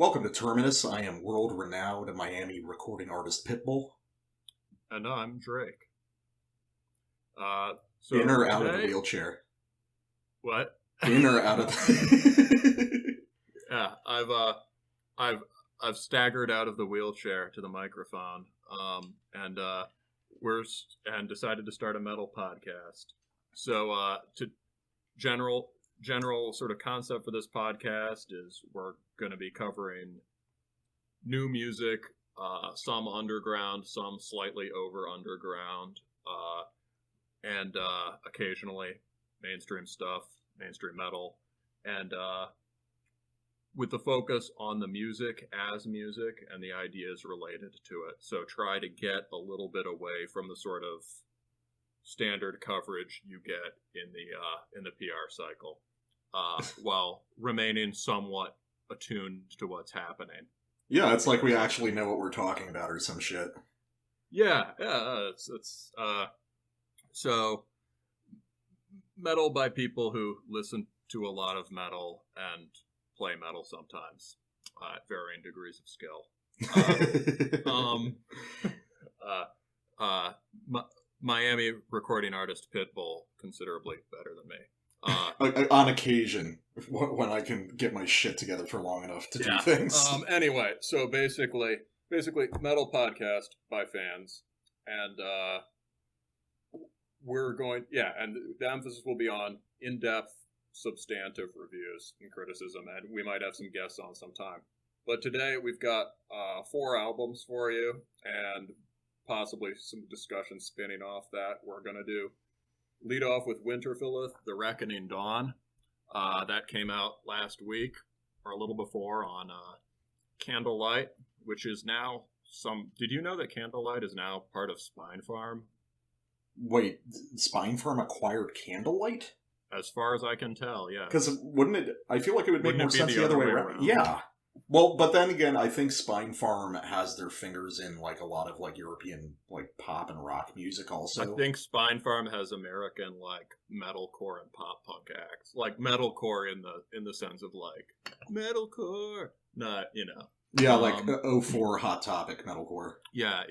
Welcome to Terminus. I am world-renowned Miami recording artist Pitbull. And I'm Drake. In or out of the wheelchair? What? In or out of the... Yeah, I've staggered out of the wheelchair to the microphone, and decided to start a metal podcast. So, to general sort of concept for this podcast is we're going to be covering new music, some underground, some slightly over underground, and occasionally mainstream stuff, mainstream metal, and with the focus on the music as music and the ideas related to it. So try to get a little bit away from the sort of standard coverage you get in the PR cycle, while remaining somewhat attuned to what's happening. Yeah, it's like we actually know what we're talking about or some shit. Yeah, so metal by people who listen to a lot of metal and play metal sometimes at varying degrees of skill. Miami recording artist Pitbull, considerably better than me. On occasion, when I can get my shit together for long enough to do things. Anyway, so basically, metal podcast by fans, and we're going, and the emphasis will be on in-depth, substantive reviews and criticism, and we might have some guests on sometime. But today we've got 4 albums for you, and possibly some discussion spinning off that. We're going to lead off with Winterfylleth, The Reckoning Dawn. That came out last week, or a little before, on Candlelight, which is now Did you know that Candlelight is now part of Spinefarm? Wait, Spinefarm acquired Candlelight? As far as I can tell, yeah. Because wouldn't it... I feel like it would make more sense the other way around. Yeah. Yeah. Well, but then again, I think Spinefarm has their fingers in like a lot of like European like pop and rock music also. I think Spinefarm has American like metalcore and pop punk acts. Like metalcore in the sense of like metalcore. Not, Yeah, like 04 Hot Topic metalcore. Yeah.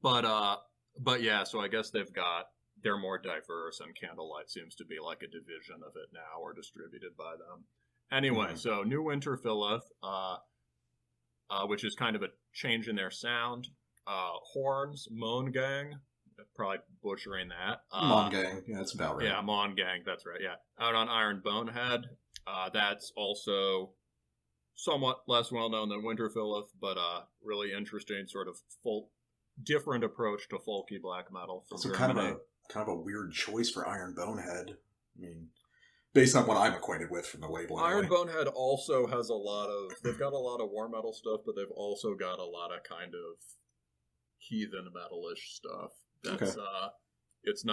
But yeah, so I guess they're more diverse, and Candlelight seems to be like a division of it now, or distributed by them. Anyway, So new Winterfylleth, which is kind of a change in their sound. Horns, Mohngang, probably butchering that. Mohngang, yeah, that's about right. Yeah, Mohngang, that's right, yeah. Out on Iron Bonehead, that's also somewhat less well-known than Winterfylleth, but really interesting sort of different approach to folky black metal. It's kind of a weird choice for Iron Bonehead. I mean, based on what I'm acquainted with from the label. Anyway. Iron Bonehead also has they've got a lot of war metal stuff, but they've also got a lot of kind of heathen metalish stuff. That's, it's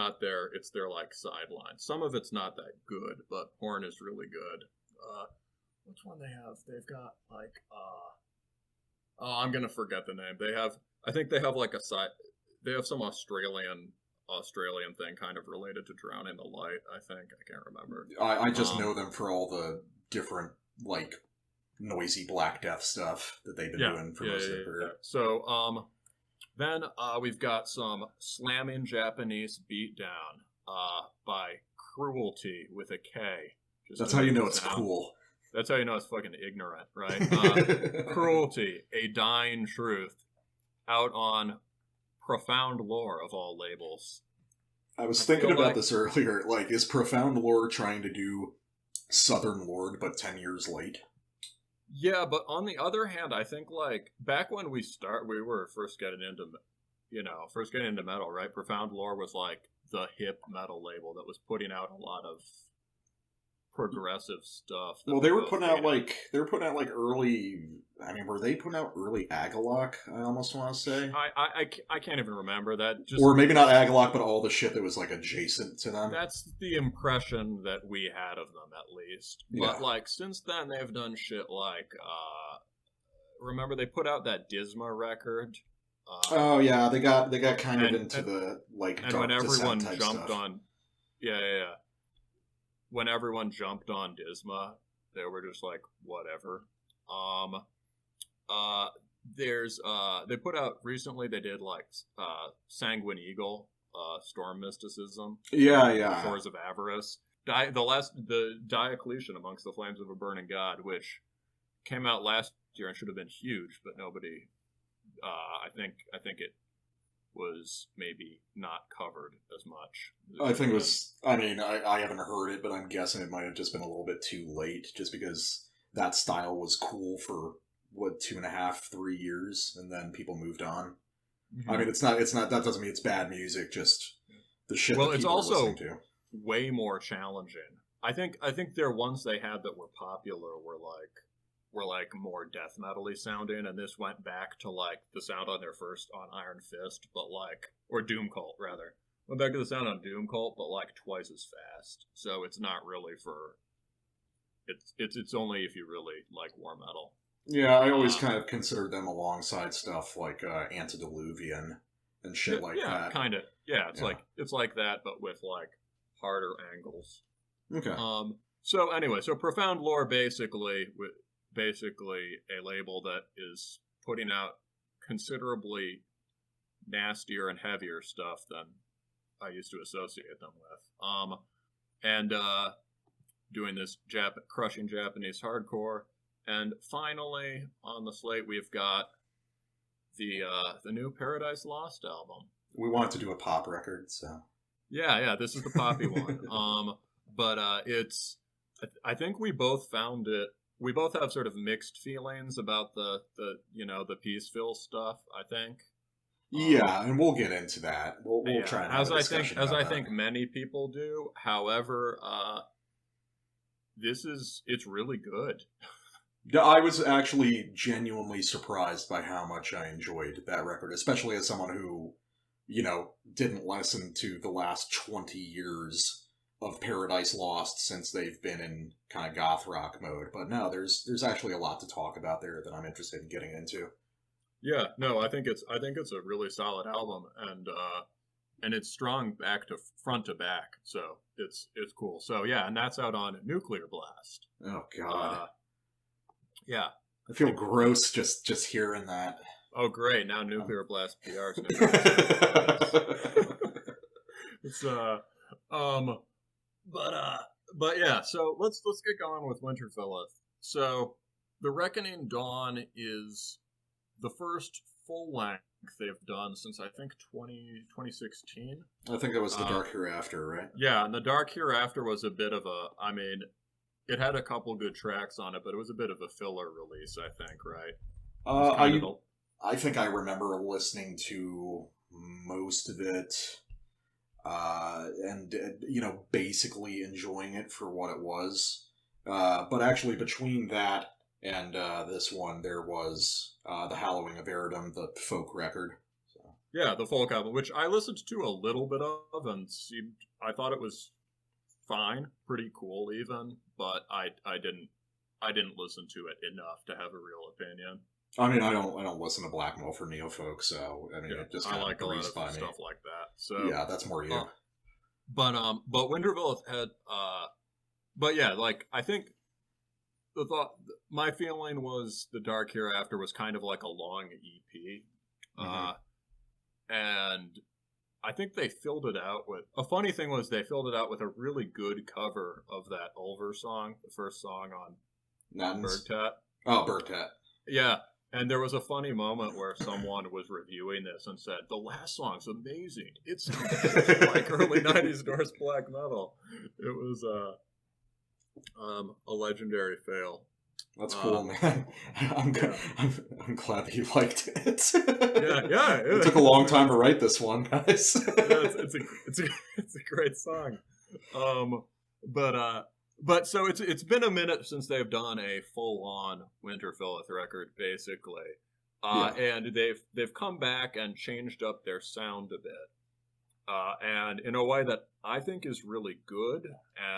their like sideline. Some of it's not that good, but Horn is really good. Which one they have? They've got like, I'm going to forget the name. I think they have like they have some Australian thing kind of related to Drowning the Light, I think. I can't remember. I just know them for all the different, like, noisy Black Death stuff that they've been doing for most of their career. So, then we've got some slamming Japanese beatdown by Kruelty with a K. That's how you know it's cool. That's how you know it's fucking ignorant, right? Kruelty, A Dying Truth, out on Profound Lore of all labels. I was thinking about this earlier. Like, is Profound Lore trying to do Southern Lord, but 10 years late? Yeah, but on the other hand, I think, like, back when we were first getting into metal, right? Profound Lore was, like, the hip metal label that was putting out a lot of progressive stuff. Well, they were putting out like early. I mean, were they putting out early Agalloch? I almost want to say. I can't even remember that. Or maybe not Agalloch, but all the shit that was like adjacent to them. That's the impression that we had of them, at least. Yeah. But like since then, they've done shit like. Remember they put out that Disma record. Oh yeah, they got kind of into the like. And dark when everyone jumped on. Yeah. When everyone jumped on Disma, They were just like, whatever. They put out recently, they did like Sanguine Eagle, Storm Mysticism. Yeah. Shores of Avarice. The Diocletian Amongst the Flames of a Burning God, which came out last year and should have been huge, but nobody, I think it was maybe not covered as much. I think it was, I mean, I haven't heard it, but I'm guessing it might have just been a little bit too late, just because that style was cool for, 2.5, 3 years, and then people moved on. Mm-hmm. I mean, it's not, that doesn't mean it's bad music, just the shit that people are listening to. Way more challenging. I think their ones they had that were popular were like more death metal-y sounding, and this went back to like the sound on their first on Iron Fist, but like, or Doom Cult rather. Went back to the sound on Doom Cult, but like twice as fast. So it's not really for it's only if you really like war metal. Yeah, I always kind of consider them alongside stuff like Antediluvian and shit like that. Yeah, kind of. Yeah, it's like that, but with like harder angles. Okay. So anyway, so Profound Lore basically a label that is putting out considerably nastier and heavier stuff than I used to associate them with. And doing this crushing Japanese hardcore. And finally, on the slate, we've got the new Paradise Lost album. We wanted to do a pop record, so... Yeah, this is the poppy one. But it's... I think we both found it... We both have sort of mixed feelings about the Peaceville stuff, I think. Yeah, and we'll get into that. We'll try and have a discussion about that. As I think many people do. However, it's really good. I was actually genuinely surprised by how much I enjoyed that record, especially as someone who, didn't listen to the last 20 years of Paradise Lost since they've been in kind of goth rock mode. But no, there's actually a lot to talk about there that I'm interested in getting into. Yeah, no, I think it's a really solid album, and it's strong front to back, so it's cool. So yeah, and that's out on Nuclear Blast. Oh God. Yeah. I feel gross just hearing that. Oh, great. Now Nuclear Blast PR's It's, but yeah, so let's get going with Winterfylleth. So, The Reckoning Dawn is the first full length they've done since, I think, 2016. I think that was The Dark Hereafter, right? Yeah, and The Dark Hereafter was a bit of it had a couple good tracks on it, but it was a bit of a filler release, I think, right? I think I remember listening to most of it, and basically enjoying it for what it was. But actually, between that and this one, there was The Hallowing of Eredom, the folk record. So. Yeah, the folk album, which I listened to a little bit of, and I thought it was fine, pretty cool even, but I didn't listen to it enough to have a real opinion. I mean, I don't listen to black metal for neofolk, so I mean, it just kind of breezed by me. Stuff like that. So yeah, that's more you. But Winterfylleth had, but yeah, like I think my feeling was The Dark Hereafter was kind of like a long EP, and I think they filled it out with... A funny thing was they filled it out with a really good cover of that Ulver song, the first song on Bergtat. Oh, Bergtat. Yeah, and there was a funny moment where someone was reviewing this and said, the last song's amazing. It's like early 90s Norse black metal. It was a legendary fail. That's cool, man. I'm glad that you liked it. Yeah. It took a long time to write this one, guys. It's a great song. But so it's been a minute since they've done a full on Winterfylleth record, basically, and they've come back and changed up their sound a bit, and in a way that I think is really good,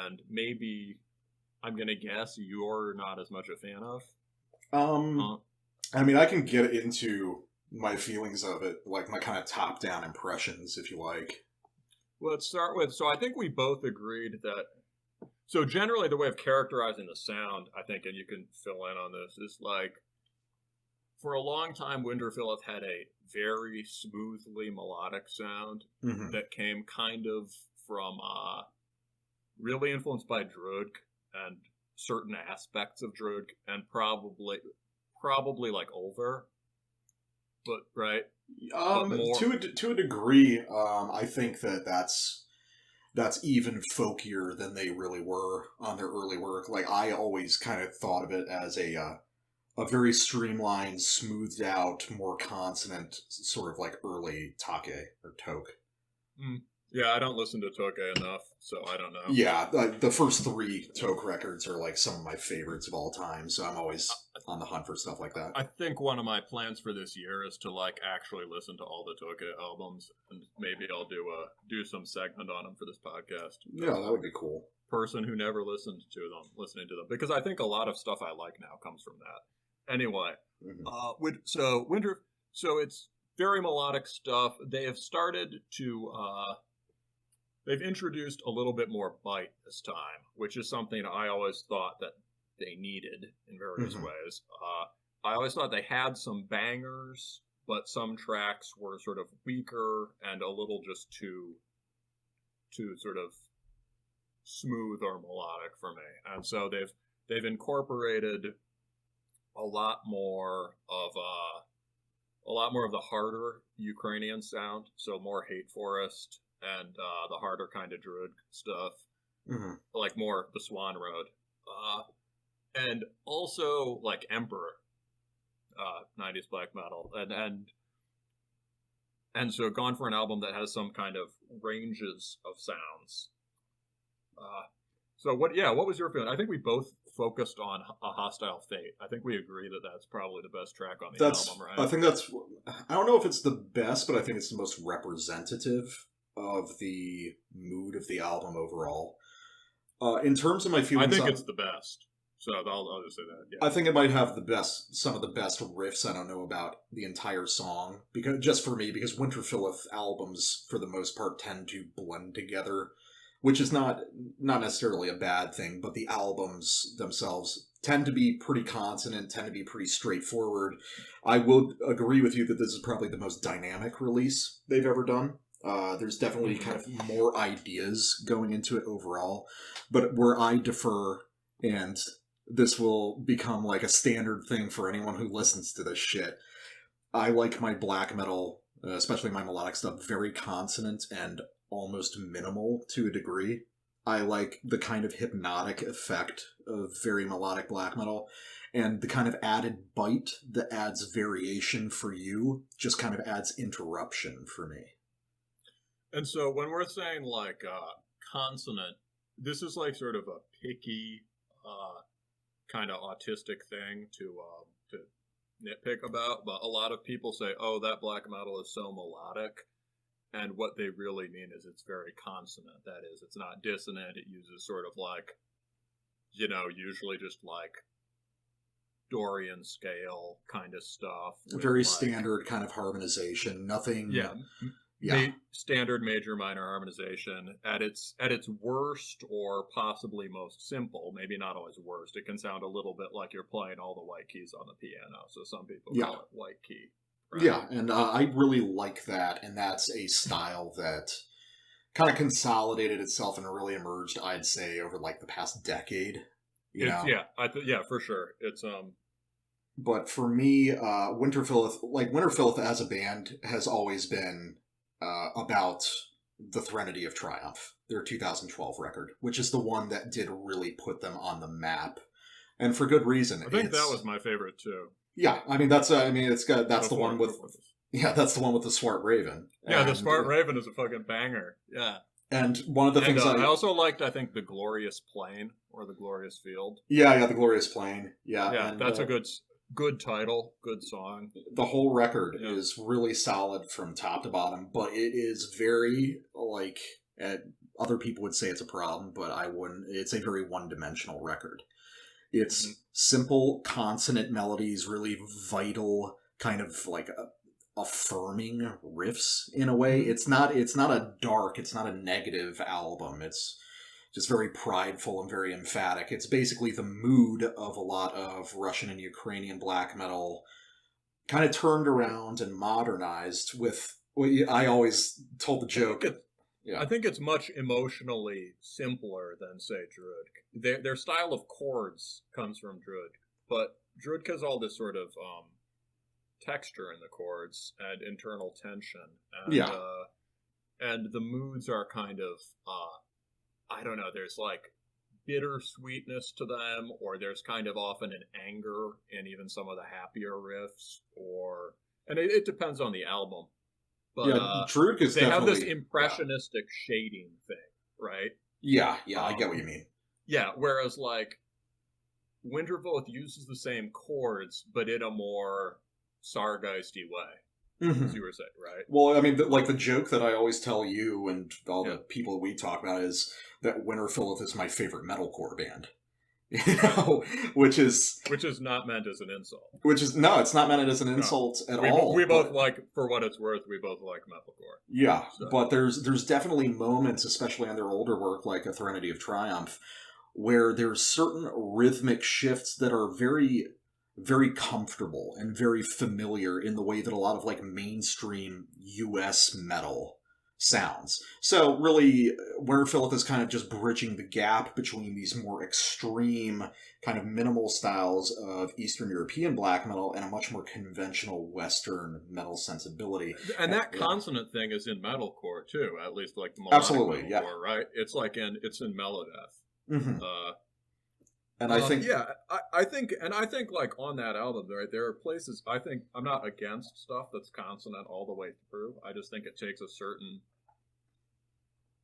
and maybe. I'm going to guess you're not as much a fan of. I mean, I can get into my feelings of it, like my kind of top-down impressions, if you like. Well, let's start with, so I think we both agreed that So generally, the way of characterizing the sound, I think, and you can fill in on this, is like for a long time, Winterfylleth had a very smoothly melodic sound Mm-hmm. that came kind of from really influenced by Drudg and certain aspects of Drudg, and probably like Ulver, but right, but more. To a degree, I think that's even folkier than they really were on their early work. Like, I always kind of thought of it as a very streamlined, smoothed out, more consonant sort of like early take or toke. Yeah, I don't listen to Toke enough, so I don't know. Yeah, the first 3 toke records are like some of my favorites of all time, so I'm always on the hunt for stuff like that. I think one of my plans for this year is to like actually listen to all the Toke albums, and maybe I'll do some segment on them for this podcast. Yeah, that would be cool. Person who never listened to them, listening to them, because I think a lot of stuff I like now comes from that. Anyway, so it's very melodic stuff. They have started to they've introduced a little bit more bite this time, which is something I always thought that they needed in various ways. I always thought they had some bangers, but some tracks were sort of weaker and a little just too sort of smooth or melodic for me. And so they've incorporated a lot more of the harder Ukrainian sound, so more Hate Forest and the harder kind of Druid stuff, like more the Swan Road, and also like Emperor, 90s black metal, and so gone for an album that has some kind of ranges of sounds. So what was your feeling? I think we both focused on A Hostile Fate. I think we agree that that's probably the best track on the album, right? I think I don't know if it's the best, but I think it's the most representative of the mood of the album overall. In terms of my feelings, I think it's the best. So I'll just say that. Yeah. I think it might have some of the best riffs. I don't know about the entire song, because Winterfylleth albums, for the most part, tend to blend together, which is not necessarily a bad thing, but the albums themselves tend to be pretty consonant, tend to be pretty straightforward. I will agree with you that this is probably the most dynamic release they've ever done. There's definitely kind of more ideas going into it overall, but where I defer, and this will become like a standard thing for anyone who listens to this shit, I like my black metal, especially my melodic stuff, very consonant and almost minimal to a degree. I like the kind of hypnotic effect of very melodic black metal, and the kind of added bite that adds variation for you just kind of adds interruption for me. And so when we're saying like consonant, this is like sort of a picky kind of autistic thing to nitpick about, but a lot of people say, oh, that black metal is so melodic. And what they really mean is it's very consonant. That is, it's not dissonant. It uses sort of like, usually just like Dorian scale kind of stuff. Very standard kind of harmonization. Nothing. Yeah. Standard major minor harmonization at its worst, or possibly most simple. Maybe not always worst. It can sound a little bit like you're playing all the white keys on the piano. So some people call it white key. Right? Yeah, and I really like that, and that's a style that kind of consolidated itself and really emerged, I'd say, over like the past decade. Yeah, for sure. It's But for me, Winterfylleth as a band has always been about the Threnody of Triumph, their 2012 record, which is the one that did really put them on the map, and for good reason. I think that was my favorite too. Yeah, I mean that's the one with that's the one with the Swart Raven. Yeah, the Swart Raven is a fucking banger. Yeah, and one of the things I also liked, I think, the Glorious Plain or the Glorious Field. Yeah, the Glorious Plain. Yeah, and that's a good title, good song. The whole record is really solid from top to bottom, but it is very like other people would say it's a problem, but I wouldn't. It's a very one-dimensional record. It's simple consonant melodies, really vital, kind of like affirming riffs in a way. It's not a dark, it's not a negative album. It's just very prideful and very emphatic. It's basically the mood of a lot of Russian and Ukrainian black metal, kind of turned around and modernized with. I always told the joke. I think it's much emotionally simpler than, say, Druid. Their style of chords comes from Druid, but Druid has all this sort of texture in the chords and internal tension, and and the moods are kind of I don't know. There's like bittersweetness to them, or there's kind of often an anger in even some of the happier riffs, and it depends on the album. But Druid is they have this impressionistic shading thing, right? Yeah, I get what you mean. Yeah, whereas like Winterfylleth uses the same chords, but in a more Sargeisty way, as you were saying, right? Well, I mean, the joke that I always tell you and all the people we talk about is that Winterfylleth is my favorite metalcore band. You know, which is not meant as an insult. It's not meant as an insult at all. We both like, for what it's worth, we both like metalcore. Yeah, so. But there's definitely moments, especially on their older work, like A Threnody of Triumph, where there's certain rhythmic shifts that are very, very comfortable and very familiar in the way that a lot of like mainstream US metal sounds. So really, Winterfylleth is kind of just bridging the gap between these more extreme, kind of minimal styles of Eastern European black metal and a much more conventional Western metal sensibility. And that consonant thing is in metalcore too, at least like the melodic metalcore, right? It's like it's in Melodeth. Mm-hmm. And I think, I think like on that album, right, there are places. I think I'm not against stuff that's consonant all the way through. I just think it takes a certain,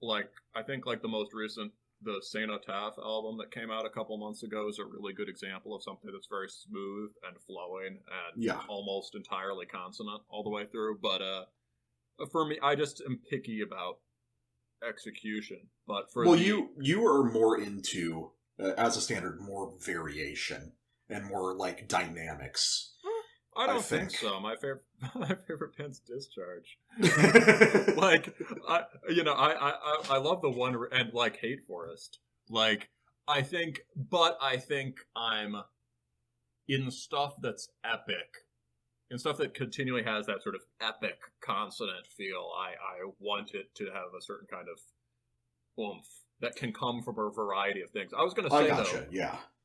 like, I think like the most recent, the Cenotaph album that came out a couple months ago is a really good example of something that's very smooth and flowing and almost entirely consonant all the way through. But for me, I just am picky about execution. But for you are more into. As a standard, more variation and more like dynamics. I don't think so. My favorite band's Discharge. Like, I love the one and like Hate Forest. Like, I think I'm in stuff that's epic, in stuff that continually has that sort of epic consonant feel. I want it to have a certain kind of oomph that can come from a variety of things. I was going to say,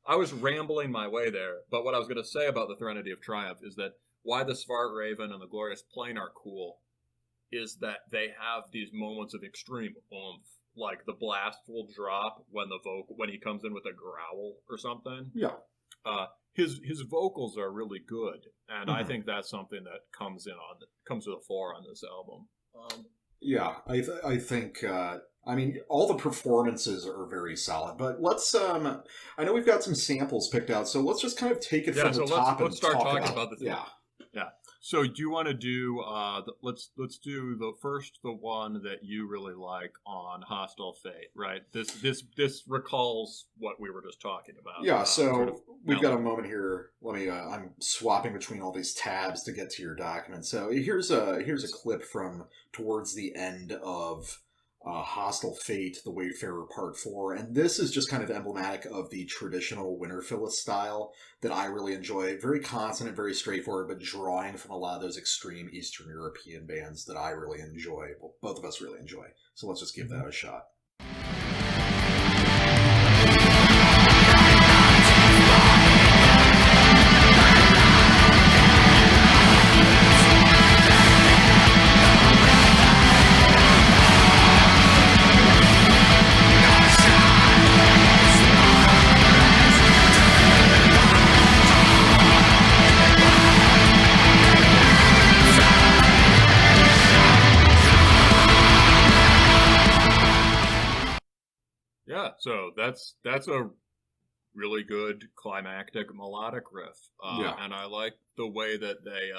I was rambling my way there, but what I was going to say about the Threnody of Triumph is that why the Svart Raven and the Glorious Plain are cool is that they have these moments of extreme oomph. Like the blast will drop when when he comes in with a growl or something. Yeah. His vocals are really good, and I think that's something that comes to the fore on this album. I think. I mean, all the performances are very solid, but let's, I know we've got some samples picked out, so let's just kind of take it from the top and start talking about the thing. Yeah. So do you want to do, let's do the one that you really like on Hostile Fate, right? This recalls what we were just talking about. Yeah, so we've got a moment here. Let me, I'm swapping between all these tabs to get to your document. So here's a clip from towards the end of Hostile Fate, The Wayfarer Part 4, and this is just kind of emblematic of the traditional Winterfylleth style that I really enjoy. Very consonant, very straightforward, but drawing from a lot of those extreme Eastern European bands that I really enjoy. Well, both of us really enjoy. So let's just give that a shot. So that's a really good climactic melodic riff, and I like the way that they.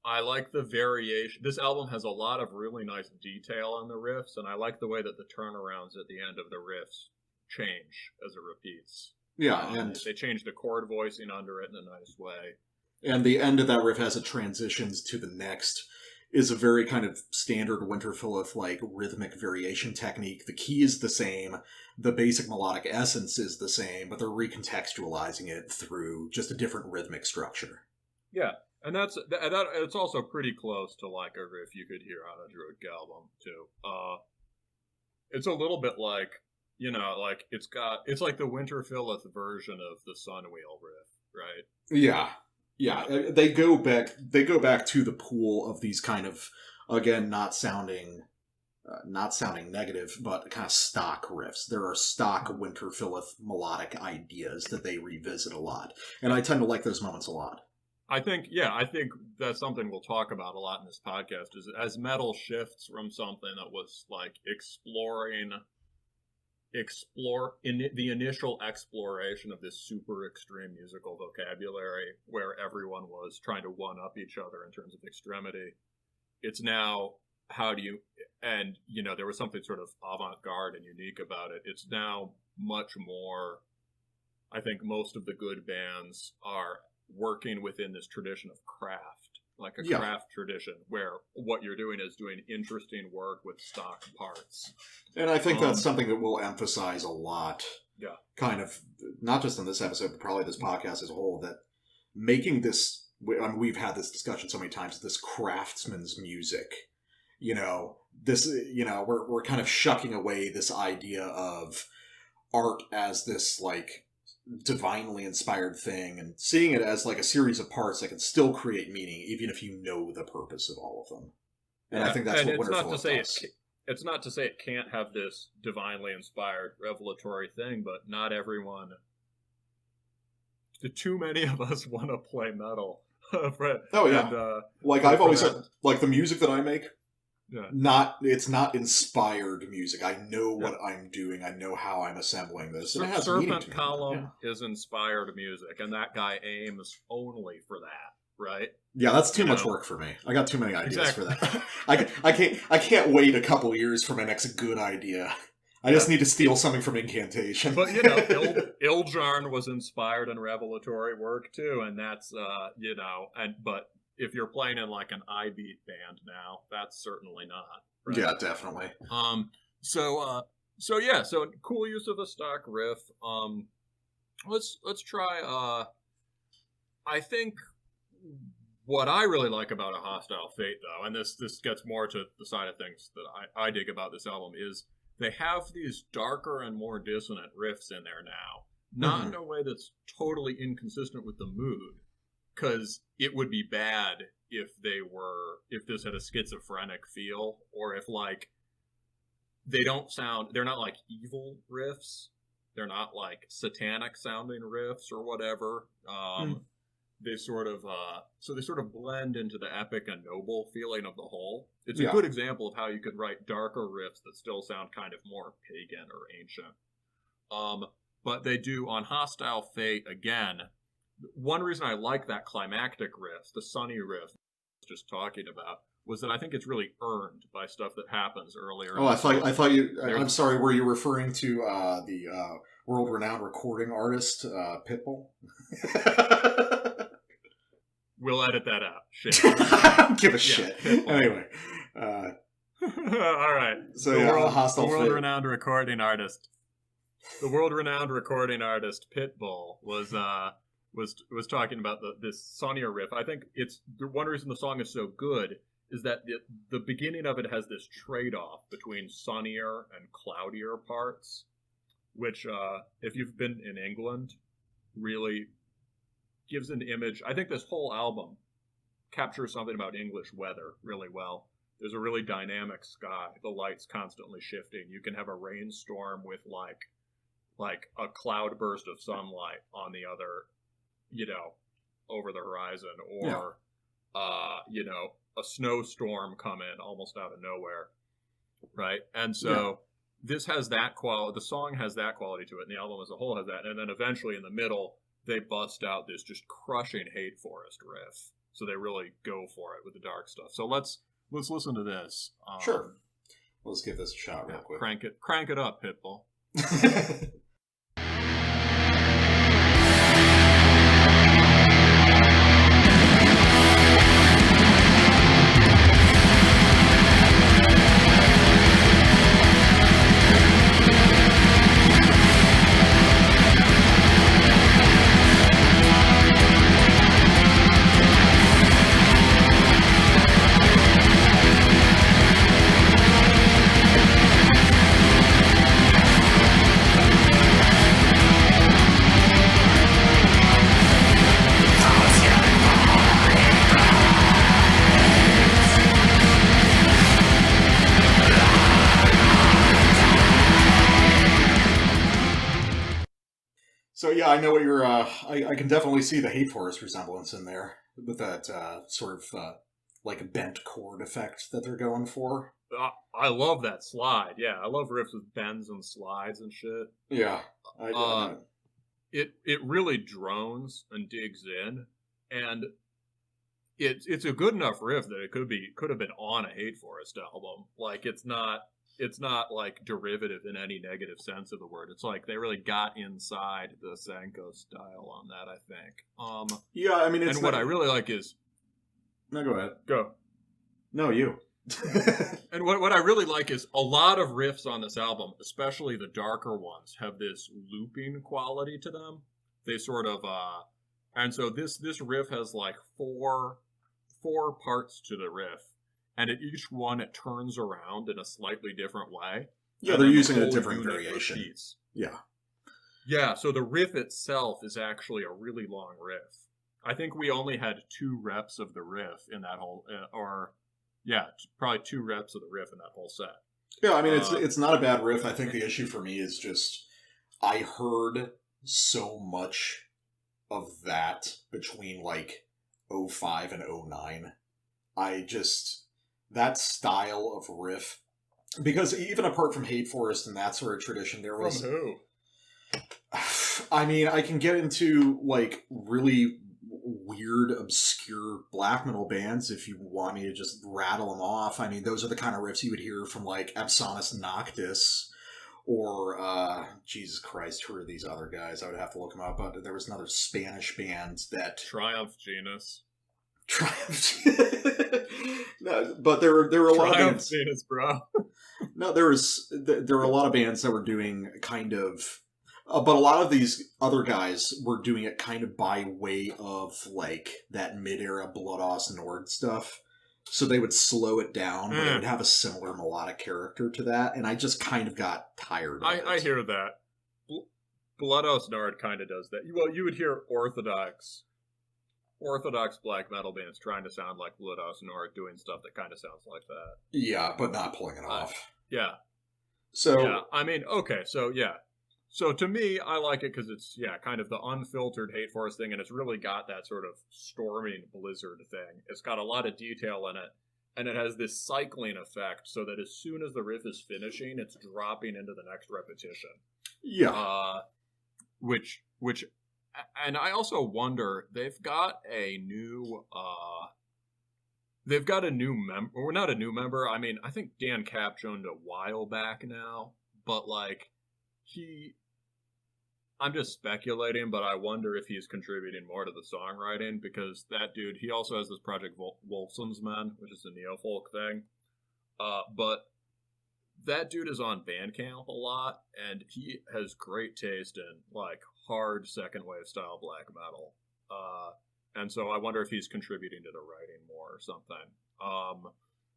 I like the variation. This album has a lot of really nice detail on the riffs, and I like the way that the turnarounds at the end of the riffs change as it repeats. Yeah, and they change the chord voicing under it in a nice way. And the end of that riff as it transitions to the next is a very kind of standard Winterfylleth like rhythmic variation technique. The key is the same, the basic melodic essence is the same, but they're recontextualizing it through just a different rhythmic structure. Yeah, and it's also pretty close to like a riff you could hear on a Druid album too. It's a little bit like, you know, like it's like the Winterfylleth version of the Sunwheel riff, right? Yeah. Yeah, they go back to the pool of these kind of, again, not sounding negative, but kind of stock riffs. There are stock Winterfylleth melodic ideas that they revisit a lot, and I tend to like those moments a lot. I think that's something we'll talk about a lot in this podcast, is as metal shifts from something that was like the initial exploration of this super extreme musical vocabulary where everyone was trying to one up each other in terms of extremity. It's now, how do you, and you know, there was something sort of avant-garde and unique about it. It's now much more, I think most of the good bands are working within this tradition of craft, like a craft tradition, where what you're doing is doing interesting work with stock parts. And I think that's something that we'll emphasize a lot. Yeah. Kind of, not just in this episode, but probably this podcast as a whole, that making this, we've had this discussion so many times, this craftsman's music, you know, this, you know, we're kind of shucking away this idea of art as this, like, divinely inspired thing and seeing it as like a series of parts that can still create meaning even if you know the purpose of all of them. And I think that's what Winterfylleth does. It's not to say it can't have this divinely inspired revelatory thing, but not everyone, too many of us want to play metal. Oh yeah. And, like I've always said, like the music that I make, it's not inspired music. I know what I'm doing. I know how I'm assembling this. It has Serpent Column is inspired music, and that guy aims only for that, right? Yeah, that's too much work for me. I got too many ideas for that. I can't wait a couple years for my next good idea. I just need to steal something from Incantation. But, you know, Ildjarn was inspired in revelatory work, too, and that's, you know, but if you're playing in like an I-beat band now, that's certainly not. Right? Yeah, definitely. So cool use of a stock riff. Let's try. I think what I really like about A Hostile Fate, though, and this gets more to the side of things that I dig about this album, is they have these darker and more dissonant riffs in there now, not in a way that's totally inconsistent with the mood. Because it would be bad if this had a schizophrenic feel, or if like they're not like evil riffs, they're not like satanic sounding riffs or whatever. They sort of blend into the epic and noble feeling of the whole. It's a good example of how you could write darker riffs that still sound kind of more pagan or ancient. But they do on Hostile Fate again. One reason I like that climactic riff, the sunny riff I was just talking about, was that I think it's really earned by stuff that happens earlier. Oh, I thought you. I'm sorry. Were you referring to the world-renowned recording artist Pitbull? We'll edit that out. Shit. Give a shit. Pitbull. Anyway. All right. So the world-renowned recording artist. The world-renowned recording artist Pitbull was talking about this sunnier riff. I think it's the one reason the song is so good is that the beginning of it has this trade-off between sunnier and cloudier parts, which, if you've been in England, really gives an image. I think this whole album captures something about English weather really well. There's a really dynamic sky. The light's constantly shifting. You can have a rainstorm with like a cloud burst of sunlight on the other, you know, over the horizon, or, you know, a snowstorm come in almost out of nowhere, right? And so this has that quality, the song has that quality to it, and the album as a whole has that, and then eventually in the middle, they bust out this just crushing Hate Forest riff. So they really go for it with the dark stuff. So let's listen to this. Sure. Let's give this a shot real quick. Crank it up, Pitbull. yeah, I know what you're. I can definitely see the Hate Forest resemblance in there with that sort of like bent chord effect that they're going for. I love that slide. Yeah, I love riffs with bends and slides and shit. Yeah, I it really drones and digs in, and it's a good enough riff that it could have been on a Hate Forest album. Like it's not like derivative in any negative sense of the word. It's like they really got inside the Sanko style on that, I think. Yeah, I mean, it's and what I really like is no, go ahead. Go. No, you. And what I really like is a lot of riffs on this album, especially the darker ones, have this looping quality to them. They sort of and so this riff has like four parts to the riff, and at each one it turns around in a slightly different way. Yeah, they're using a different variation. Repeats. Yeah. Yeah, so the riff itself is actually a really long riff. I think we only had 2 reps of the riff in that whole probably 2 reps of the riff in that whole set. Yeah, I mean, it's not a bad riff. I think the issue for me is just I heard so much of that between like 05 and 09. That style of riff, because even apart from Hate Forest and that sort of tradition, there was... From who? I mean, I can get into like really weird, obscure black metal bands if you want me to just rattle them off. I mean, those are the kind of riffs you would hear from like Absonus Noctis or Jesus Christ, who are these other guys? I would have to look them up. But there was another Spanish band that Triumph Genus. No, but there were a lot of bands. Genus, bro. No, there were a lot of bands that were doing kind of. But a lot of these other guys were doing it kind of by way of, like, that mid-era Blood Aus Nord stuff. So they would slow it down, but it would have a similar melodic character to that, and I just kind of got tired of it. I hear that. Blood Aus Nord kind of does that. Well, you would hear orthodox black metal bands trying to sound like Blood Aus Nord doing stuff that kind of sounds like that. Yeah, but not pulling it off. Yeah. So... Yeah, I mean, okay, so yeah. So to me, I like it because it's, kind of the unfiltered Hate Forest thing, and it's really got that sort of storming blizzard thing. It's got a lot of detail in it, and it has this cycling effect so that as soon as the riff is finishing, it's dropping into the next repetition. Yeah. Which, and I also wonder, they've got a new member, or not a new member, I mean, I think Dan Cap joined a while back now, but like, I'm just speculating, but I wonder if he's contributing more to the songwriting, because that dude, he also has this project Wolfson's Men, which is a neo-folk thing. But that dude is on Bandcamp a lot, and he has great taste in, like, hard second wave style black metal. And so I wonder if he's contributing to the writing more or something.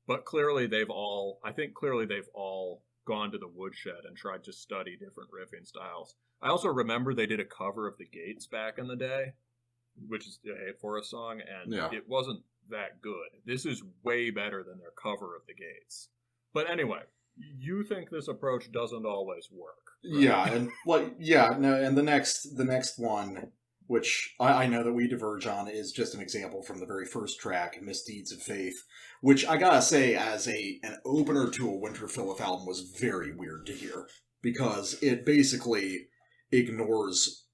But clearly they've all gone to the woodshed and tried to study different riffing styles. I also remember they did a cover of The Gates back in the day, which is a Hate Forest song, and it wasn't that good. This is way better than their cover of The Gates. But anyway, you think this approach doesn't always work. Right? Yeah, and the next one, which I know that we diverge on, is just an example from the very first track, Misdeeds of Faith, which I gotta say, as an opener to a Winterfylleth album, was very weird to hear, because it basically ignores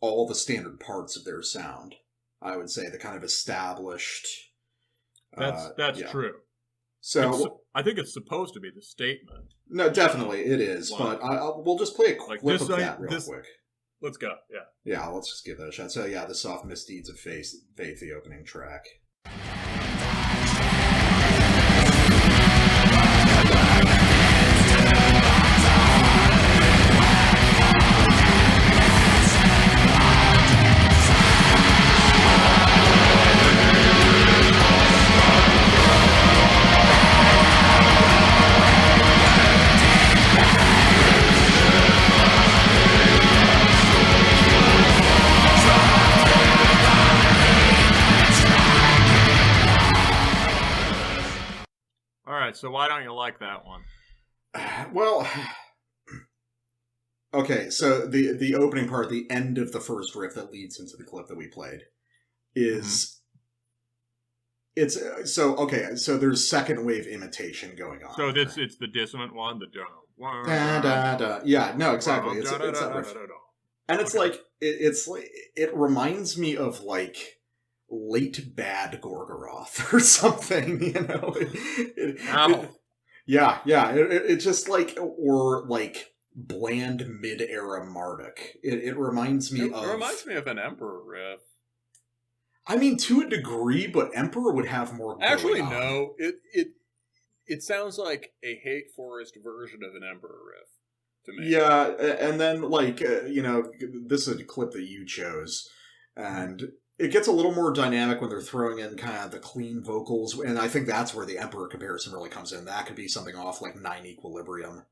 all the standard parts of their sound. I would say the kind of established... That's true. So I think it's supposed to be the statement. No, definitely, it is, but we'll just play a clip of that real quick. Let's go, yeah. Yeah, let's just give that a shot. So yeah, this off Misdeeds of Faith, the opening track. So why don't you like that one? Well, Okay, so the opening part, the end of the first riff that leads into the clip that we played, is it's so okay. So there's second wave imitation going on. So it's the dissonant one, the da da da. Yeah, no, exactly. It's that riff, and it's like it reminds me of like late bad Gorgoroth or something. You know? Yeah. It's just like or like bland mid-era Marduk. It reminds me of... It reminds me of an Emperor riff. I mean, to a degree, but Emperor would have more going Actually, on. no. It sounds like a Hate Forest version of an Emperor riff to me. Yeah, and then, like, this is a clip that you chose, and it gets a little more dynamic when they're throwing in kind of the clean vocals, and I think that's where the Emperor comparison really comes in. That could be something off, like, 9 Equilibrium.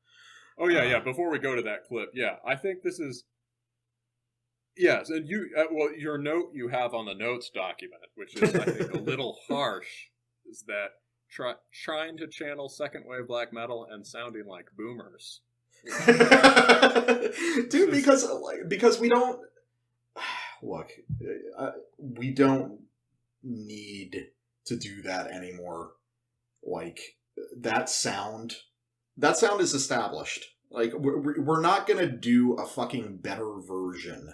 Oh, yeah. Before we go to that clip, I think this is... Yes, and you... your note you have on the notes document, which is, I think, a little harsh, is that trying to channel second wave black metal and sounding like boomers. Dude, because we don't... Look, we don't need to do that anymore. Like, that sound is established. Like, we're not gonna do a fucking better version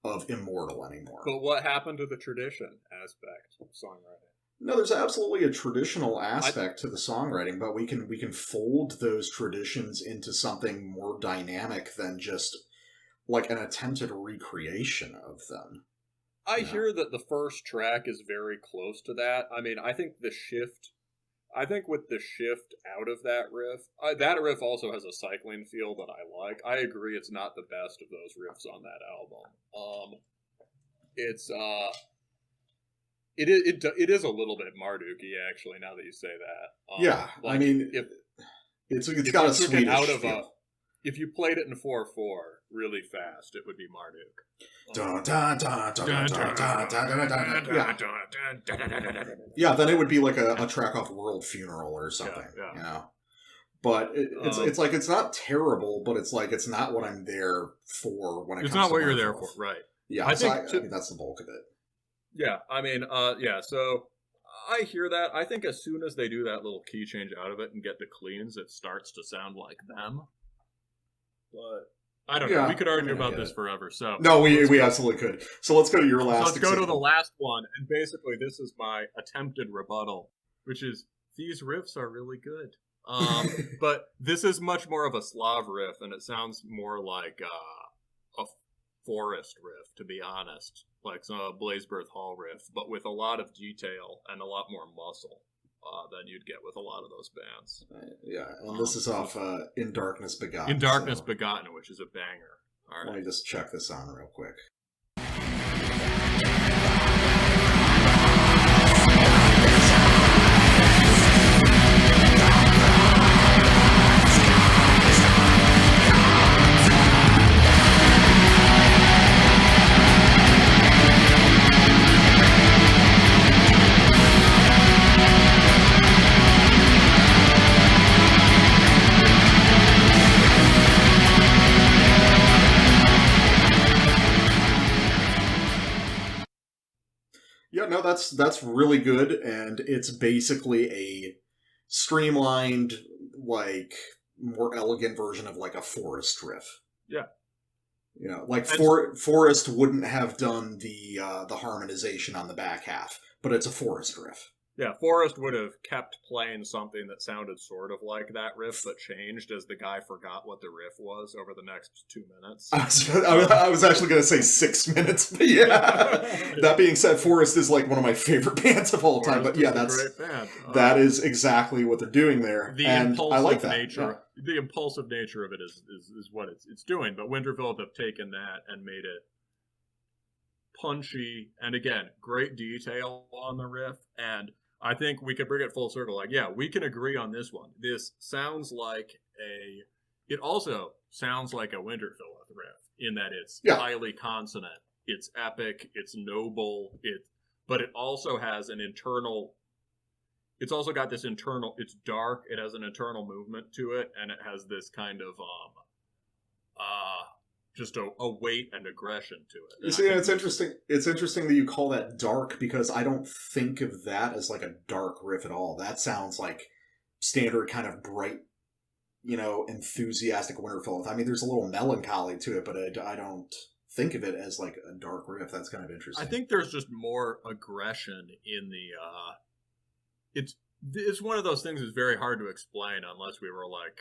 of Immortal anymore. But what happened to the tradition aspect of songwriting? No, there's absolutely a traditional aspect to the songwriting, but we can fold those traditions into something more dynamic than just like an attempted recreation of them. I hear that the first track is very close to that. I mean, I think with the shift out of that riff also has a cycling feel that I like. I agree it's not the best of those riffs on that album. It is a little bit Marduk-y, actually, now that you say that. Like, I mean, it's got a Swedish feel. If you played it in 4/4 really fast, it would be Marduk. Yeah, then it would be like a track off World Funeral or something, you know. But it's like it's not terrible, but it's like it's not what I'm there for when it comes to... It's not what you're there for, right? Yeah, I mean, that's the bulk of it. Yeah, I mean, so I hear that. I think as soon as they do that little key change out of it and get the cleans, it starts to sound like them. But I don't know. We could argue about this forever. So no, we absolutely could. So let's go to your last. So let's go to the last one, and basically this is my attempted rebuttal, which is these riffs are really good. But this is much more of a Slav riff, and it sounds more like a forest riff, to be honest, like some Blazebirth Hall riff, but with a lot of detail and a lot more muscle than you'd get with a lot of those bands. Yeah, and this is off In Darkness Begotten. In Darkness Begotten, which is a banger. All right. Let me just check this on real quick. Yeah, no, that's really good, and it's basically a streamlined, like, more elegant version of like a Forest riff. Yeah. You know, like Forest wouldn't have done the harmonization on the back half, but it's a Forest riff. Yeah, Forrest would have kept playing something that sounded sort of like that riff, but changed as the guy forgot what the riff was over the next 2 minutes. I was actually going to say 6 minutes, but yeah. That being said, Forrest is like one of my favorite bands of all time. But yeah, that's a great band. That is exactly what they're doing there, and I like that. The impulsive nature of it is what it's doing. But Winterfylleth have taken that and made it punchy, and again, great detail on the riff, and I think we could bring it full circle. Like, yeah, we can agree on this one. This sounds like it also sounds like a Winterfylleth riff in that it's highly consonant, it's epic, it's noble, but it also has an internal, it's also got this internal, it's dark, it has an internal movement to it, and it has this kind of, just a weight and aggression to it. You see, it's interesting. It's interesting that you call that dark, because I don't think of that as like a dark riff at all. That sounds like standard kind of bright, enthusiastic Winterfylleth. I mean, there's a little melancholy to it, but I don't think of it as like a dark riff. That's kind of interesting. I think there's just more aggression in the. It's one of those things that's very hard to explain unless we were like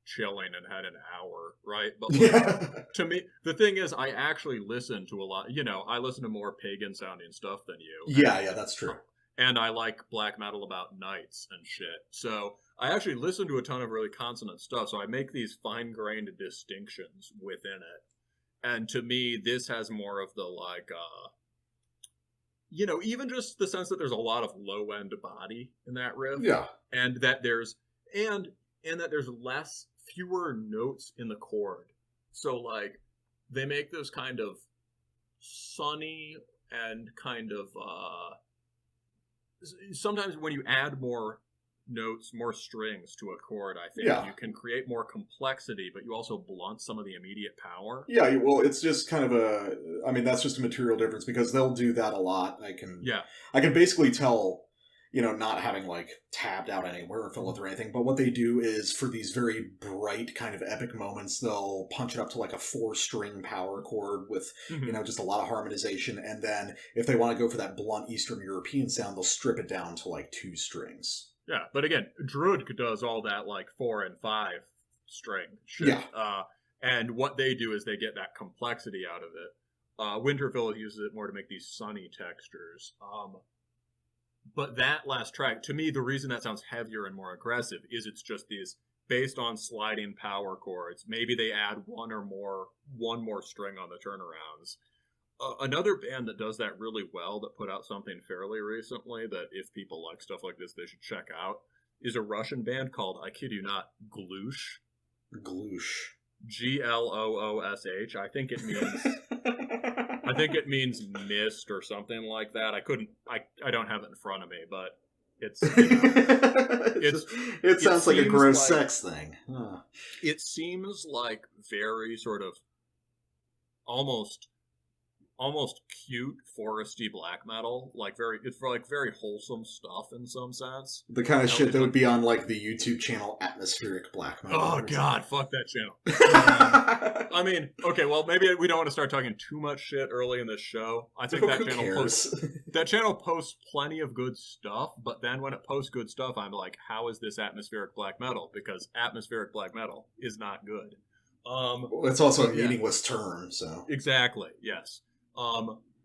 chilling and had an hour, right? But like, to me, the thing is, I actually listen to a lot. I listen to more pagan sounding stuff than you. Yeah, that's true. And I like black metal about knights and shit. So I actually listen to a ton of really consonant stuff. So I make these fine-grained distinctions within it. And to me, this has more of the like, even just the sense that there's a lot of low-end body in that riff. Yeah. And that there's fewer notes in the chord. So like, they make this kind of sunny and kind of, sometimes when you add more notes, more strings to a chord, I think you can create more complexity, but you also blunt some of the immediate power. Yeah, well, it's just kind of that's just a material difference, because they'll do that a lot. I can basically tell, not having like tabbed out any Winterfylleth or anything, but what they do is for these very bright kind of epic moments, they'll punch it up to like a 4-string power chord with, just a lot of harmonization. And then if they want to go for that blunt Eastern European sound, they'll strip it down to like 2 strings. Yeah, but again, Druid does all that like 4 and 5 string shit. Yeah. And what they do is they get that complexity out of it. Winterfylleth uses it more to make these sunny textures. But that last track, to me, the reason that sounds heavier and more aggressive is it's just these based on sliding power chords. Maybe they add one more string on the turnarounds. Another band that does that really well, that put out something fairly recently that if people like stuff like this, they should check out, is a Russian band called, I kid you not, Gloosh. Gloosh. Gloosh. I think it means mist or something like that. I don't have it in front of me, but it sounds like a gross sex thing. Huh. It seems like very sort of almost cute foresty black metal, it's very wholesome stuff in some sense. The kind of shit that would be on like the YouTube channel Atmospheric Black Metal. Oh god, fuck that channel. I mean, okay, well maybe we don't want to start talking too much shit early in this show. I think that channel posts plenty of good stuff, but then when it posts good stuff, I'm like, how is this atmospheric black metal? Because atmospheric black metal is not good. It's also a meaningless term, so exactly, yes.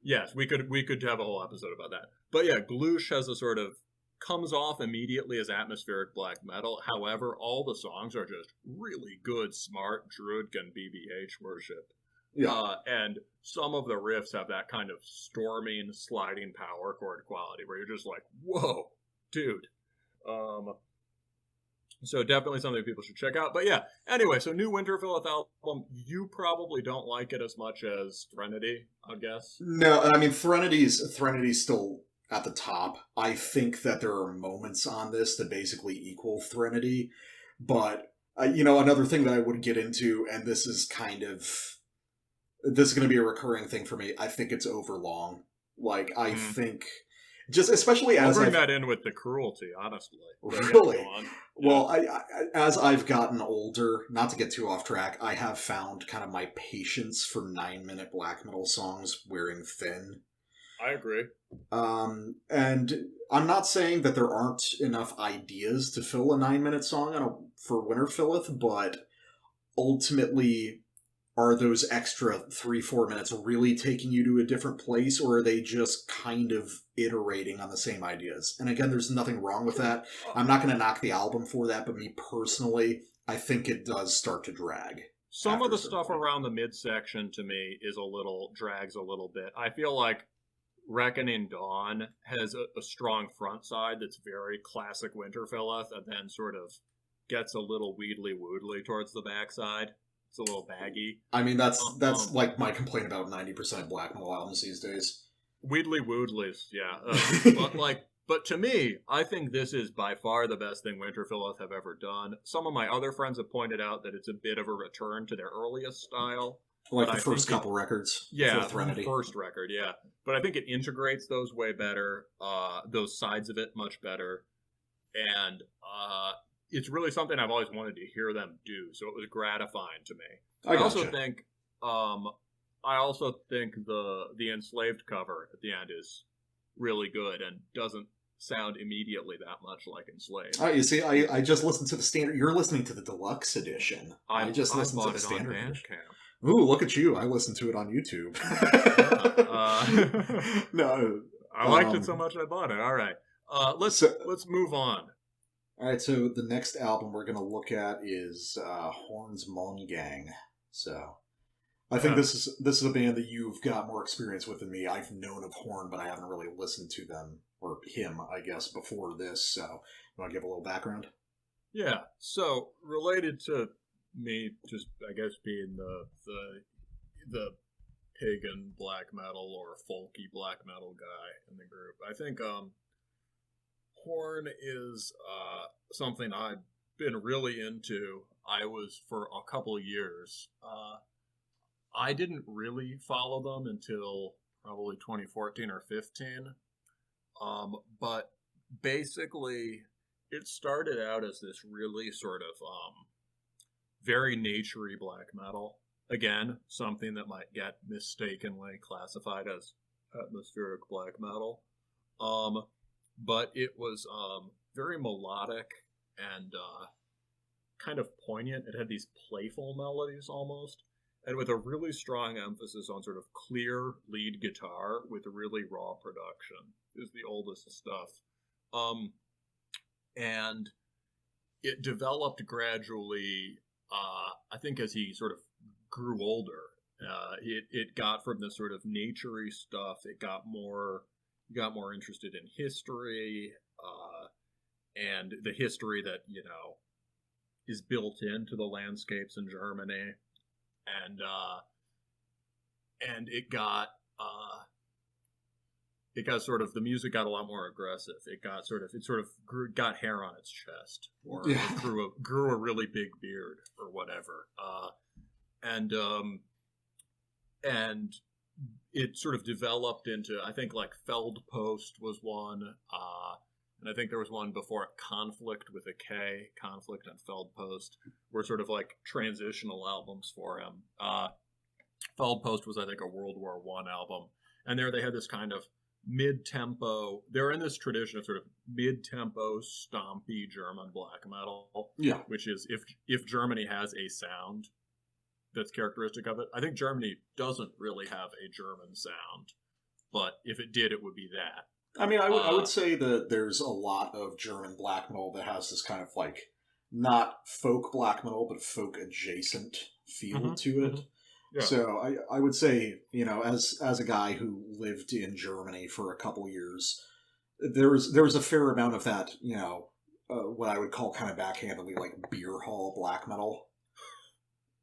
Yes, we could have a whole episode about that. But yeah, Gloosh has a sort of comes off immediately as atmospheric black metal. However, all the songs are just really good, smart Druidkin BBH worship. Yeah. And some of the riffs have that kind of storming, sliding power chord quality where you're just like, whoa, dude. So definitely something people should check out. But yeah, anyway, so new Winterfylleth album. You probably don't like it as much as Threnody, I guess. No, I mean, Threnady's still at the top. I think that there are moments on this that basically equal Threnody. But, another thing that I would get into, and this is going to be a recurring thing for me, I think it's overlong. Like, I think... Just especially as I'll bring that in with the Kruelty, honestly. Really? Yeah. Well, I as I've gotten older, not to get too off track, I have found kind of my patience for 9-minute black metal songs wearing thin. I agree. And I'm not saying that there aren't enough ideas to fill a 9-minute song for Winterfylleth, but ultimately, are those extra 3-4 minutes really taking you to a different place, or are they just kind of iterating on the same ideas? And again, there's nothing wrong with that. I'm not going to knock the album for that, but me personally, I think it does start to drag. Some of the stuff around the midsection to me drags a little bit. I feel like Reckoning Dawn has a strong front side that's very classic Winterfylleth, and then sort of gets a little wheedly-woodly towards the backside. It's a little baggy. I mean, that's like my complaint about 90% black metal albums these days. Wheedly woodlies, yeah. But to me, I think this is by far the best thing Winterfylleth have ever done. Some of my other friends have pointed out that it's a bit of a return to their earliest style. Like But the I first think couple records. Yeah, before Threnody. the first record, yeah. But I think it integrates those way better, those sides of it much better. And it's really something I've always wanted to hear them do, so it was gratifying to me. I also think the Enslaved cover at the end is really good and doesn't sound immediately that much like Enslaved. Oh, you see, I just listened to the standard. You're listening to the deluxe edition. I just listened to the standard edition. Ooh, look at you! I listened to it on YouTube. No, I liked it so much I bought it. All right, let's move on. All right, so the next album we're going to look at is Horn's Mohngang. So, I think this is a band that you've got more experience with than me. I've known of Horn, but I haven't really listened to them, or him, I guess, before this. So, you want to give a little background? Yeah. So, related to me, just I guess being the pagan black metal or folky black metal guy in the group, I think Horn is something I've been really into. I was for a couple of years. I didn't really follow them until probably 2014 or 15. But basically, it started out as this really sort of very naturey black metal. Again, something that might get mistakenly classified as atmospheric black metal. But it was very melodic and kind of poignant. It had these playful melodies almost, and with a really strong emphasis on sort of clear lead guitar with really raw production. Is the oldest stuff. And it developed gradually, I think, as he sort of grew older. It got from this sort of naturey stuff, it got more interested in history, and the history that, is built into the landscapes in Germany. And it got sort of, the music got a lot more aggressive. It got hair on its chest, or it grew a really big beard or whatever. And it sort of developed into, I think, like Feldpost was one, and I think there was one before it, Conflict with a K, Conflict and Feldpost, were sort of like transitional albums for him. Feldpost was, I think, a World War I album, and there they had this kind of mid-tempo, they're in this tradition of sort of mid-tempo, stompy German black metal, which is, if Germany has a sound that's characteristic of it. I think Germany doesn't really have a German sound, but if it did, it would be that. I mean, I would say that there's a lot of German black metal that has this kind of like, not folk black metal, but folk adjacent feel to it. Yeah. So I would say, as a guy who lived in Germany for a couple years, there was a fair amount of that, what I would call kind of backhandedly like beer hall black metal.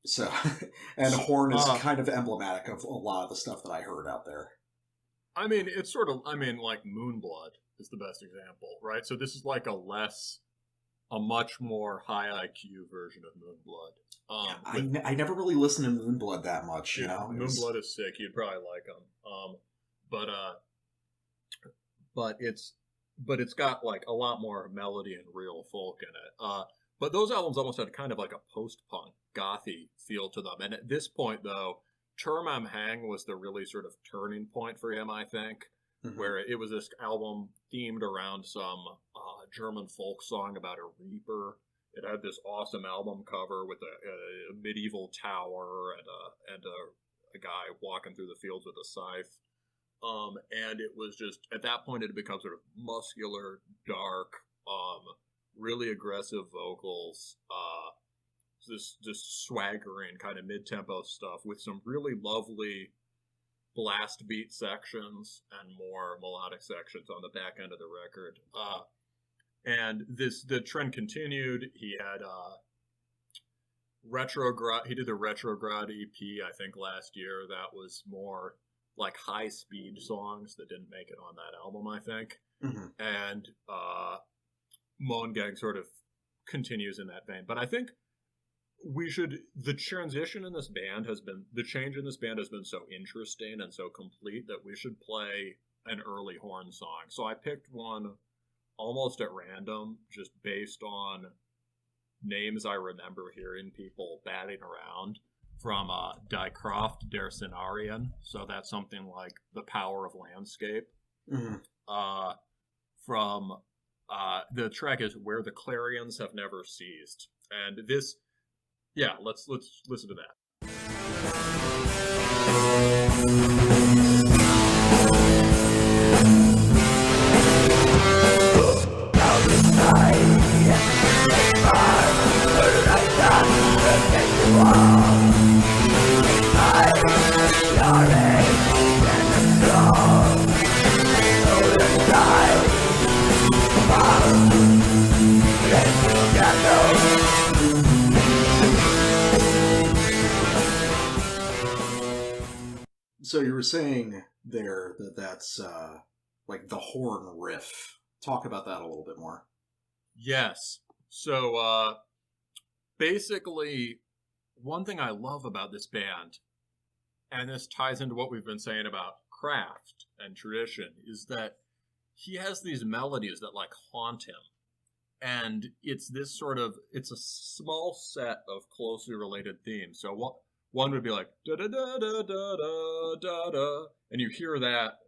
So, and Horn is kind of emblematic of a lot of the stuff that I heard out there. I mean, it's sort of, like Moonblood is the best example, right? So this is like a much more high IQ version of Moonblood. I never really listened to Moonblood that much, Moonblood is sick. You'd probably like them. But it's got like a lot more melody and real folk in it. But those albums almost had kind of like a post-punk, gothy feel to them. And at this point, though, Mohngang was the really sort of turning point for him, I think, where it was this album themed around some German folk song about a reaper. It had this awesome album cover with a medieval tower and a guy walking through the fields with a scythe. And it was just, at that point, it had become sort of muscular, dark, really aggressive vocals, this swaggering kind of mid-tempo stuff with some really lovely blast beat sections and more melodic sections on the back end of the record. And the trend continued. He had Retrograde. He did the Retrograde EP, I think, last year. That was more like high-speed songs that didn't make it on that album, I think. And Mohngang sort of continues in that vein. But I think the transition in this band the change in this band has been so interesting and so complete that we should play an early horn song. So I picked one almost at random, just based on names I remember hearing people batting around, from Die Kraft der Szenarien. So that's something like The Power of Landscape. Mhm. From the track is Where the Clarions Have Never Ceased. And this, yeah, let's listen to that. So you were saying there that's like the horn riff. Talk about that a little bit more. Yes. So basically, one thing I love about this band, and this ties into what we've been saying about craft and tradition, is that he has these melodies that like haunt him. And it's this sort of, it's a small set of closely related themes. So one would be like, da da da da da da da da, and you hear that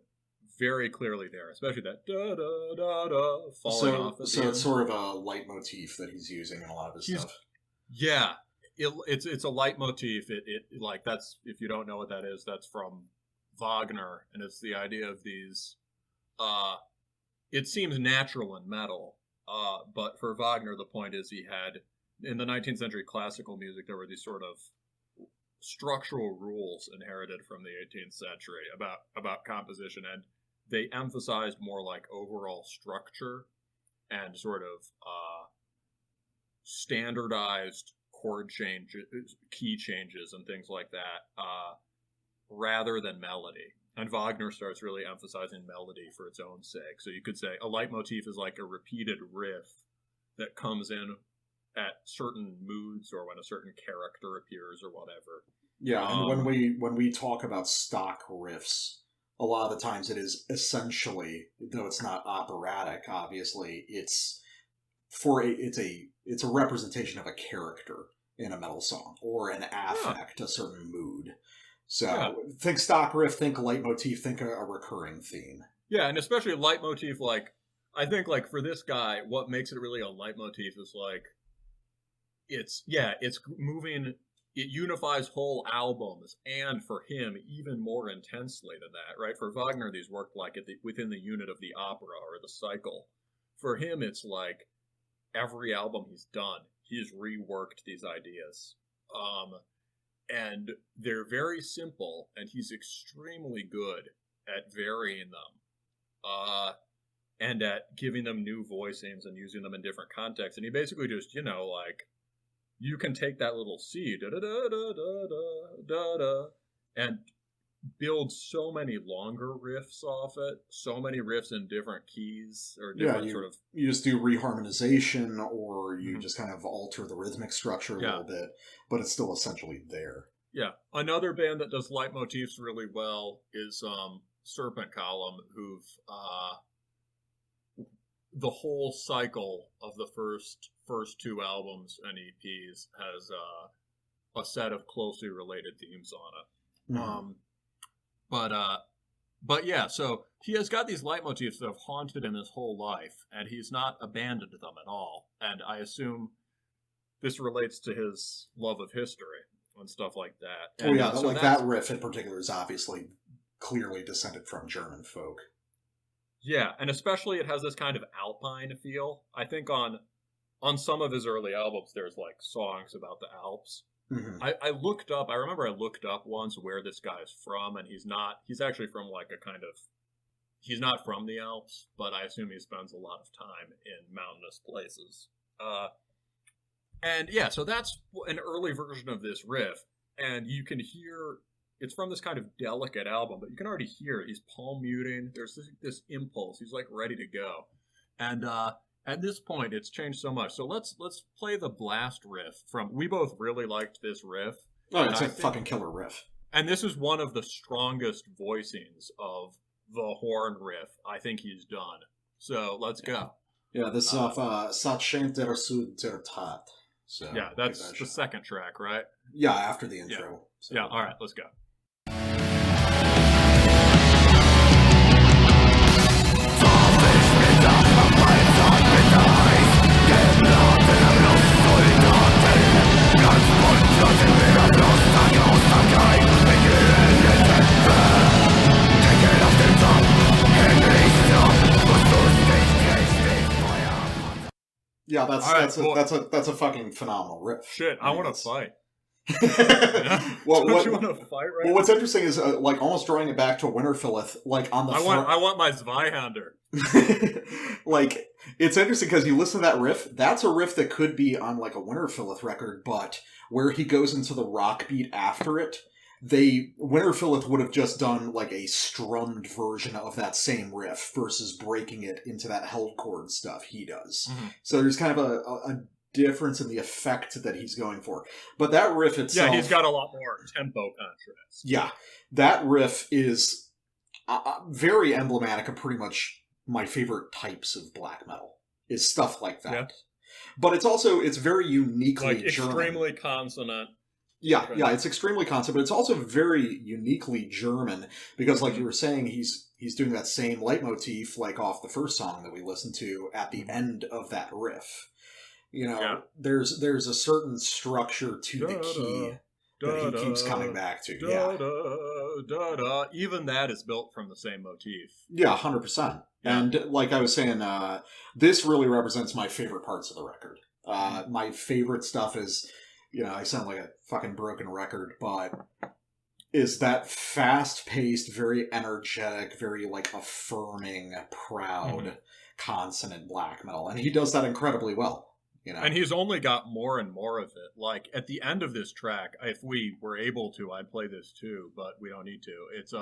very clearly there, especially that da da da da falling off. So it's sort of a leitmotif that he's using in a lot of his stuff. Yeah, it's a leitmotif. It like, that's, if you don't know what that is, that's from Wagner, and it's the idea of these. It seems natural in metal, but for Wagner, the point is he had, in the 19th century classical music, there were these sort of structural rules inherited from the 18th century about composition, and they emphasized more like overall structure and sort of standardized chord changes, key changes, and things like that, rather than melody. And Wagner starts really emphasizing melody for its own sake. So you could say a leitmotif is like a repeated riff that comes in at certain moods or when a certain character appears or whatever. Yeah, and when we talk about stock riffs, a lot of the times it is essentially, though it's not operatic, obviously, it's a representation of a character in a metal song or an affect, a certain mood. So think stock riff, think leitmotif, think a recurring theme. Yeah, and especially a leitmotif, like, I think, like, for this guy, what makes it really a leitmotif is, like, it's moving, it unifies whole albums, and for him, even more intensely than that, right? For Wagner, these worked, like, within the unit of the opera or the cycle. For him, it's like, every album he's done, he's reworked these ideas. And they're very simple, and he's extremely good at varying them, and at giving them new voicings and using them in different contexts. And he basically just, like, you can take that little C, da da da da da da da, and build so many longer riffs off it, so many riffs in different keys or different you just do reharmonization, or you just kind of alter the rhythmic structure a little bit, but it's still essentially there. Yeah. Another band that does leitmotifs really well is Serpent Column, who've the whole cycle of the first two albums and EPs has a set of closely related themes on it. Mm-hmm. But yeah, so he has got these leitmotifs that have haunted him his whole life, and he's not abandoned them at all. And I assume this relates to his love of history and stuff like that. And, that riff in particular is obviously clearly descended from German folk. Yeah, and especially it has this kind of Alpine feel. I think on some of his early albums, there's like songs about the Alps. Mm-hmm. I remember I looked up once where this guy is from, and he's actually from like he's not from the Alps, but I assume he spends a lot of time in mountainous places. And yeah, so that's an early version of this riff, and you can hear, it's from this kind of delicate album, but you can already hear he's palm muting, there's this impulse, he's like ready to go. And at this point, it's changed so much. So let's play the blast riff from. We both really liked this riff. Oh, it's a fucking killer riff. And this is one of the strongest voicings of the horn riff I think he's done. So let's go. Yeah, this is off Satchen der Sud der Tat. So yeah, that's the second track, right? Yeah, after the intro. Yeah, so. yeah, all right, let's go. Yeah, that's a fucking phenomenal riff. Shit, I want to fight. Well, Don't you want to fight right well, what's interesting is like almost drawing it back to Winterfylleth, like on the I want my Zweihander. Like it's interesting because you listen to that riff. That's a riff that could be on like a Winterfylleth record, but where he goes into the rock beat after it, Winterfylleth would have just done like a strummed version of that same riff versus breaking it into that held chord stuff he does. Mm-hmm. So there's kind of a difference in the effect that he's going for. But that riff itself... Yeah, he's got a lot more tempo contrast. Yeah, that riff is very emblematic of pretty much my favorite types of black metal, is stuff like that. Yeah. But it's very uniquely like extremely German. Consonant. Yeah, it's extremely consonant, but it's also very uniquely German because, like you were saying, he's doing that same leitmotif like off the first song that we listened to at the end of that riff. You know, there's a certain structure to the key that he keeps coming back to. Even that is built from the same motif. Yeah, 100%. Yeah. And like I was saying, this really represents my favorite parts of the record. My favorite stuff is, you know, I sound like a fucking broken record, but is that fast-paced, very energetic, very like affirming, proud, consonant black metal. And he does that incredibly well. You know? And he's only got more and more of it. Like, at the end of this track, if we were able to, I'd play this too, but we don't need to. It's,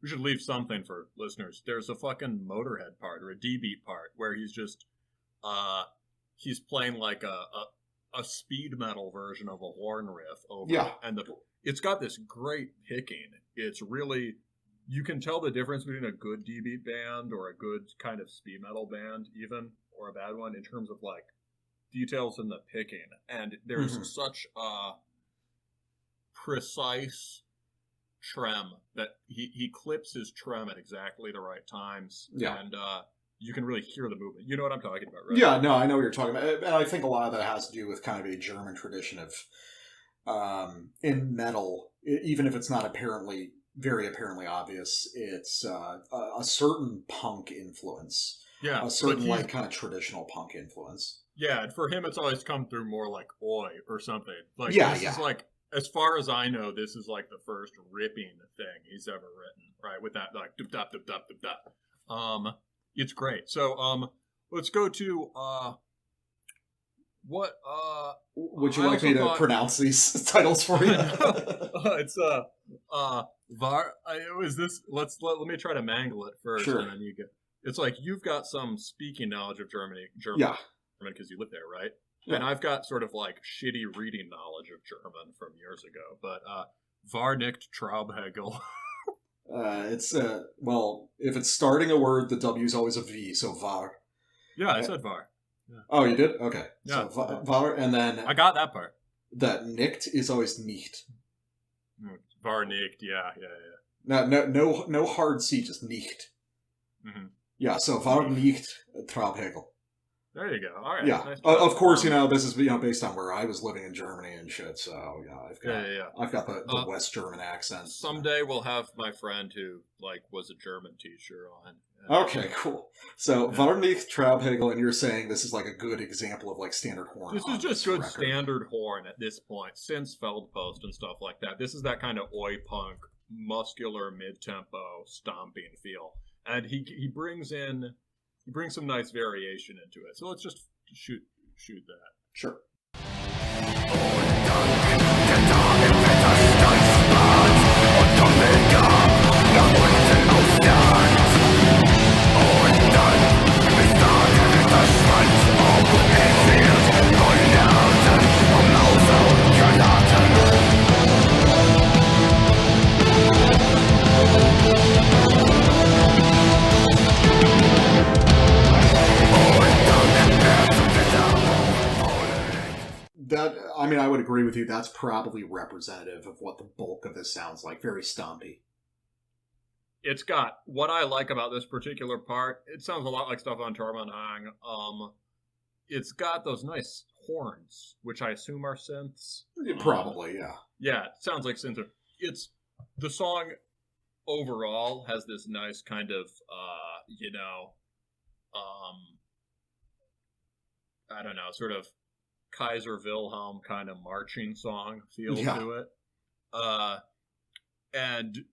we should leave something for listeners. There's a fucking Motorhead part, or a D-beat part, where he's just, he's playing like a speed metal version of a horn riff over it. And it's got this great picking. It's really, you can tell the difference between a good D-beat band or a good kind of speed metal band even, or a bad one in terms of like, details in the picking, and there's such a precise trem that he clips his trem at exactly the right times, and you can really hear the movement. You know what I'm talking about, right? Yeah, no, I know what you're talking about, and I think a lot of that has to do with kind of a German tradition of in metal, even if it's not very apparently obvious, it's a certain punk influence, a certain like kind of traditional punk influence. Yeah, and for him, it's always come through more like oi or something. Like, this is like, as far as I know, this is like the first ripping thing he's ever written, right? With that, like, dup, dup, dup, dup, dup, dup. It's great. So, let's go to, what, would you like me to pronounce these titles for you? It's, Var, is this, let me try to mangle it first. Sure. And then you get, it's like, you've got some speaking knowledge of German. Yeah. Because you live there, right? Yeah. And I've got sort of like shitty reading knowledge of German from years ago. But Var nicht Traubhegel. It's well, if it's starting a word, the W is always a V, so Var. Yeah, I said Var. Yeah. Oh, you did? Okay. Yeah. So Var, and then I got that part. That nicht is always nicht. Var nicht, yeah. No hard C, just nicht. Mm-hmm. Yeah, so Var nicht Traubhegel. There you go. All right. Yeah. Nice of course, you know, this is based on where I was living in Germany and shit. So I've got the West German accent. Someday we'll have my friend who was a German teacher on. Okay, cool. So Var nicht Traubhegel, and you're saying this is like a good example of like standard horn. This is just good standard horn at this point, since Feldpost and stuff like that. This is that kind of oi punk, muscular mid-tempo stomping feel, and he brings some nice variation into it. So let's just shoot that. Sure. Und dann, bis dahin wird das Schwanz agree with you. That's probably representative of what the bulk of this sounds like. Very stompy. It's got what I like about this particular part. It sounds a lot like stuff on Mohngang. It's got those nice horns, which I assume are synths. Probably, yeah. Yeah, it sounds like synths. It's the song overall has this nice kind of, I don't know, sort of Kaiser Wilhelm kind of marching song feel to it. And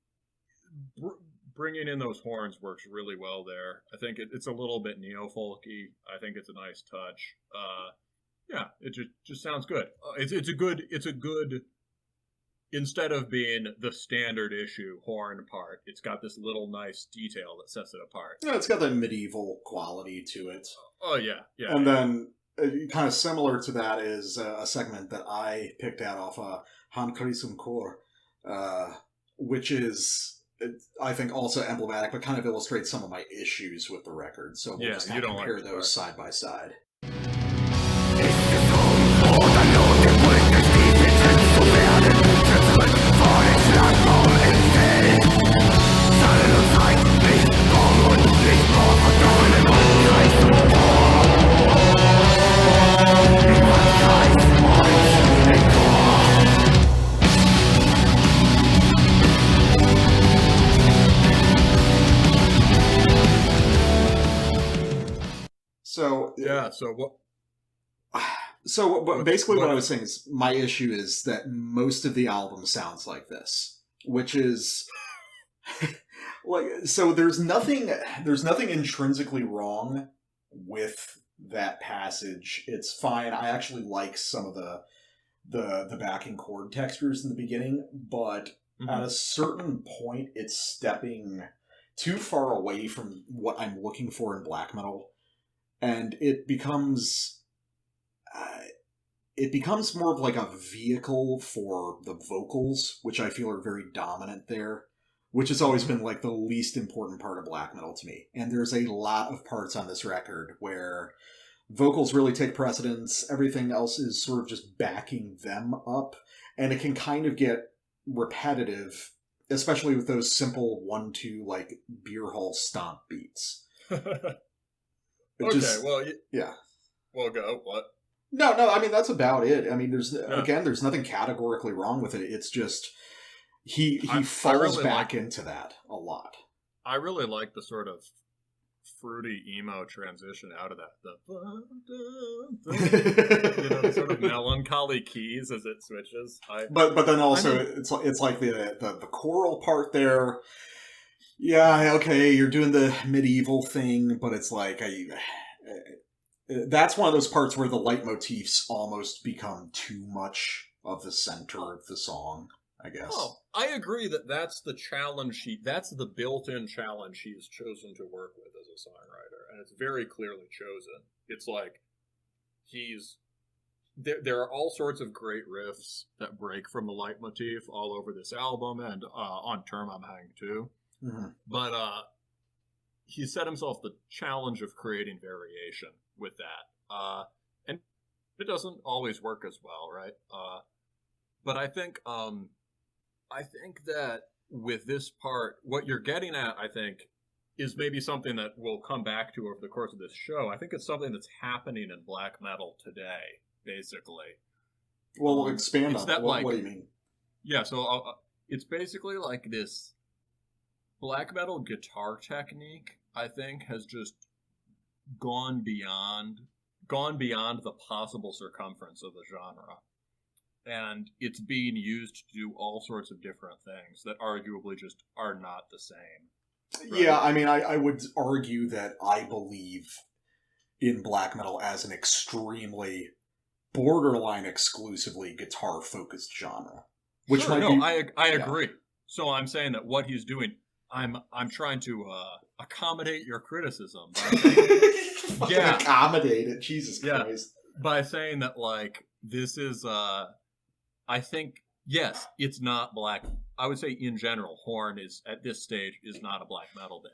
bringing in those horns works really well there. I think it's a little bit neo-folky. I think it's a nice touch. It just sounds good. It's a good. Instead of being the standard issue horn part, it's got this little nice detail that sets it apart. Yeah, it's got that medieval quality to it. Oh yeah. And then kind of similar to that is a segment that I picked out off Han Karisum Kor, which is, I think, also emblematic, but kind of illustrates some of my issues with the record. So we'll just kind of compare those side by side. So basically what I was saying is my issue is that most of the album sounds like this, which is so there's nothing intrinsically wrong with that passage. It's fine. I actually like some of the backing chord textures in the beginning, but at a certain point it's stepping too far away from what I'm looking for in black metal, and it becomes more of like a vehicle for the vocals, which I feel are very dominant there, which has always been like the least important part of black metal to me. And there's a lot of parts on this record where vocals really take precedence. Everything else is sort of just backing them up, and it can kind of get repetitive, especially with those simple 1-2 like beer hall stomp beats. Yeah. Well, go. What? No, I mean, that's about it. I mean, there's nothing categorically wrong with it. It's just, he falls really back into that a lot. I really like the sort of fruity emo transition out of that. The sort of melancholy keys as it switches. But then also, it's like the choral part there. Yeah, okay, you're doing the medieval thing, but it's like, that's one of those parts where the leitmotifs almost become too much of the center of the song, I guess. Oh, I agree that's the challenge that's the built-in challenge he's chosen to work with as a songwriter, and it's very clearly chosen. It's like there are all sorts of great riffs that break from the leitmotif all over this album and on Mohngang too. Mm-hmm. But he set himself the challenge of creating variation with that. And it doesn't always work as well, right? But I think that with this part, what you're getting at, I think, is maybe something that we'll come back to over the course of this show. I think it's something that's happening in black metal today, basically. Well, we'll expand on that. What do you mean? Yeah, so it's basically like this black metal guitar technique, I think, has just gone beyond the possible circumference of the genre. And it's being used to do all sorts of different things that arguably just are not the same. Right? Yeah, I mean, I would argue that I believe in black metal as an extremely borderline exclusively guitar-focused genre. Which sure, I agree. So I'm saying that what he's doing, I'm trying to accommodate your criticism. Accommodate it, Jesus Christ. By saying that, like, this is, I think, yes, it's not black. I would say in general, Horn is, at this stage, is not a black metal band.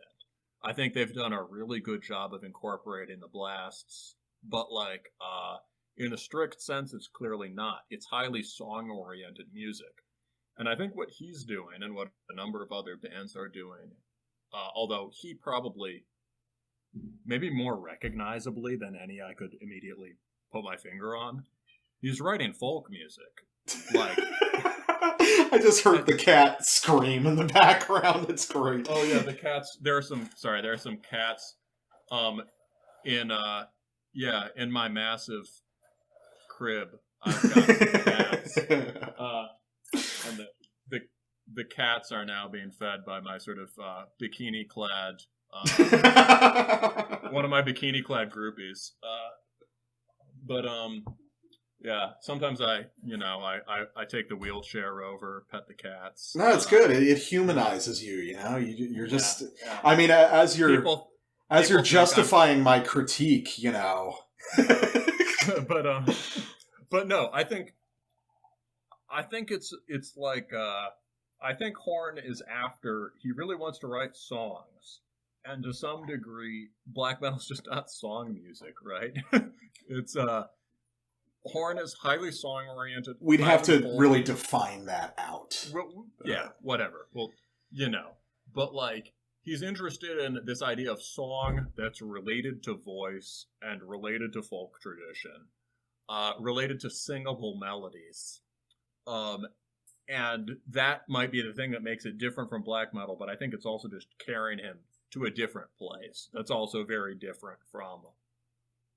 I think they've done a really good job of incorporating the blasts, but, like, in a strict sense, it's clearly not. It's highly song-oriented music. And I think what he's doing, and what a number of other bands are doing, although he probably, maybe more recognizably than any I could immediately put my finger on, he's writing folk music. Like, I just heard the cat scream in the background. It's great. oh yeah, the cats. There are some cats. In my massive crib, I've got some cats. And the cats are now being fed by my sort of bikini-clad, one of my bikini-clad groupies. Yeah, sometimes I take the wheelchair over, pet the cats. No, it's good. It humanizes you. You're just. Yeah. I mean, as you're People justifying my critique, but no, I think it's like I think Horn is after, he really wants to write songs, and to some degree black metal's just not song music, right? It's Horn is highly song oriented. We'd have to really define that out. Well, yeah, whatever. Well, but like, he's interested in this idea of song that's related to voice and related to folk tradition, related to singable melodies. And that might be the thing that makes it different from black metal, but I think it's also just carrying him to a different place. That's also very different from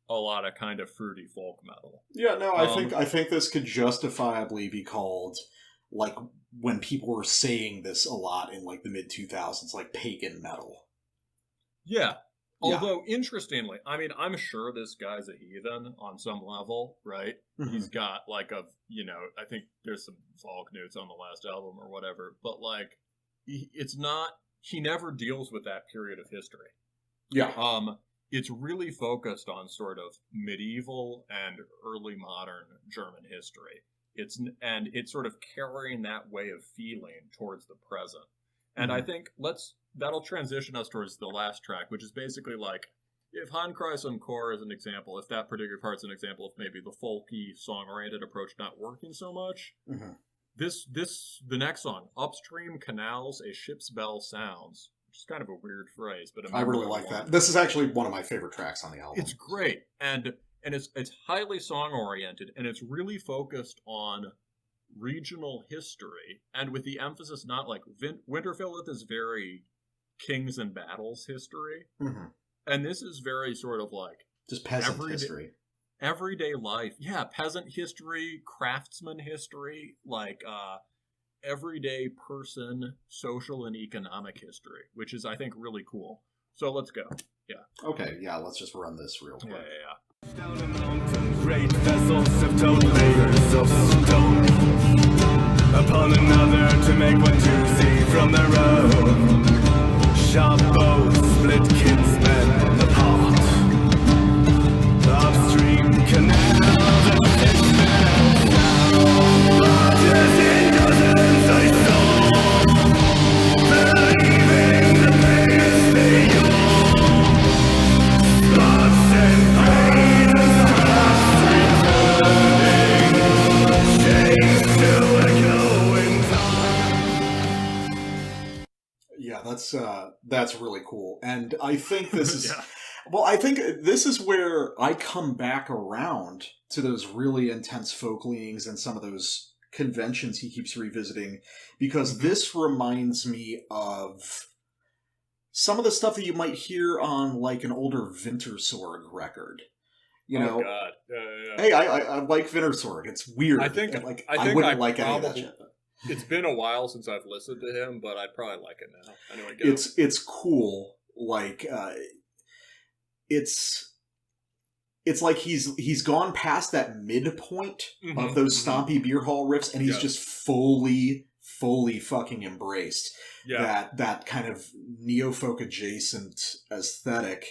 a lot of kind of fruity folk metal. Yeah, no, I think this could justifiably be called, like, when people were saying this a lot in like the mid 2000s, like pagan metal. Yeah. Although, interestingly, I mean, I'm sure this guy's a heathen on some level, right? Mm-hmm. He's got like I think there's some folk notes on the last album or whatever, but like, he never deals with that period of history. Yeah. It's really focused on sort of medieval and early modern German history. It's sort of carrying that way of feeling towards the present. And I think that'll transition us towards the last track, which is basically like, if Handkreis und Chor is an example, if that particular part's an example of maybe the folky, song-oriented approach not working so much, the next song, Upstream Canals, A Ship's Bell Sounds, which is kind of a weird phrase, but I really like that. This is actually one of my favorite tracks on the album. It's great, and it's highly song-oriented, and it's really focused on regional history, and with the emphasis not like Winterfylleth is very kings and battles history, and this is very sort of like just peasant history, everyday life. Yeah, peasant history, craftsman history, like everyday person, social and economic history, which is, I think, really cool. So let's go. Yeah. Okay. Yeah. Let's just run this real quick. Yeah. Down a mountain, great vessels of toad, layers of stone. Upon another to make one to see from the road. Sharp bows, split kinsmen apart. Upstream canals and fishmen down. Just in dozens I saw, believing the pains they yawn. Spots and pain and scraps returning, chains to echo in time. Yeah, that's really cool. And I think this is well, I think this is where I come back around to those really intense folk leanings and some of those conventions he keeps revisiting, because this reminds me of some of the stuff that you might hear on like an older Wintersorg record. Oh God! Yeah. Hey, I like Wintersorg. It's weird. I think I wouldn't like any of that shit. It's been a while since I've listened to him, but I'd probably like it now. Anyway, it's cool. Like it's like he's gone past that midpoint of those stompy beer hall riffs, and he's just fully fucking embraced that kind of neo-folk adjacent aesthetic.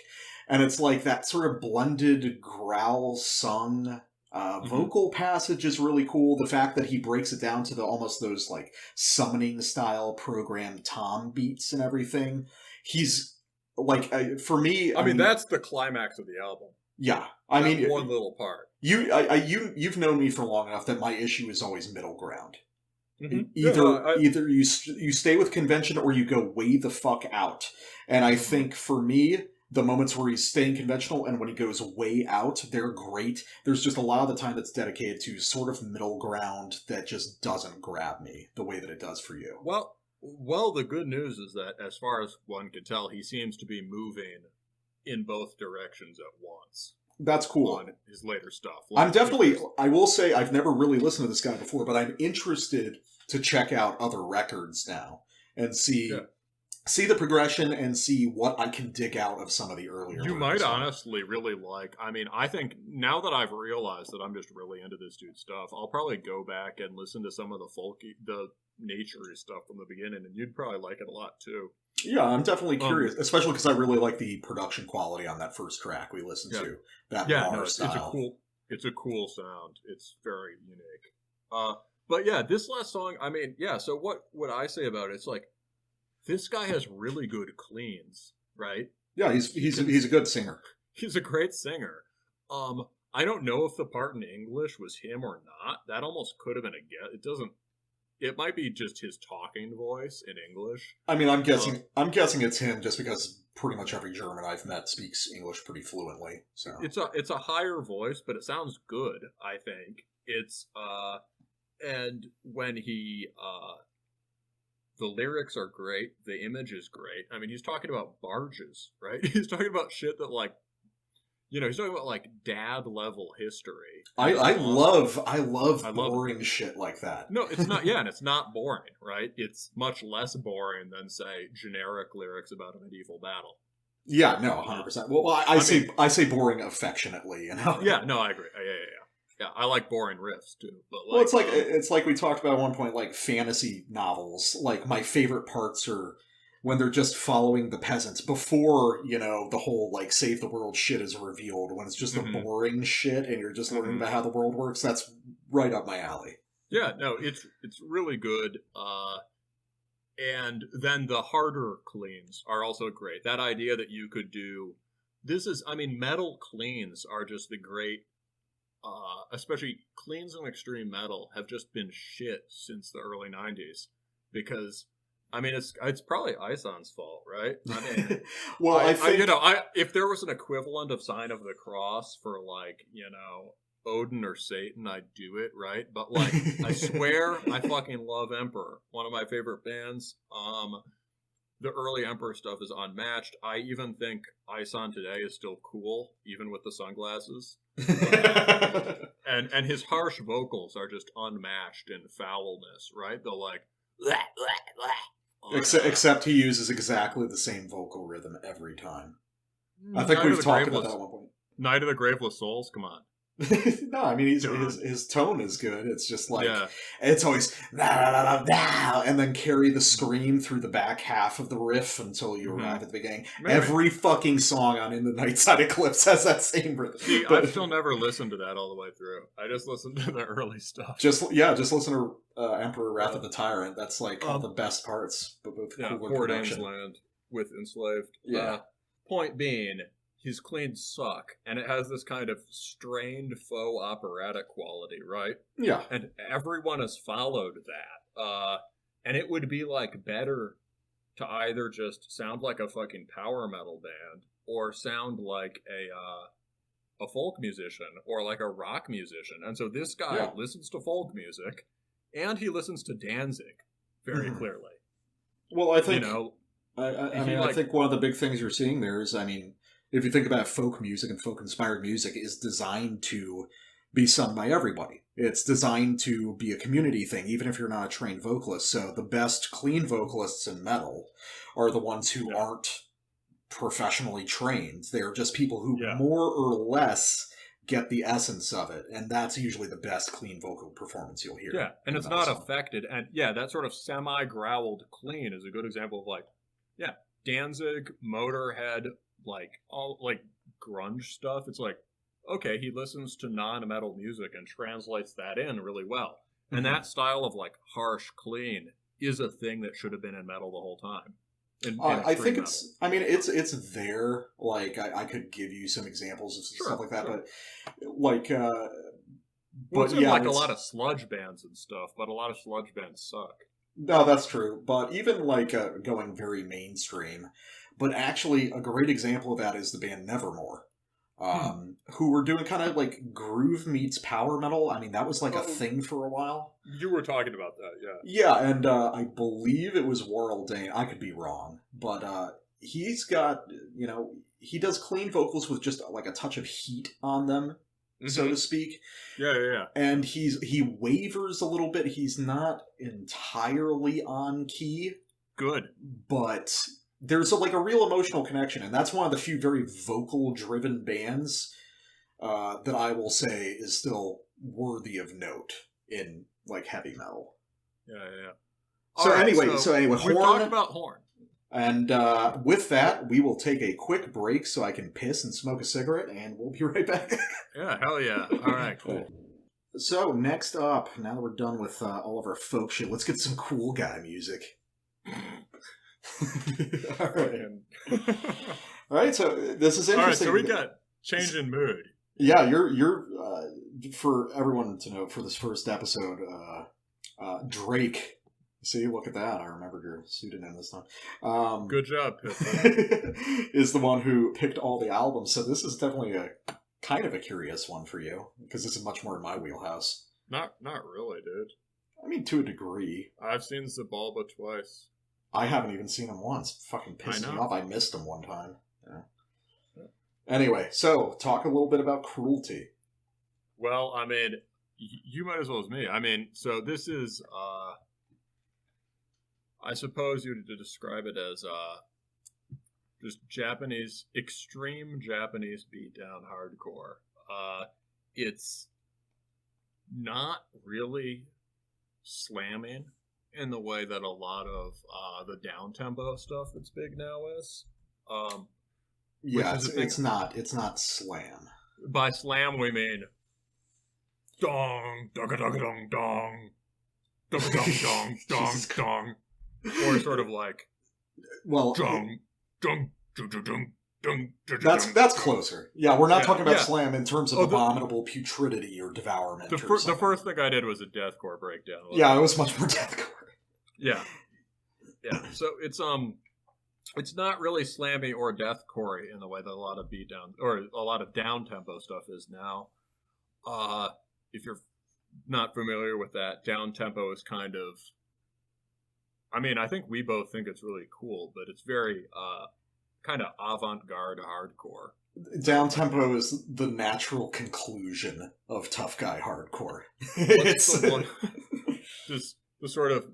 And it's like that sort of blended growl sung vocal passage is really cool. The fact that he breaks it down to almost those like summoning style program tom beats and everything. He's like, for me, I mean, that's the climax of the album. Yeah, I That's mean, one little part. you've known me for long enough that my issue is always middle ground. Mhm. Either you stay with convention or you go way the fuck out. And I think for me, the moments where he's staying conventional and when he goes way out, they're great. There's just a lot of the time that's dedicated to sort of middle ground that just doesn't grab me the way that it does for you. Well, the good news is that, as far as one can tell, he seems to be moving in both directions at once. That's cool. On his later stuff. I will say, I've never really listened to this guy before, but I'm interested to check out other records now and see the progression and see what I can dig out of some of the earlier. You might honestly really like. I mean, I think now that I've realized that I'm just really into this dude's stuff, I'll probably go back and listen to some of the naturey stuff from the beginning, and you'd probably like it a lot too. Yeah, I'm definitely curious, especially because I really like the production quality on that first track we listened to. Style. It's a cool sound. It's very unique. But yeah, this last song, I mean, yeah. So what would I say about it? It's like this guy has really good cleans, right? Yeah, he's a good singer. He's a great singer. I don't know if the part in English was him or not. That almost could have been a guess. It doesn't. It might be just his talking voice in English. I mean, I'm guessing it's him just because pretty much every German I've met speaks English pretty fluently. So it's a higher voice, but it sounds good. I think it's and when he the lyrics are great, the image is great. I mean, he's talking about barges, right? He's talking about shit that like. He's talking about like dad level history. I love boring shit like that. No, it's not. Yeah, and it's not boring, right? It's much less boring than say generic lyrics about a medieval battle. Yeah, no, 100%. Well, I say boring affectionately, you know. Yeah, no, I agree. Yeah. I like boring riffs too. But it's like we talked about at one point, like fantasy novels. Like my favorite parts are when they're just following the peasants before, the whole, like, save the world shit is revealed, when it's just the boring shit and you're just learning about how the world works. That's right up my alley. Yeah, no, it's really good. And then the harder cleans are also great. That idea that you could do... metal cleans are just the great... especially cleans in extreme metal have just been shit since the early 90s. Because... it's probably Ison's fault, right? I mean, well, I think if there was an equivalent of Sign of the Cross for like, Odin or Satan, I'd do it, right? But like, I swear, I fucking love Emperor, one of my favorite bands. The early Emperor stuff is unmatched. I even think Ison today is still cool, even with the sunglasses. And his harsh vocals are just unmatched in foulness, right? They're like. Blah, blah, blah. Except he uses exactly the same vocal rhythm every time. I think we've talked about that at one point. Night of the Graveless Souls, come on. No, I mean his tone is good. It's just like it's always and then carry the scream through the back half of the riff until you arrive at the beginning. Maybe. Every fucking song on In the Nightside Eclipse has that same rhythm. See, I've still never listened to that all the way through. I just listened to the early stuff. Just listen to Emperor Wrath of the Tyrant. That's like all the best parts, but with cooler production. Land with Enslaved. Yeah. Point being, his cleans suck, and it has this kind of strained faux operatic quality, right? Yeah. And everyone has followed that. And it would be like better to either just sound like a fucking power metal band or sound like a folk musician or like a rock musician. And so this guy listens to folk music and he listens to Danzig very clearly. Well, I think I think one of the big things you're seeing there is, if you think about folk music and folk-inspired music, is designed to be sung by everybody. It's designed to be a community thing, even if you're not a trained vocalist. So the best clean vocalists in metal are the ones who aren't professionally trained. They're just people who more or less get the essence of it, and that's usually the best clean vocal performance you'll hear. Yeah, and it's not affected. And that sort of semi-growled clean is a good example of Danzig, Motorhead, all grunge stuff. It's like, okay, he listens to non-metal music and translates that in really well. And that style of harsh clean is a thing that should have been in metal the whole time. I think it's. I mean, it's there. Like I could give you some examples of stuff like that, but like, it's in like a lot of sludge bands and stuff, but a lot of sludge bands suck. No, that's true. But even like going very mainstream, but actually a great example of that is the band Nevermore. Who were doing kind of like groove meets power metal. I mean, that was like a thing for a while. You were talking about that, yeah. Yeah, and I believe it was Warrell Dane. I could be wrong. But he's got, he does clean vocals with just like a touch of heat on them, so to speak. Yeah. And he wavers a little bit. He's not entirely on key. Good. But there's a real emotional connection, and that's one of the few very vocal-driven bands that I will say is still worthy of note in like heavy metal. Yeah. So anyway, Horn. We've talked about Horn, and with that, we will take a quick break so I can piss and smoke a cigarette, and we'll be right back. Yeah, hell yeah! All right, cool. So next up, now that we're done with all of our folk shit, let's get some cool guy music. All right. So this is interesting. All right, so we got change in mood. Yeah, you're for everyone to know for this first episode, Drake. See, look at that. I remembered your pseudonym this time. Good job, is the one who picked all the albums. So this is definitely a kind of a curious one for you because this is much more in my wheelhouse. Not really, dude. I mean, to a degree. I've seen Zabalba twice. I haven't even seen him once. Fucking pissed me off. I missed him one time. Yeah. Anyway, so talk a little bit about Kruelty. Well, I mean, you might as well as me. I mean, so this is, I suppose you would describe it as just extreme Japanese beatdown hardcore. It's not really slamming in the way that a lot of the down-tempo stuff that's big now is. Yeah, it's not slam. By slam, we mean dong, dong, dong, dong, dong, dong, dong, dong, dong, or sort of like dong, dong, dong, dong, dong. That's closer. Yeah, we're not talking about slam in terms of abominable putridity or devourment. The first thing I did was a deathcore breakdown. Yeah, it was much more deathcore. Yeah. So it's not really slammy or deathcore in the way that a lot of beatdown or a lot of down tempo stuff is now. If you're not familiar with that, down tempo is kind of. I mean, I think we both think it's really cool, but it's very kind of avant-garde hardcore. Down tempo is the natural conclusion of tough guy hardcore. It's just the sort of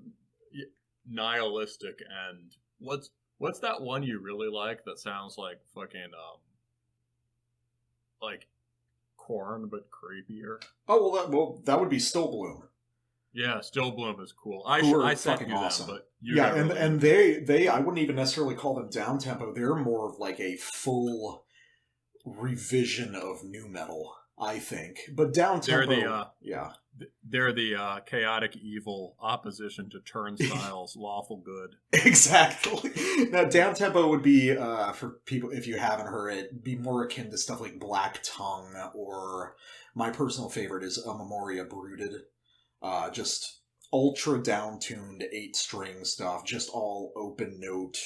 nihilistic end. What's that one you really like that sounds like fucking like Korn but creepier? Oh that would be Still Bloom. Yeah, Still Bloom is cool. I sent you awesome. them, but and they I wouldn't even necessarily call them down tempo. They're more of like a full revision of nu metal, I think. But down tempo, they're the chaotic evil opposition to Turnstile's lawful good. Exactly. Now, down tempo would be for people if you haven't heard it, be more akin to stuff like Black Tongue, or my personal favorite is A Memoria Brooded. Just ultra down-tuned 8-string stuff, just all open note,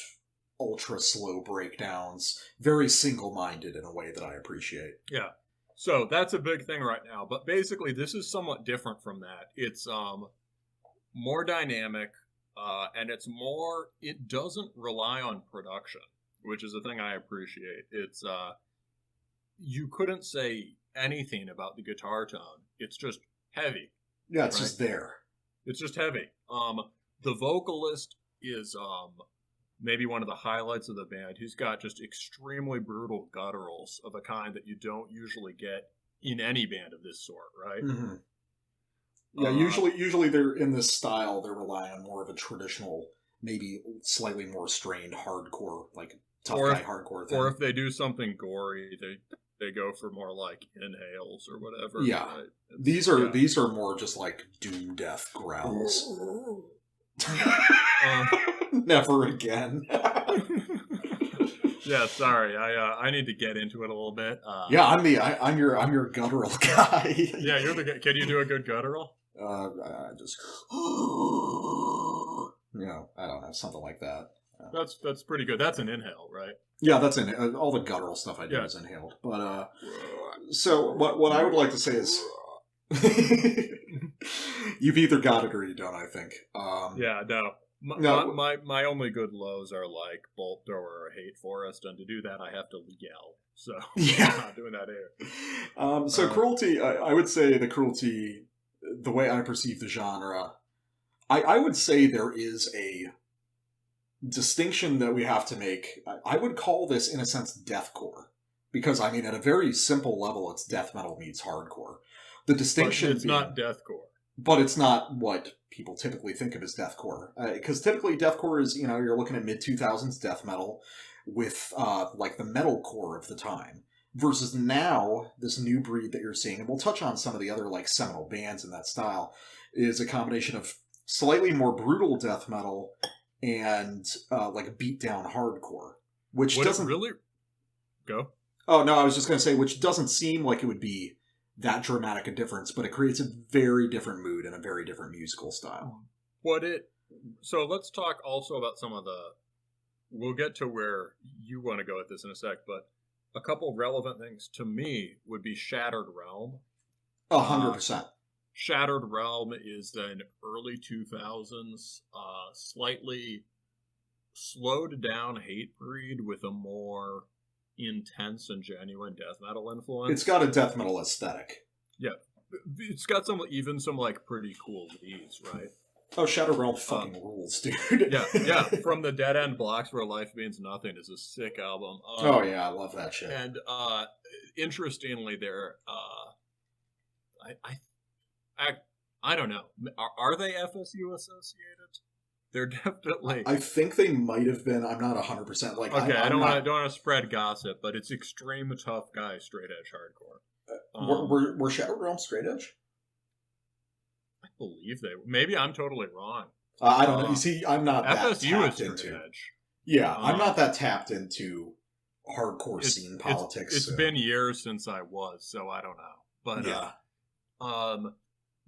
ultra slow breakdowns, very single-minded in a way that I appreciate. Yeah. So that's a big thing right now, but basically this is somewhat different from that. It's more dynamic, and it doesn't rely on production, which is a thing I appreciate. It's, you couldn't say anything about the guitar tone. It's just heavy. Yeah, it's just there. It's just heavy. The vocalist is maybe one of the highlights of the band. He's got just extremely brutal gutturals of a kind that you don't usually get in any band of this sort, right? Mm-hmm. Yeah, usually they're in this style. They're relying on more of a traditional, maybe slightly more strained hardcore, like tough guy hardcore thing. Or if they do something gory, they go for more like inhales or whatever. Yeah, right? These are more just like doom death growls. Never again. Yeah, sorry. I need to get into it a little bit. Yeah, I'm your guttural guy. Yeah, you're the guy. Can you do a good guttural? I just I don't know, something like that. That's pretty good. That's an inhale, right? Yeah, that's in all the guttural stuff I do is inhaled. But so what I would like to say is, you've either got it or you don't. I think. Yeah, no. My only good lows are like Bolt Thrower or Hate Forest, and to do that I have to yell. So yeah, I'm not doing that here. So Kruelty, I would say the Kruelty, the way I perceive the genre, I would say there is a distinction that we have to make. I would call this, in a sense, deathcore. Because, I mean, at a very simple level, it's death metal meets hardcore. The distinction But it's not deathcore. But it's not what people typically think of as deathcore. Because typically deathcore is, you're looking at mid-2000s death metal with, like, the metalcore of the time. Versus now, this new breed that you're seeing, and we'll touch on some of the other, like, seminal bands in that style, is a combination of slightly more brutal death metal and like beatdown hardcore, which doesn't really go. Oh no, I was just going to say, which doesn't seem like it would be that dramatic a difference, but it creates a very different mood and a very different musical style. So let's talk also about some of the. We'll get to where you want to go with this in a sec, but a couple relevant things to me would be Shattered Realm. 100%. Shattered Realm is an early 2000s, slightly slowed down Hatebreed with a more intense and genuine death metal influence. It's got a death metal aesthetic. Yeah. It's got some like pretty cool leads, right? Oh, Shattered Realm fucking rules, dude. yeah. From the Dead End Blocks Where Life Means Nothing is a sick album. Oh yeah, I love that shit. And interestingly, there, I don't know. Are they FSU associated? They're definitely. I think they might have been. I'm not 100%. Like, okay, I don't want to spread gossip, but it's extreme tough guy, straight edge hardcore. Were Shattered Realm straight edge? I believe they. Maybe I'm totally wrong. I don't know. You see, I'm not FSU that is tapped straight into. edge. Yeah, I'm not that tapped into hardcore scene politics. It's been years since I was, so I don't know. But yeah.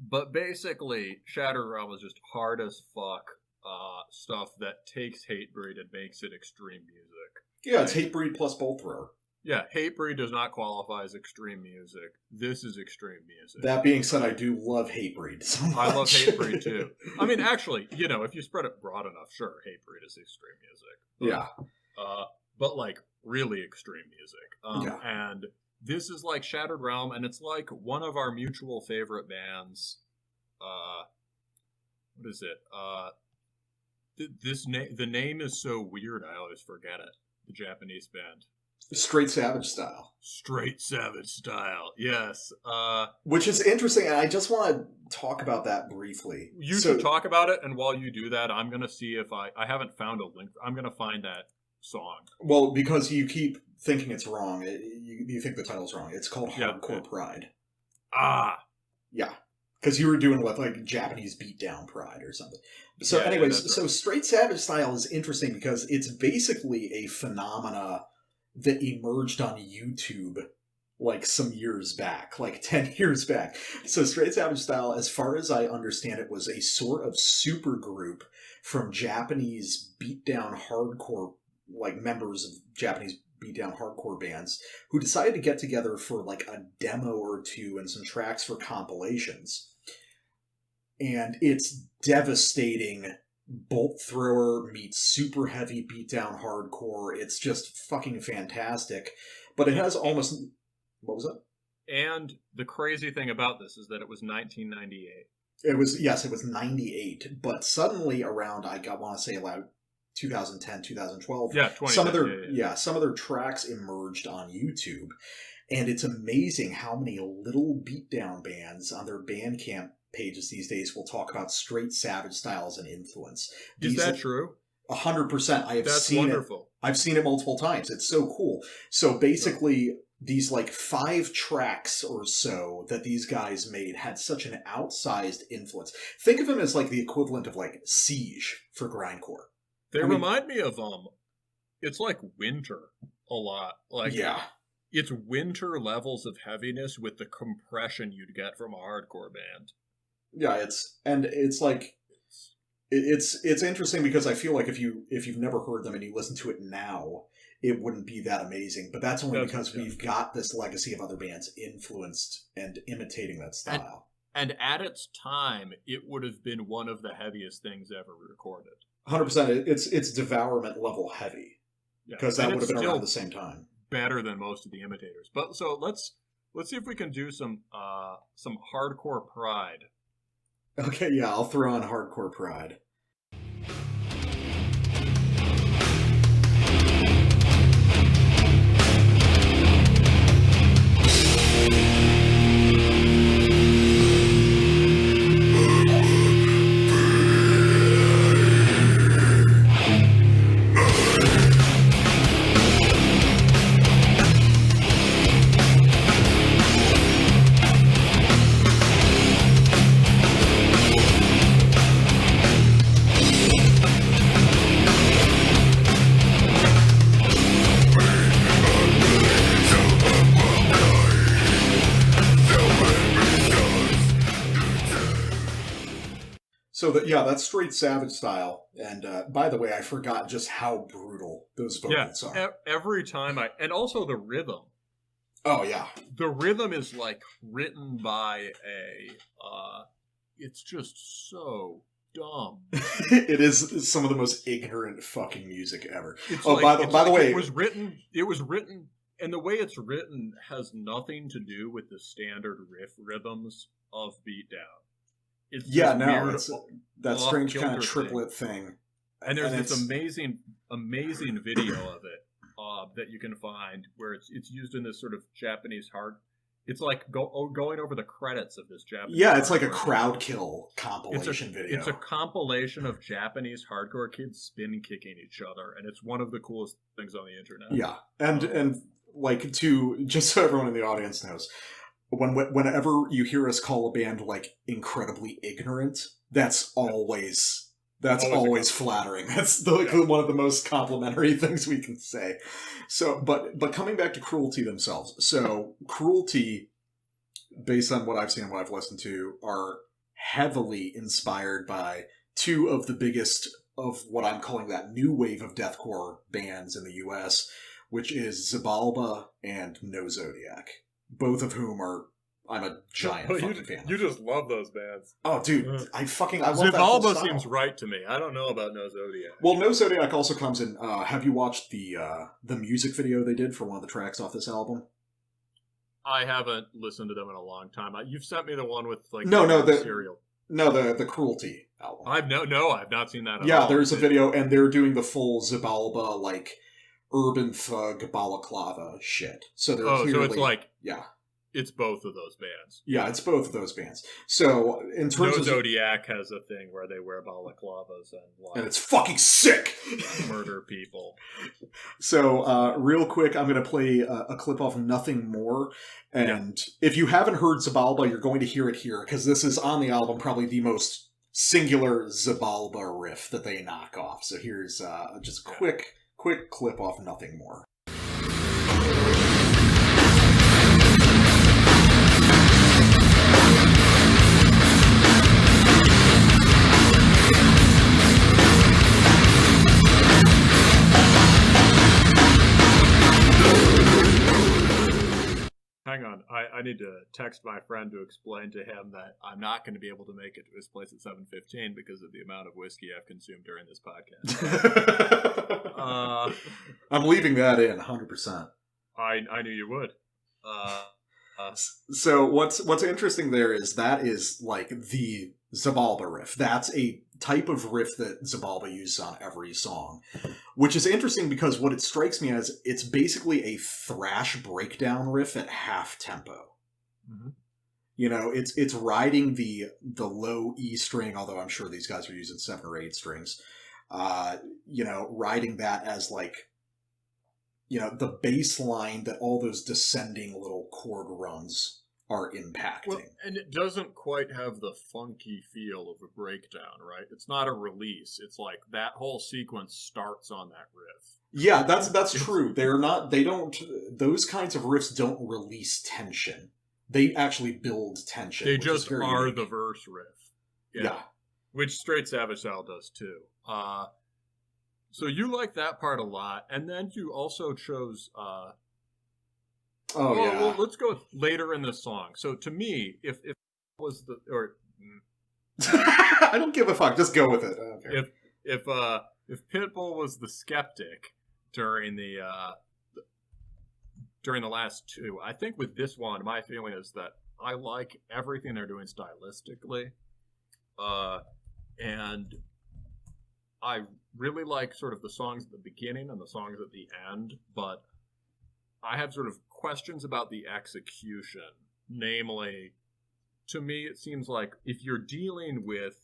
But basically, Shattered Realm is just hard as fuck stuff that takes Hatebreed and makes it extreme music. Yeah, it's Hatebreed plus Bolt Thrower. Yeah, Hatebreed does not qualify as extreme music. This is extreme music. That being said, I do love Hatebreed so much. I love Hatebreed too. I mean, actually, if you spread it broad enough, sure, Hatebreed is extreme music. But, yeah. But like really extreme music. Yeah. And this is like Shattered Realm, and it's like one of our mutual favorite bands. What is it? The name is so weird, I always forget it. The Japanese band. Straight Savage Style. Straight Savage Style, yes. Which is interesting, and I just want to talk about that briefly. You should talk about it, and while you do that, I'm going to see if I haven't found a link. I'm going to find that song. Well, because you keep thinking it's wrong. You think the title's wrong. It's called Hardcore Pride. Ah. Yeah. Because you were doing like Japanese beatdown pride or something. So anyways, so Straight Savage Style is interesting because it's basically a phenomena that emerged on YouTube like some years back, like 10 years back. So Straight Savage Style, as far as I understand it, was a sort of super group from Japanese beatdown hardcore, like members of Japanese beatdown hardcore bands who decided to get together for like a demo or two and some tracks for compilations. And it's devastating. Bolt Thrower meets super heavy beatdown hardcore. It's just fucking fantastic. But it has almost... What was it? And the crazy thing about this is that it was 1998. It was 98. But suddenly around, I want to say about 2010, 2012, some of their tracks emerged on YouTube. And it's amazing how many little beatdown bands on their Bandcamp pages these days will talk about Straight Savage Style as an influence. Is that true? 100%. I have That's seen wonderful. it. I've seen it multiple times. It's so cool. So basically, these like 5 tracks or so that these guys made had such an outsized influence. Think of them as like the equivalent of like Siege for grindcore. They remind me of it's like winter a lot. Like, yeah. it's winter levels of heaviness with the compression you'd get from a hardcore band. Yeah, it's like it's interesting because I feel like if you've never heard them and you listen to it now, it wouldn't be that amazing. But that's only because we've got this legacy of other bands influenced and imitating that style. And at its time, it would have been one of the heaviest things ever recorded. 100%. It's Devourment level heavy, because that would have been around the same time. Better than most of the imitators. But so let's see if we can do some hardcore pride. Okay, yeah, I'll throw on hardcore pride. So that's straight Savage style. And by the way, I forgot just how brutal those vocals are. Every time and also the rhythm. Oh yeah, the rhythm is like written by it's just so dumb. It is some of the most ignorant fucking music ever. It's by the way, it was written, and the way it's written has nothing to do with the standard riff rhythms of beatdown. It's that strange kind of triplet thing. And there's this amazing video of it that you can find where it's used in this sort of Japanese It's like going over the credits of this Japanese. Yeah, it's like a crowd kill compilation video. It's a compilation of Japanese hardcore kids spin kicking each other, and it's one of the coolest things on the internet. Yeah, and like just so everyone in the audience knows. Whenever you hear us call a band like incredibly ignorant, that's always flattering. That's one of the most complimentary things we can say. So, but coming back to Kruelty themselves. So, Kruelty, based on what I've seen and what I've listened to, are heavily inspired by two of the biggest of what I'm calling that new wave of deathcore bands in the U.S., which is Xibalba and No Zodiac. Both of whom I'm a giant fucking fan of. You just love those bands. Oh, dude, I love Xibalba seems right to me. I don't know about No Zodiac. Well, No Zodiac also comes in. Have you watched the music video they did for one of the tracks off this album? I haven't listened to them in a long time. You've sent me the one with like the cereal. No, the Kruelty album. I've not seen that. Yeah, there's a video, and they're doing the full Xibalba like urban thug balaclava shit. So they're clearly, so it's like yeah. It's both of those bands. Yeah, it's both of those bands. So, in terms of... Zodiac has a thing where they wear balaclavas and it's fucking sick! Murder people. So, real quick, I'm going to play a clip off Nothing More. And if you haven't heard Xibalba, you're going to hear it here, because this is on the album probably the most singular Xibalba riff that they knock off. So here's just a quick clip off Nothing More. Hang on, I need to text my friend to explain to him that I'm not going to be able to make it to his place at 7:15 because of the amount of whiskey I've consumed during this podcast. I'm leaving that in 100%. I knew you would. So what's interesting there is that is like the Xibalba riff. That's a type of riff that Xibalba uses on every song, which is interesting because what it strikes me as, it's basically a thrash breakdown riff at half tempo. Mm-hmm. You know, it's riding the low E string, although I'm sure these guys are using 7 or 8 strings. Riding that as like, the bass line that all those descending little chord runs are impacting. Well, and it doesn't quite have the funky feel of a breakdown, right? It's not a release. It's like that whole sequence starts on that riff. Yeah, that's true. Those kinds of riffs don't release tension. They actually build tension. They just are unique. the verse riff. Yeah. Which Straight Savage Style does too. So you like that part a lot, and then you also chose. Well, let's go later in the song. So to me, if was the or I don't give a fuck. Just go with it. Okay. If Pitbull was the skeptic during the last two, I think with this one, my feeling is that I like everything they're doing stylistically, and I really like sort of the songs at the beginning and the songs at the end, but I have sort of questions about the execution. Namely, to me, it seems like if you're dealing with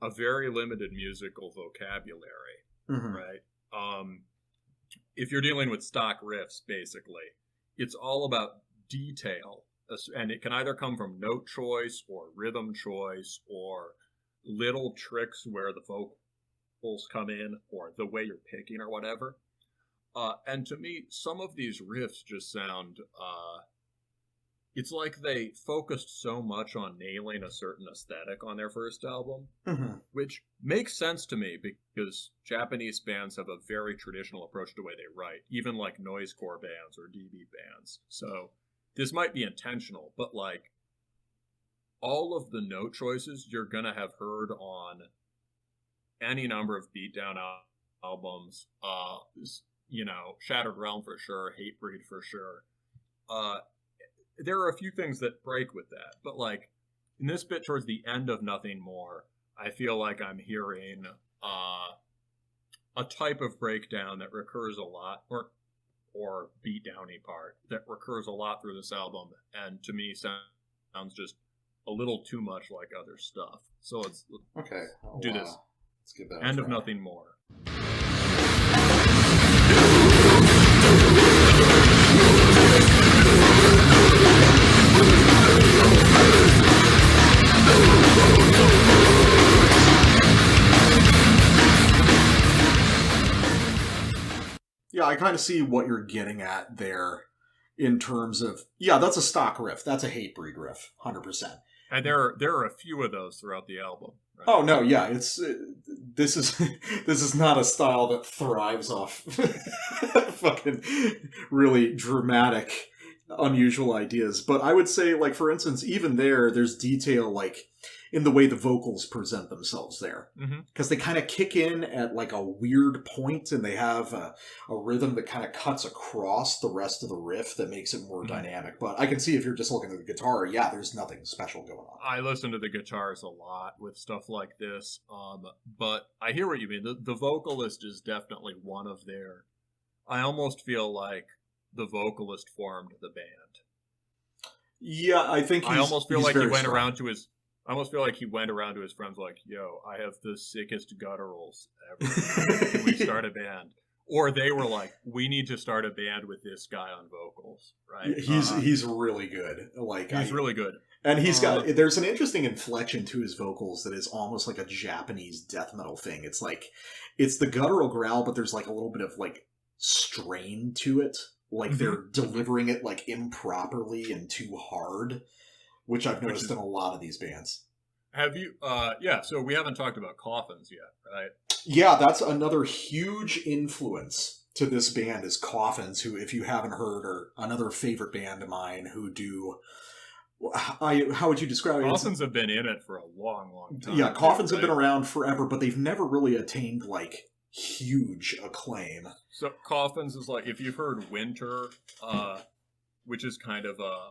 a very limited musical vocabulary, right? If you're dealing with stock riffs, basically, it's all about detail, and it can either come from note choice or rhythm choice or little tricks where the vocals come in or the way you're picking or whatever. And to me, some of these riffs just sound, it's like they focused so much on nailing a certain aesthetic on their first album, which makes sense to me because Japanese bands have a very traditional approach to the way they write, even like noisecore bands or DB bands. So this might be intentional, but like all of the note choices you're going to have heard on any number of beatdown albums, Shattered Realm for sure, Hatebreed for sure. There are a few things that break with that, but like in this bit towards the end of Nothing More, I feel like I'm hearing a type of breakdown that recurs a lot, or beatdowny part that recurs a lot through this album, and to me sounds just a little too much like other stuff. So let's do this. Let's give that End of Nothing More. Yeah, I kind of see what you're getting at there in terms of, that's a stock riff. That's a Hatebreed riff, 100%. And there are a few of those throughout the album. Right? Oh no, yeah, this is not a style that thrives off fucking really dramatic, unusual ideas. But I would say, like, for instance, even there's detail, like, in the way the vocals present themselves there. Because they kind of kick in at, like, a weird point, and they have a rhythm that kind of cuts across the rest of the riff that makes it more dynamic. But I can see if you're just looking at the guitar, there's nothing special going on. I listen to the guitars a lot with stuff like this, but I hear what you mean. The vocalist is definitely one of their... I almost feel like the vocalist formed the band. Yeah, I think I almost feel like he went around to his... I almost feel like he went around to his friends like, yo, I have the sickest gutturals ever. Can we start a band? Or they were like, we need to start a band with this guy on vocals, right? He's really good. He's really good. And there's an interesting inflection to his vocals that is almost like a Japanese death metal thing. It's like, it's the guttural growl, but there's like a little bit of like strain to it. Like they're delivering it like improperly and too hard. Which I've noticed in a lot of these bands. Have you? So we haven't talked about Coffins yet, right? Yeah, that's another huge influence to this band is Coffins, who, if you haven't heard, are another favorite band of mine who do... how would you describe it? Coffins have been in it for a long, long time. Yeah, Coffins have been around forever, but they've never really attained, like, huge acclaim. So Coffins is like, if you've heard Winter, which is kind of a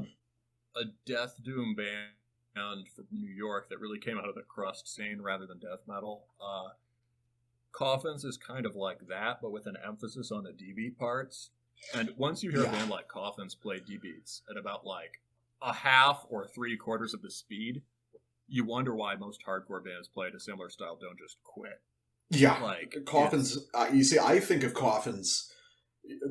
death doom band from New York that really came out of the crust scene rather than death metal. Coffins is kind of like that, but with an emphasis on the D-beat parts. And once you hear a band like Coffins play D-beats at about like a half or 3/4 of the speed, you wonder why most hardcore bands play at a similar style don't just quit. Yeah, like Coffins. You see, I think of Coffins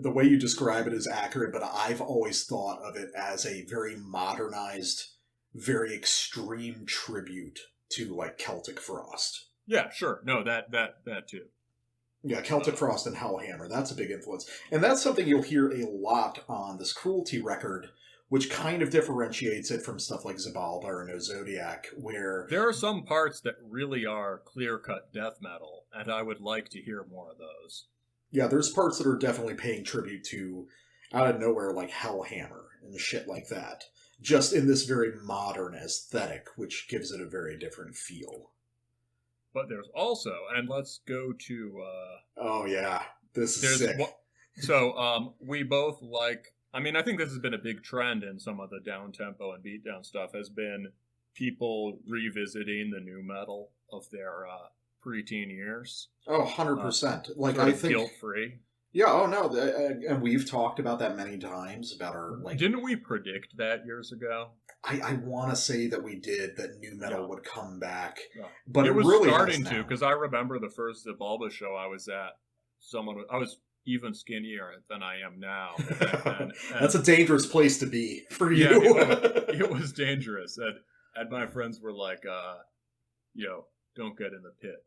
the way you describe it is accurate, but I've always thought of it as a very modernized, very extreme tribute to like Celtic Frost. Yeah, sure. No, that too. Yeah, Celtic Frost and Hellhammer, that's a big influence. And that's something you'll hear a lot on this Kruelty record, which kind of differentiates it from stuff like Zabalba or No Zodiac, where... There are some parts that really are clear-cut death metal, and I would like to hear more of those. Yeah, there's parts that are definitely paying tribute to, out of nowhere, like Hellhammer and shit like that. Just in this very modern aesthetic, which gives it a very different feel. But there's also, and let's go to... oh, yeah. This is sick. So, we both like... I mean, I think this has been a big trend in some of the down-tempo and beatdown stuff, has been people revisiting the new metal of their preteen years. Oh, 100%. Like, I think... guilt-free. Yeah, oh no, and we've talked about that many times, about our, like... Didn't we predict that years ago? I want to say that we did, that new metal would come back, Yeah. but it was really starting has to, now. because I remember the first Zabalba show I was at, I was even skinnier than I am now. And That's a dangerous place to be for you. Yeah, it was dangerous. And my friends were like, don't get in the pit.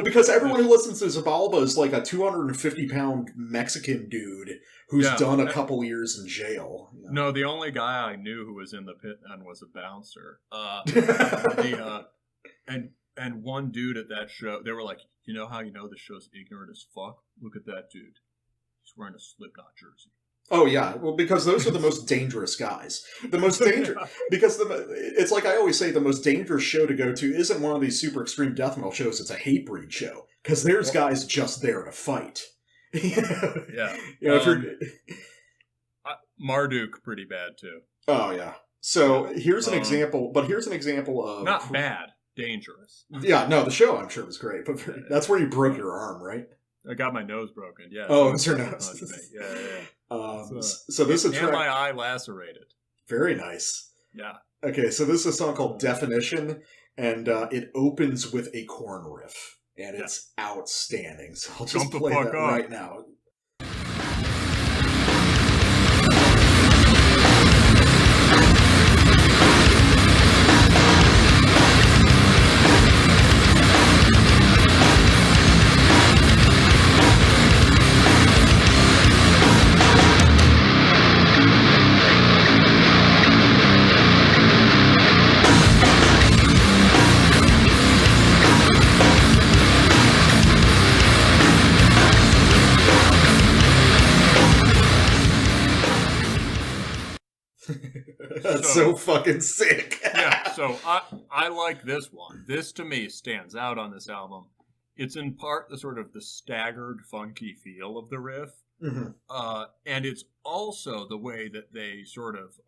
Because everyone who listens to Zabalba is like a 250-pound Mexican dude who's done a couple years in jail. You know? No, the only guy I knew who was in the pit then was a bouncer. And one dude at that show, they were like, you know how you know the show's ignorant as fuck? Look at that dude. He's wearing a Slipknot jersey. Oh, yeah. Well, because those are the most dangerous guys. The most dangerous... Because it's like I always say, the most dangerous show to go to isn't one of these super extreme death metal shows. It's a Hatebreed show. Because there's guys just there to fight. Yeah. You know, if you're... Marduk, pretty bad, too. Oh, yeah. So here's an example... But here's an example of... Not bad. Dangerous. Yeah, no, the show I'm sure was great. But that's where you broke your arm, right? I got my nose broken, yeah. Oh, it's your nose. Yeah. So this is a track... And my eye lacerated. Very nice. Yeah. Okay, so this is a song called Definition, and it opens with a corn riff, and it's outstanding. So I'll just play that right now. That's so fucking sick. Yeah, so I like this one. This, to me, stands out on this album. It's in part the sort of the staggered, funky feel of the riff. Mm-hmm. And it's also the way that they sort of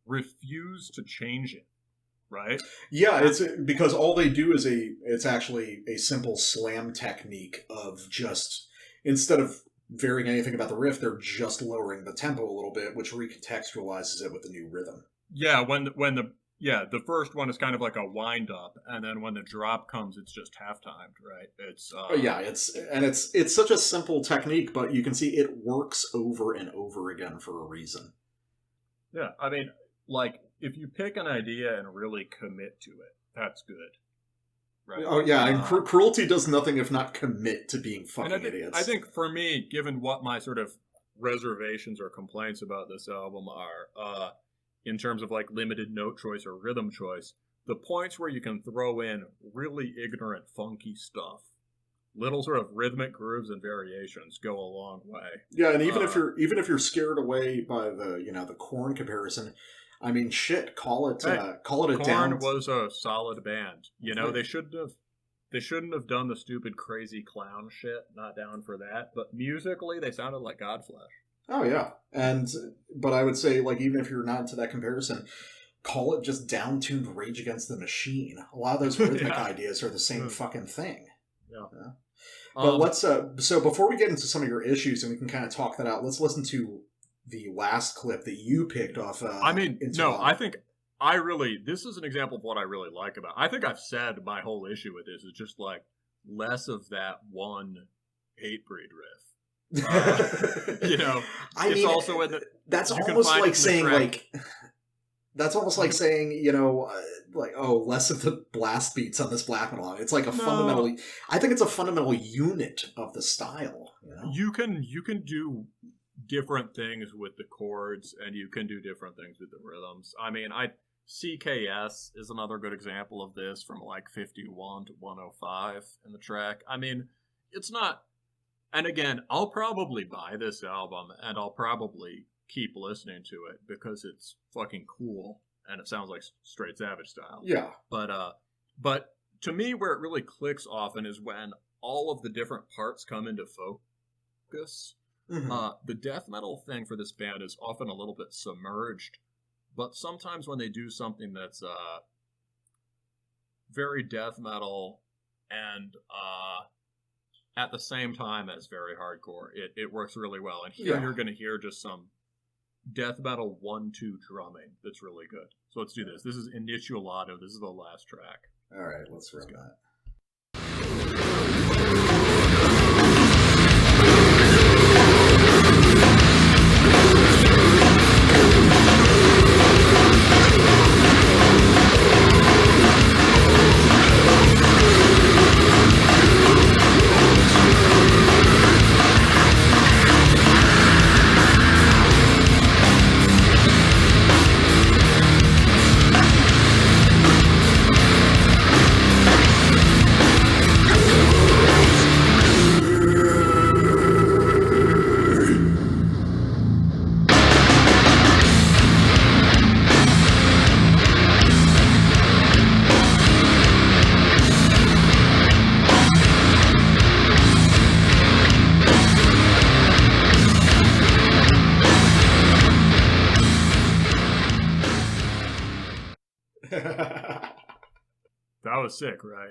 refuse to change it, right? Yeah, it's because all they do is it's actually a simple slam technique of just, instead of varying anything about the riff, they're just lowering the tempo a little bit, which recontextualizes it with the new rhythm. Yeah, the first one is kind of like a wind up, and then when the drop comes, it's just half timed, right? It's it's such a simple technique, but you can see it works over and over again for a reason. Yeah, I mean, like if you pick an idea and really commit to it, that's good. Right. Oh yeah, and Kruelty does nothing if not commit to being fucking idiots. I think for me, given what my sort of reservations or complaints about this album are, in terms of like limited note choice or rhythm choice, the points where you can throw in really ignorant, funky stuff, little sort of rhythmic grooves and variations go a long way. Yeah, and even if you're scared away by the Korn comparison, I mean, shit, call it a Korn down. was a solid band. You know, they shouldn't have done the stupid crazy clown shit. Not down for that. But musically, they sounded like Godflesh. Oh yeah, but I would say, like, even if you're not into that comparison, call it just down-tuned Rage Against the Machine. A lot of those rhythmic ideas are the same fucking thing. Yeah. But let's so before we get into some of your issues and we can kind of talk that out, let's listen to the last clip that you picked off. I think this is an example of what I really like about it. I think I've said my whole issue with this is just like less of that one Hatebreed riff. I it's mean, also in the, that's you can almost find it like in the saying track. like that's almost like saying like, oh, less of the blast beats on this black metal. It's like a fundamental. I think it's a fundamental unit of the style. You can do different things with the chords, and you can do different things with the rhythms. I mean, CKS is another good example of this, from like 51 to 105 in the track. I mean, it's not. And again, I'll probably buy this album, and I'll probably keep listening to it because it's fucking cool and it sounds like straight Savage style. Yeah. But to me, where it really clicks often is when all of the different parts come into focus. Mm-hmm. The death metal thing for this band is often a little bit submerged, but sometimes when they do something that's very death metal and at the same time as very hardcore, it works really well. And here you're going to hear just some death metal 1-2 drumming that's really good. So let's do this. This is Initiolato. This is the last track. All right, let's run that. That was sick, right?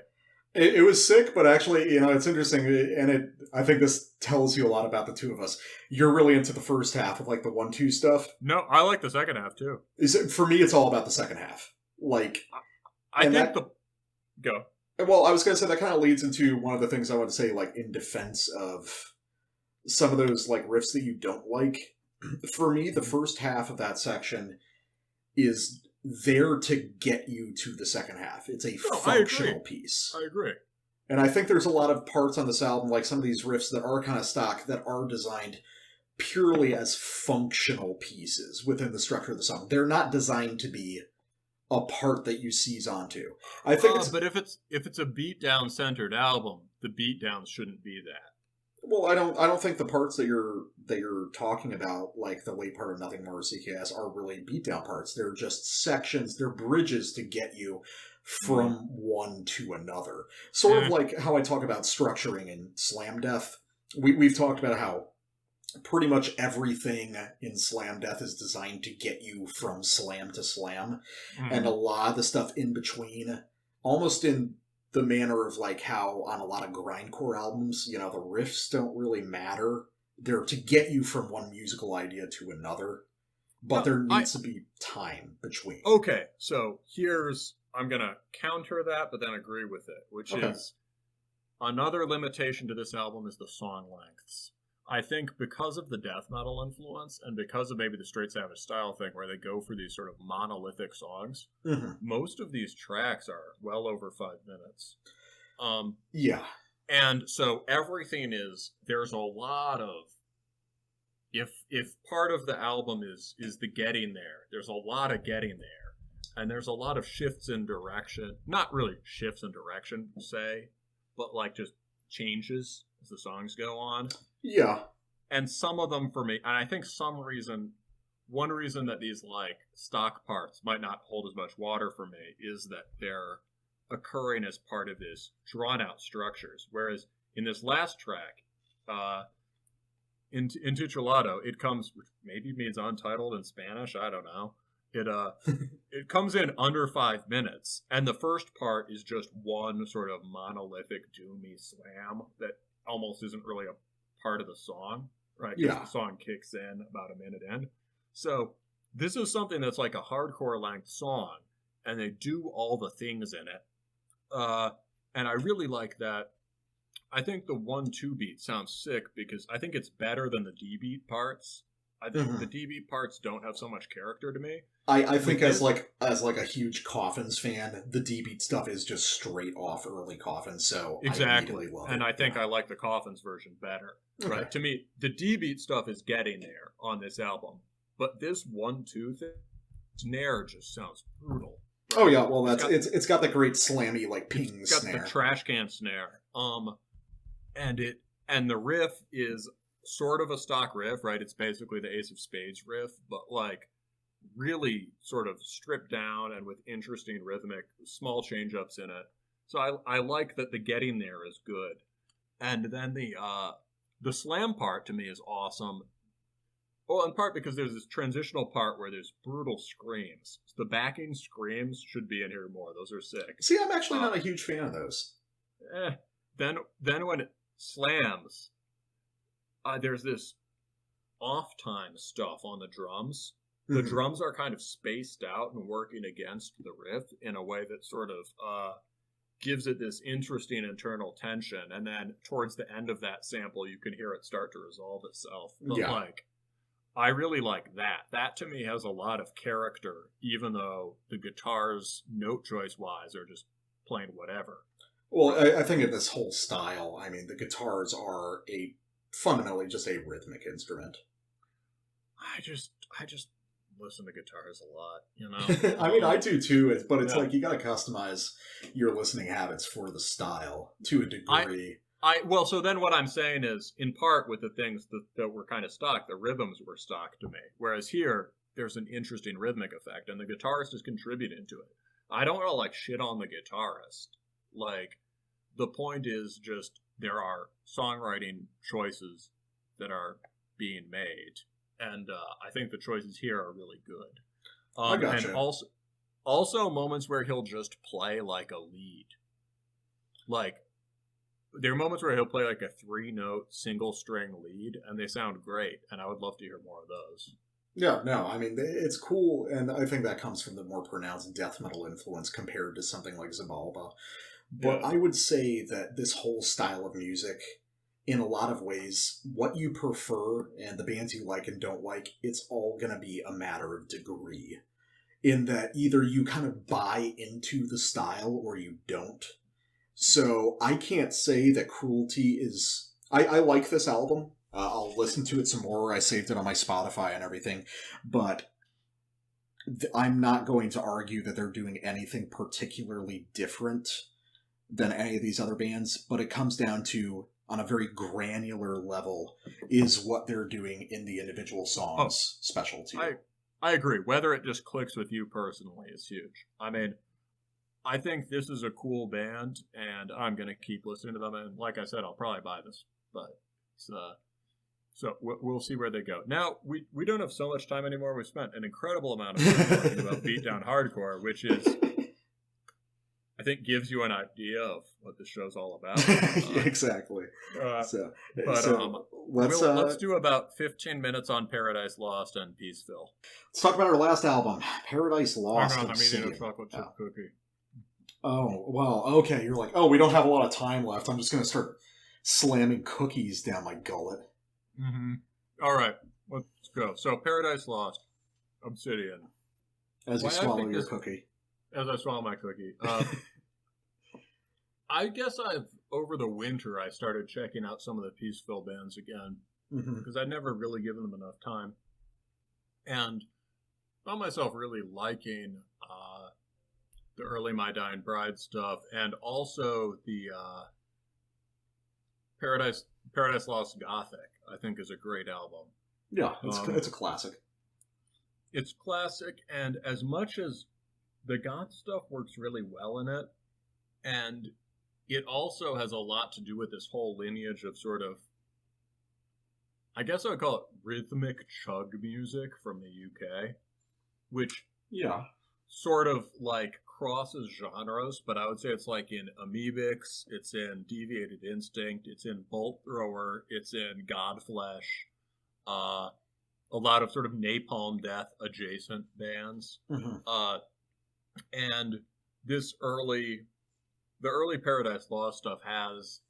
It was sick, but actually, it's interesting, and I think this tells you a lot about the two of us. You're really into the first half of like the 1-2 stuff. No, I like the second half too. For me, it's all about the second half. Like, Go. Well, I was going to say that kind of leads into one of the things I want to say, like in defense of some of those like riffs that you don't like. For me, the first half of that section is there to get you to the second half. It's a functional piece. I agree. And I think there's a lot of parts on this album, like some of these riffs that are kind of stock, that are designed purely as functional pieces within the structure of the song. They're not designed to be a part that you seize onto. I think but if it's a beatdown centered album, the beatdowns shouldn't be that. Well, I don't think the parts that you're talking about, like the late part of Nothing More CKS, are really beatdown parts. They're just sections, they're bridges to get you from one to another. Sort of like how I talk about structuring in Slam Death. We've talked about how pretty much everything in Slam Death is designed to get you from slam to slam. And a lot of the stuff in between, almost in the manner of like how on a lot of grindcore albums, the riffs don't really matter. They're to get you from one musical idea to another, but there needs to be time between. Okay, so I'm going to counter that, but then agree with it, which is another limitation to this album is the song lengths. I think because of the death metal influence and because of maybe the straight Savage style thing where they go for these sort of monolithic songs, most of these tracks are well over 5 minutes. And so everything there's a lot of, if part of the album is the getting there, there's a lot of getting there. And there's a lot of shifts in direction, not really shifts in direction, say, but like just changes as the songs go on. Yeah. And some of them for me, and I think one reason that these like stock parts might not hold as much water for me is that they're occurring as part of this drawn out structures. Whereas in this last track, Introductory, it comes, which maybe means untitled in Spanish, I don't know. It comes in under 5 minutes, and the first part is just one sort of monolithic doomy slam that almost isn't really a part of the song, right? Because the song kicks in about a minute in. So this is something that's like a hardcore length song, and they do all the things in it. And I really like that I think the 1-2 beat sounds sick because I think it's better than the D beat parts. I think the D beat parts don't have so much character to me. I think as a huge Coffins fan, the D beat stuff is just straight off early Coffins, so exactly. I immediately love it. And I think I like the Coffins version better. Okay. Right? To me, the D beat stuff is getting there on this album, but this 1-2 thing, snare just sounds brutal. Right? Oh yeah, well it's got the great slammy like ping it's got snare. The trash can snare. And the riff is sort of a stock riff, right? It's basically the Ace of Spades riff, but like really sort of stripped down and with interesting rhythmic small change-ups in it. So I like that the getting there is good. And then the slam part to me is awesome. Well, in part because there's this transitional part where there's brutal screams. So the backing screams should be in here more. Those are sick. See, I'm actually not a huge fan of those. Then when it slams, there's this off-time stuff on the drums. The drums are kind of spaced out and working against the riff in a way that sort of gives it this interesting internal tension. And then towards the end of that sample, you can hear it start to resolve itself. But I really like that. That to me has a lot of character, even though the guitars, note choice-wise, are just plain whatever. Well, I think in this whole style, I mean, the guitars are fundamentally just a rhythmic instrument. I just listen to guitars a lot, you know? I mean, I do too, but it's like you got to customize your listening habits for the style to a degree. Well, so then what I'm saying is, in part with the things that were kind of stock, the rhythms were stock to me. Whereas here, there's an interesting rhythmic effect, and the guitarist is contributing to it. I don't want to, like, shit on the guitarist. Like, the point is just there are songwriting choices that are being made. And I think the choices here are really good. I gotcha. And also moments where he'll just play like a lead. Like, there are moments where he'll play like a 3-note single string lead, and they sound great, and I would love to hear more of those. Yeah, no, I mean, it's cool, and I think that comes from the more pronounced death metal influence compared to something like Zabalba. But I would say that this whole style of music, in a lot of ways, what you prefer and the bands you like and don't like, it's all going to be a matter of degree. In that either you kind of buy into the style or you don't. So I can't say that Kruelty is... I like this album. I'll listen to it some more. I saved it on my Spotify and everything. But I'm not going to argue that they're doing anything particularly different than any of these other bands. But it comes down to, on a very granular level, is what they're doing in the individual songs special to you. I agree. Whether it just clicks with you personally is huge. I mean, I think this is a cool band, and I'm going to keep listening to them. And like I said, I'll probably buy this. But so we'll see where they go. Now, we don't have so much time anymore. We've spent an incredible amount of time talking about beatdown hardcore, which is, I think, gives you an idea of what the show's all about. Exactly. Let's do about 15 minutes on Paradise Lost and Peaceville. Let's talk about our last album, Paradise Lost. I'm eating a chocolate chip cookie. Oh, well, okay. You're like, we don't have a lot of time left. I'm just going to start slamming cookies down my gullet. Mm-hmm. All right, let's go. So, Paradise Lost, Obsidian. As you swallow your cookie. As I swallow my cookie. I guess over the winter, I started checking out some of the Peaceville bands again, because I'd never really given them enough time. And found myself really liking the early My Dying Bride stuff, and also the Paradise Lost Gothic, I think, is a great album. Yeah, it's a classic. It's classic, and as much as the goth stuff works really well in it, and it also has a lot to do with this whole lineage of sort of, I guess I would call it rhythmic chug music from the UK, which sort of like crosses genres, but I would say it's like in Amoebics, it's in Deviated Instinct, it's in Bolt Thrower, it's in Godflesh, a lot of sort of Napalm Death adjacent bands. And the early Paradise Lost stuff has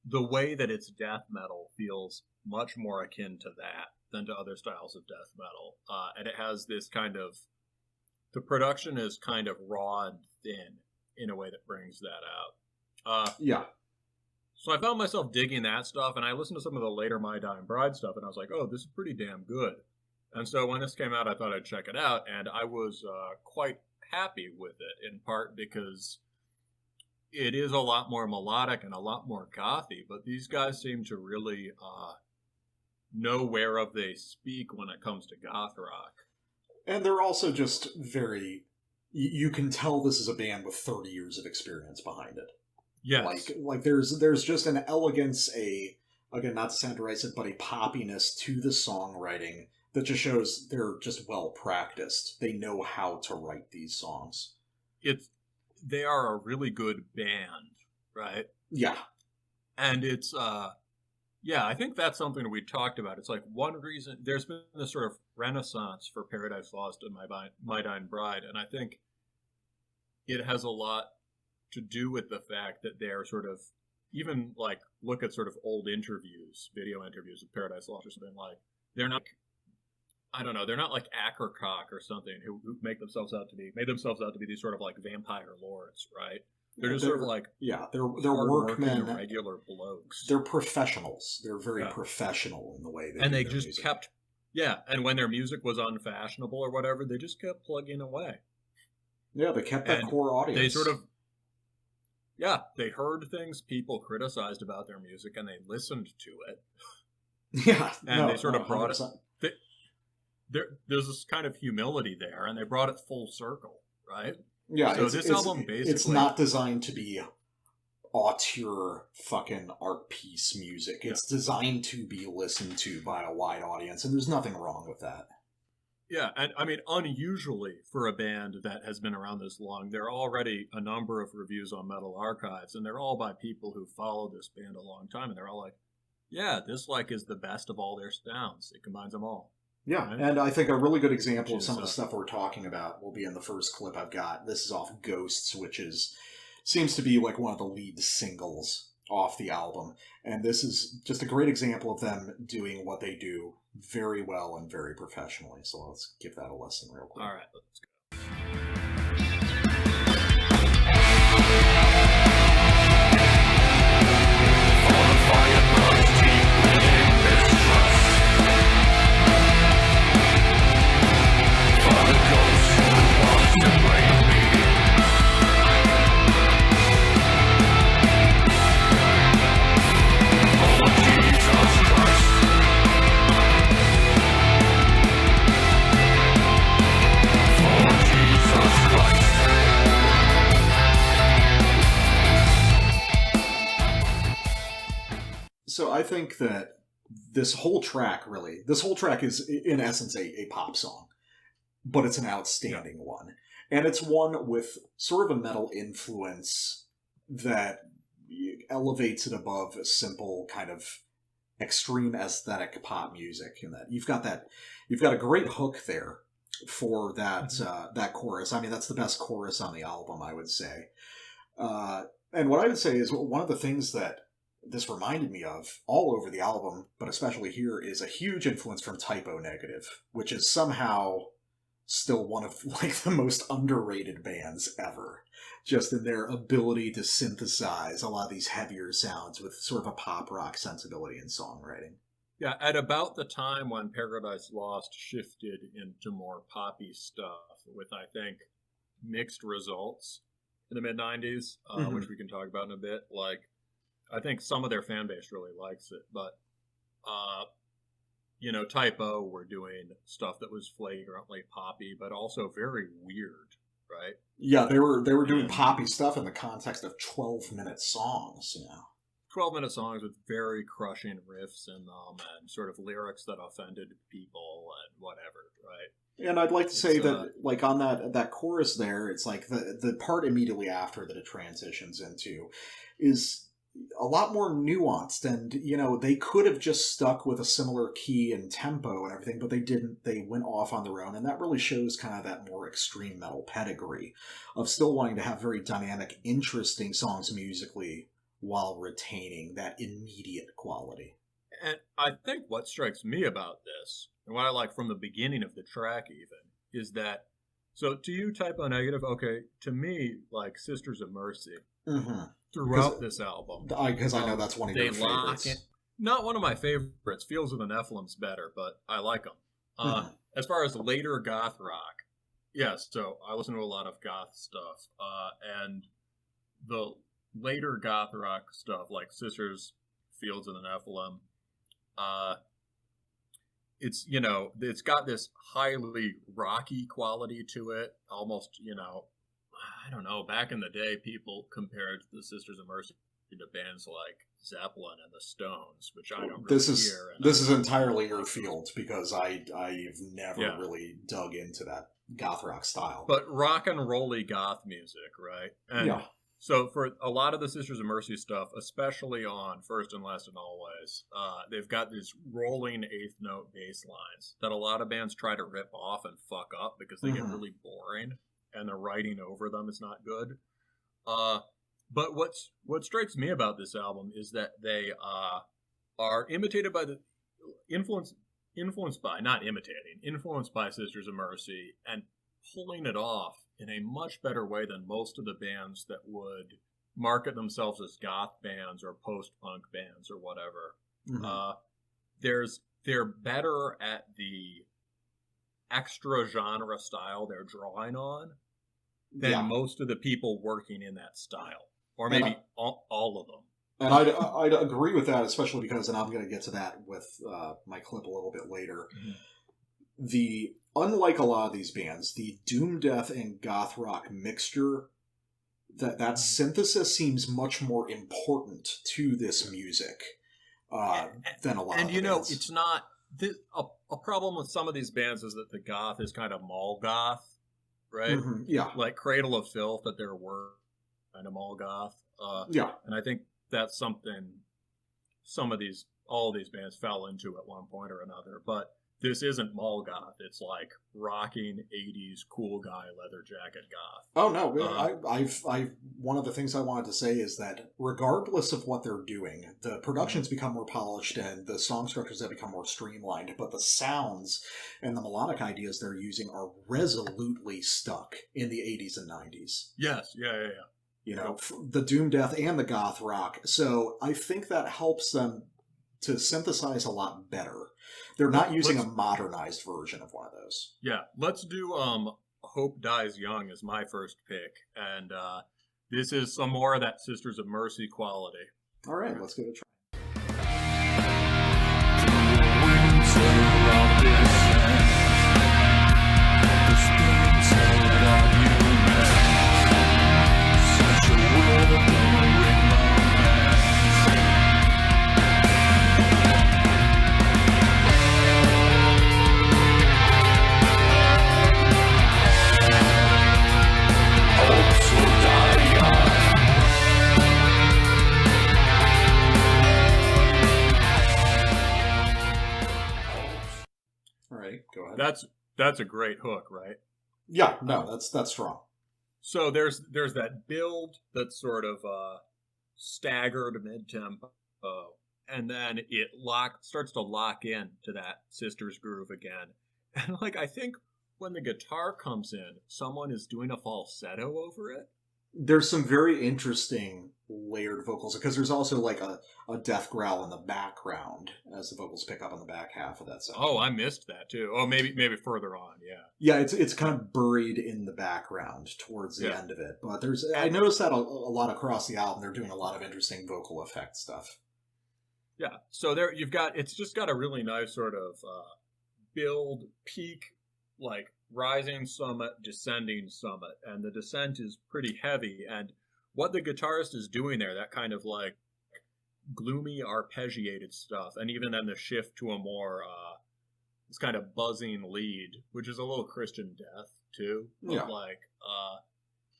the way that it's death metal feels much more akin to that than to other styles of death metal. And it has this kind of, the production is kind of raw and thin in a way that brings that out. Yeah. So I found myself digging that stuff, and I listened to some of the later My Dying Bride stuff, and I was like, oh, this is pretty damn good. And so when this came out, I thought I'd check it out, and I was quite happy with it, in part because it is a lot more melodic and a lot more gothy, but these guys seem to really know whereof they speak when it comes to goth rock. And they're also just very... You can tell this is a band with 30 years of experience behind it. Yes. Like there's just an elegance, again, not to sound derisive, but a poppiness to the songwriting that just shows they're just well practiced. They know how to write these songs. They are a really good band, right? Yeah. And it's I think that's something we talked about. It's like one reason there's been this sort of renaissance for Paradise Lost and My Dying Bride, and I think it has a lot to do with the fact that they're sort of, even like look at sort of old interviews, video interviews of Paradise Lost or something, like they're not, I don't know, they're not like Ackercock or something who made themselves out to be these sort of like vampire lords, right? They're just sort of like they're workmen, regular blokes. They're professionals. They're very professional in the way they. And they do just music. kept, and when their music was unfashionable or whatever, they just kept plugging away. Yeah, they kept that core audience. They sort of, they heard things people criticized about their music, and they listened to it. Yeah, and they sort of brought 100%. it. There's this kind of humility there, and they brought it full circle, right? Yeah, so this album basically... It's not designed to be auteur fucking art piece music. It's designed to be listened to by a wide audience, and there's nothing wrong with that. Yeah, and I mean, unusually for a band that has been around this long, there are already a number of reviews on Metal Archives, and they're all by people who followed this band a long time, and they're all like, yeah, this like is the best of all their sounds. It combines them all. Yeah, right? And I think a really good example of some of the stuff we're talking about will be in the first clip I've got. This is off Ghosts, which seems to be like one of the lead singles off the album. And this is just a great example of them doing what they do very well and very professionally. So let's give that a listen real quick. All right, let's go. So I think that this whole track is in essence a pop song, but it's an outstanding one. And it's one with sort of a metal influence that elevates it above a simple kind of extreme aesthetic pop music. In that you've got a great hook there for that that chorus. I mean, that's the best chorus on the album, I would say. And what I would say is one of the things that this reminded me of all over the album, but especially here, is a huge influence from Typo Negative, which is somehow still one of like the most underrated bands ever, just in their ability to synthesize a lot of these heavier sounds with sort of a pop rock sensibility in songwriting. Yeah, at about the time when Paradise Lost shifted into more poppy stuff with, I think, mixed results in the mid-90s, which we can talk about in a bit, like, I think some of their fan base really likes it, but, Typo were doing stuff that was flagrantly poppy, but also very weird, right? Yeah, they were doing poppy stuff in the context of 12-minute songs, 12-minute songs with very crushing riffs in them and sort of lyrics that offended people and whatever, right? And I'd like to say that, like, on that chorus there, it's like the part immediately after that it transitions into is a lot more nuanced, and they could have just stuck with a similar key and tempo and everything, but they didn't. They went off on their own, and that really shows kind of that more extreme metal pedigree of still wanting to have very dynamic, interesting songs musically, while retaining that immediate quality. And I think what strikes me about this, and what I like from the beginning of the track even, is that, so to you, Typo Negative, okay, to me, like Sisters of Mercy, throughout this album. Because I know that's one of your favorites. Not one of my favorites. Fields of the Nephilim's better, but I like them. As far as later goth rock, yes, so I listen to a lot of goth stuff. And the later goth rock stuff, like Sisters, Fields of the Nephilim, it's, you know, it's got this highly rocky quality to it. Almost, you know, I don't know, back in the day, people compared the Sisters of Mercy to bands like Zeppelin and the Stones, which I don't really hear. This is entirely your field, because I've never really dug into that goth rock style. But rock and rolly goth music, right? And so for a lot of the Sisters of Mercy stuff, especially on First and Last and Always, they've got these rolling eighth note bass lines that a lot of bands try to rip off and fuck up because they get really boring and the writing over them is not good. But what strikes me about this album is that they are imitated by the influenced by Sisters of Mercy and pulling it off in a much better way than most of the bands that would market themselves as goth bands or post-punk bands or whatever. They're better at the extra genre style they're drawing on than most of the people working in that style, or maybe all of them. And I'd agree with that, especially because, and I'm going to get to that with my clip a little bit later. Unlike a lot of these bands, the doom death and goth rock mixture, that synthesis seems much more important to this music than a lot of And you know, bands. it's not a problem with some of these bands is that the goth is kind of mall goth, right? Like Cradle of Filth, that there were kind of mall goth. And I think that's something all of these bands fell into at one point or another. But this isn't mall goth. It's like rocking 80s cool guy leather jacket goth. Oh no, I've one of the things I wanted to say is that regardless of what they're doing, the productions become more polished and the song structures have become more streamlined, but the sounds and the melodic ideas they're using are resolutely stuck in the 80s and 90s. Yes, yeah. You know, the doom death and the goth rock. So I think that helps them to synthesize a lot better. They're not using a modernized version of one of those. Yeah, let's do Hope Dies Young as my first pick. And this is some more of that Sisters of Mercy quality. All right, let's give it a try. Go ahead. That's a great hook, right? Yeah, no, that's strong. So there's that build that's sort of staggered mid-tempo, and then it starts to lock in to that Sisters groove again. And like I think when the guitar comes in, someone is doing a falsetto over it. There's some very interesting layered vocals, because there's also like a death growl in the background as the vocals pick up on the back half of that section. Oh, I missed that too. Oh, maybe further on, yeah. Yeah, it's kind of buried in the background towards the end of it. But I noticed that a lot across the album. They're doing a lot of interesting vocal effect stuff. Yeah, so it's just got a really nice sort of build, peak, like rising summit, descending summit, and the descent is pretty heavy. And what the guitarist is doing there, that kind of like gloomy arpeggiated stuff, and even then the shift to a more this kind of buzzing lead, which is a little Christian Death too. But like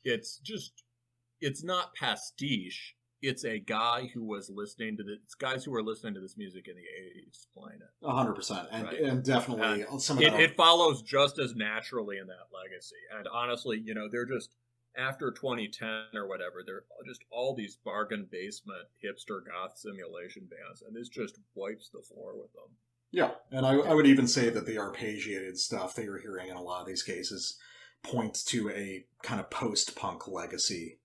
it's not pastiche. It's a guy who was listening to it's guys who were listening to this music in the 80s playing it. 100%. And definitely some of it follows just as naturally in that legacy. And honestly, you know, they're just after 2010 or whatever, there are just all these bargain basement hipster goth simulation bands, and this just wipes the floor with them. Yeah, and I would even say that the arpeggiated stuff that you're hearing in a lot of these cases points to a kind of post-punk legacy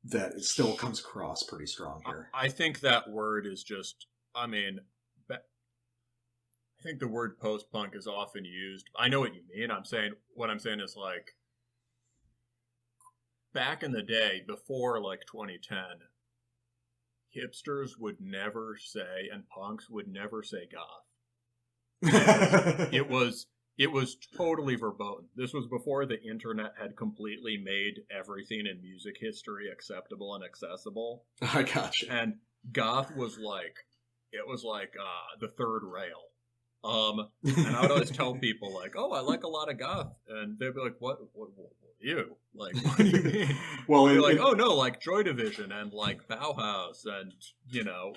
that it still comes across pretty strong here. I think that word is just, I mean, I think the word post-punk is often used. I know what you mean. What I'm saying is like, back in the day, before like 2010, hipsters would never say, and punks would never say goth. It was totally verboten. This was before the internet had completely made everything in music history acceptable and accessible. I gotcha. And goth was like, it was like the third rail. And I would always tell people like, "Oh, I like a lot of goth," and they'd be like, "What you like? What do you mean?" Well, they're like, "Oh no, like Joy Division and like Bauhaus and you know."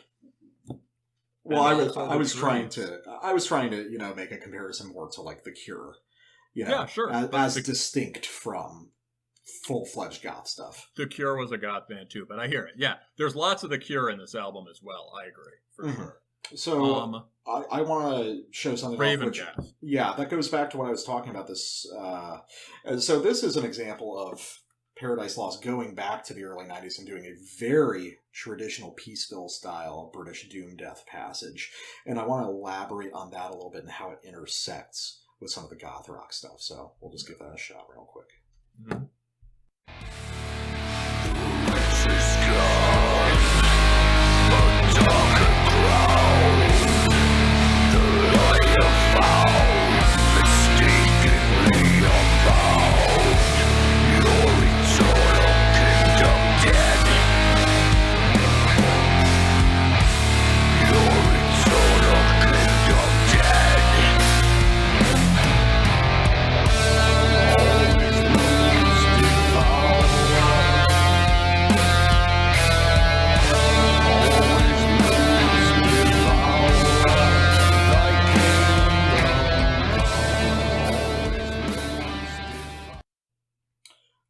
Well, I was trying to make a comparison more to like The Cure, yeah, sure, as distinct from full-fledged goth stuff. The Cure was a goth band too, but I hear it. Yeah, there's lots of The Cure in this album as well. I agree for sure. So I want to show something Raven off, which, yeah, that goes back to what I was talking about. This, so this is an example of Paradise Lost going back to the early 90s and doing a very traditional Peaceville style British doom death passage, and I want to elaborate on that a little bit and how it intersects with some of the goth rock stuff. So we'll just give that a shot real quick. Mm-hmm.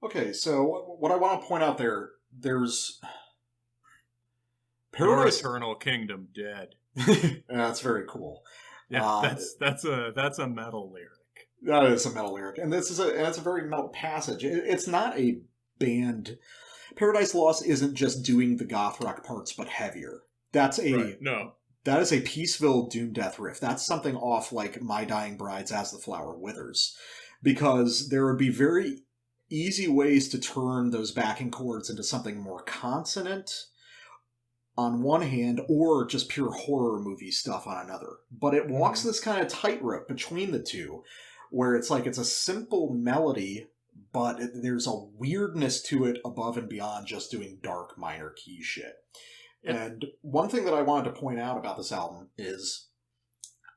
Okay, so what I want to point out there's Paradise... Your Eternal Kingdom Dead. That's very cool. Yeah, that's a metal lyric. That is a metal lyric, and that's a very metal passage. It's not a band. Paradise Lost isn't just doing the goth rock parts, but heavier. That is a Peaceville doom death riff. That's something off like My Dying Bride's As the Flower Withers, because there would be very easy ways to turn those backing chords into something more consonant on one hand, or just pure horror movie stuff on another. But it walks this kind of tightrope between the two, where it's like it's a simple melody, but there's a weirdness to it above and beyond just doing dark minor key shit. And one thing that I wanted to point out about this album is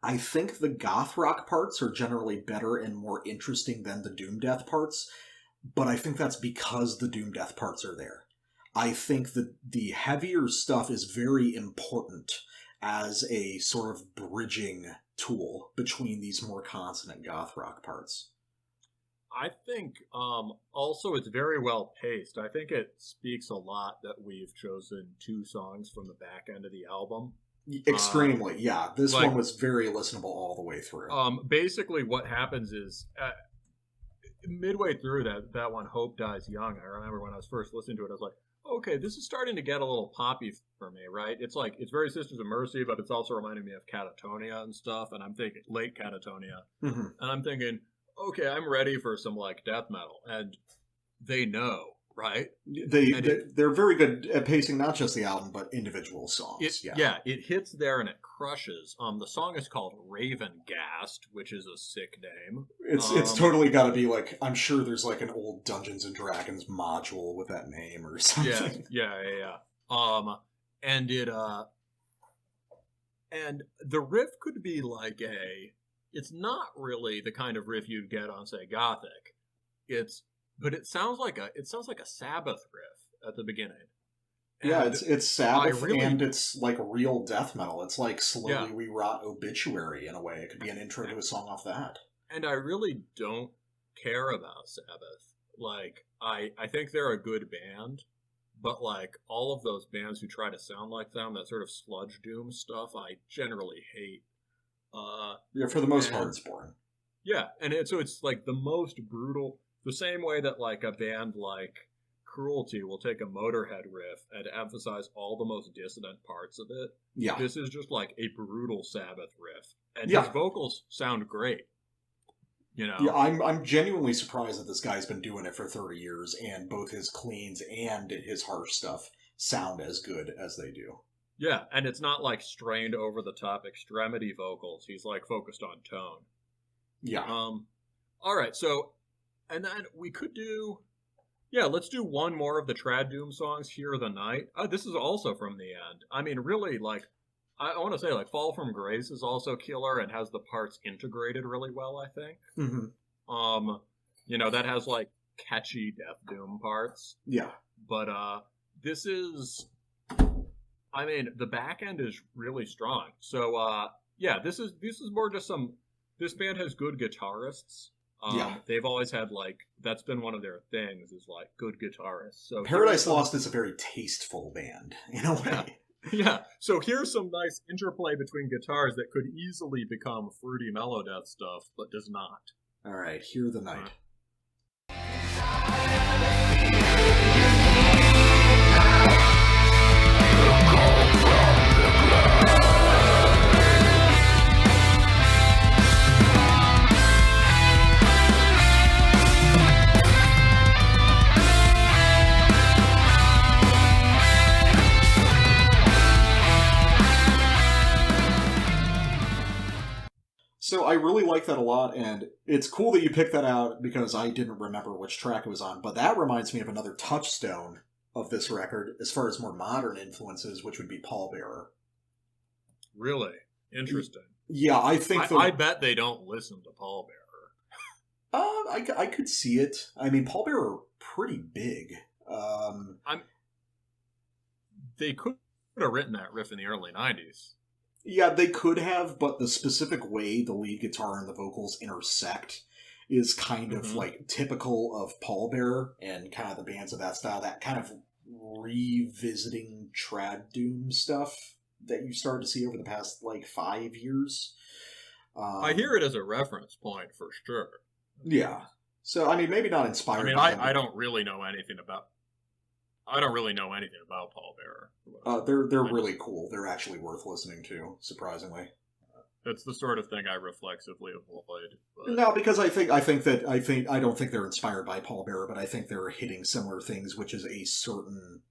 I think the goth rock parts are generally better and more interesting than the doom death parts, but I think that's because the doom death parts are there. I think that the heavier stuff is very important as a sort of bridging tool between these more consonant goth rock parts. I think also it's very well paced. I think it speaks a lot that we've chosen 2 songs from the back end of the album. Extremely, yeah. This one was very listenable all the way through. Basically what happens is midway through that one, Hope Dies Young, I remember when I was first listening to it, I was like, okay, this is starting to get a little poppy for me, right? It's like, it's very Sisters of Mercy, but it's also reminding me of Catatonia and stuff, and I'm thinking, late Catatonia, and I'm thinking, okay, I'm ready for some, like, death metal, and they know, right? They're very good at pacing not just the album, but individual songs. It hits there and it crushes. The song is called Ravengast, which is a sick name. It's totally got to be like, I'm sure there's like an old Dungeons and Dragons module with that name or something. Yeah. And it and the riff could be like it's not really the kind of riff you'd get on, say, Gothic. But it sounds like a Sabbath riff at the beginning. And yeah, it's Sabbath, and it's like real death metal. It's like Slowly We Rot Obituary in a way. It could be an intro to a song off that. And I really don't care about Sabbath. Like, I think they're a good band, but like all of those bands who try to sound like them, that sort of sludge doom stuff, I generally hate. Yeah, for the most part, it's boring. Yeah, and so it's like the most brutal, the same way that like a band like Kruelty will take a Motorhead riff and emphasize all the most dissonant parts of it. Yeah. This is just like a brutal Sabbath riff, and Yeah. his vocals sound great. You know? Yeah, I'm genuinely surprised that this guy's been doing it for 30 years, and both his cleans and his harsh stuff sound as good as they do. Yeah, and it's not like strained over the top extremity vocals. He's like focused on tone. Yeah. All right, so, and then we could do, yeah, let's do one more of the Trad Doom songs, Hear the Night. This is also from the end. I mean, really, like, I want to say, like, Fall from Grace is also killer and has the parts integrated really well, I think. Mm-hmm. You know, that has, like, catchy Death Doom parts. Yeah. But, this is, I mean, the back end is really strong. So, yeah, this is more just some, this band has good guitarists. Yeah. They've always had, like, that's been one of their things, is, like, good guitarists. So Paradise Lost is a very tasteful band, in a way. Yeah. Yeah, so here's some nice interplay between guitars that could easily become fruity melodeath stuff, but does not. All right, Hear the Night. So I really like that a lot, and it's cool that you picked that out because I didn't remember which track it was on, but that reminds me of another touchstone of this record as far as more modern influences, which would be Pallbearer. Really? Interesting. Yeah, I think... I bet they don't listen to Pallbearer. I could see it. I mean, Pallbearer pretty big. They could have written that riff in the early 90s. Yeah, they could have, but the specific way the lead guitar and the vocals intersect is kind of like typical of Pallbearer and kind of the bands of that style, that kind of revisiting trad doom stuff that you started to see over the past like 5 years. I hear it as a reference point for sure. Yeah. So I mean, maybe not inspired. I mean, I don't really know anything about. I don't really know anything about Pallbearer. They're really cool. They're actually worth listening to, surprisingly. That's the sort of thing I reflexively avoid. But... No, because I don't think they're inspired by Pallbearer, but I think they're hitting similar things, which is a certain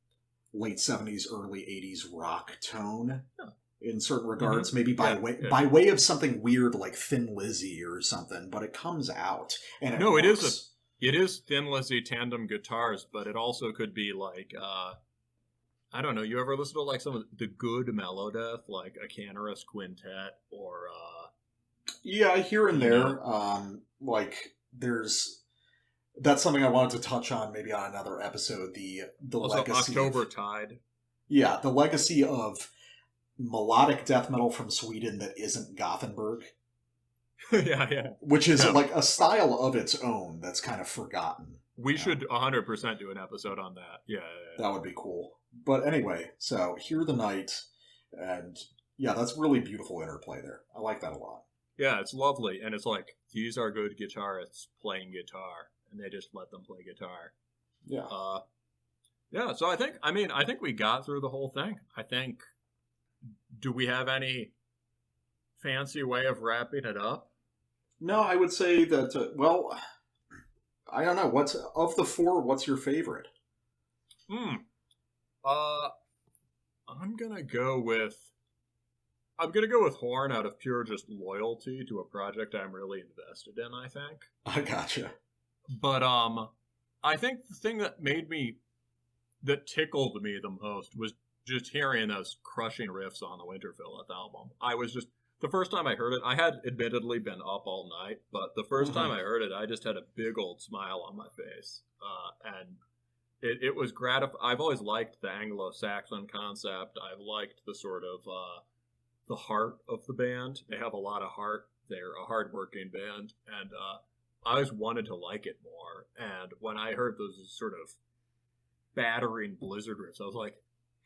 late 70s, early 80s rock tone in certain regards. Maybe by way of something weird like Thin Lizzy or something, but it comes out and it works. It is Thin Lizzy tandem guitars, but it also could be like, I don't know, you ever listen to like some of the good melodeath, like a Canorous Quintet or... Yeah, here and there. Like, that's something I wanted to touch on maybe on another episode, the also legacy October Tide. Yeah, the legacy of melodic death metal from Sweden that isn't Gothenburg. Yeah. Which is like a style of its own that's kind of forgotten. We should 100% do an episode on that. Yeah. That would be cool. But anyway, so Hear the Night, and yeah, that's really beautiful interplay there. I like that a lot. Yeah, it's lovely, and it's like, these are good guitarists playing guitar, and they just let them play guitar. Yeah. Yeah, so I think we got through the whole thing. I think, do we have any fancy way of wrapping it up? No, I would say that, well, I don't know. Of the four, what's your favorite? I'm gonna go with Horn out of pure just loyalty to a project I'm really invested in, I think. I gotcha. But, I think the thing that tickled me the most was just hearing those crushing riffs on the Winterfylleth album. The first time I heard it, I had admittedly been up all night, but the first time I heard it, I just had a big old smile on my face. And it was gratifying. I've always liked the Anglo-Saxon concept. I've liked the sort of, the heart of the band. They have a lot of heart. They're a hardworking band. And always wanted to like it more. And when I heard those sort of battering blizzard riffs, I was like,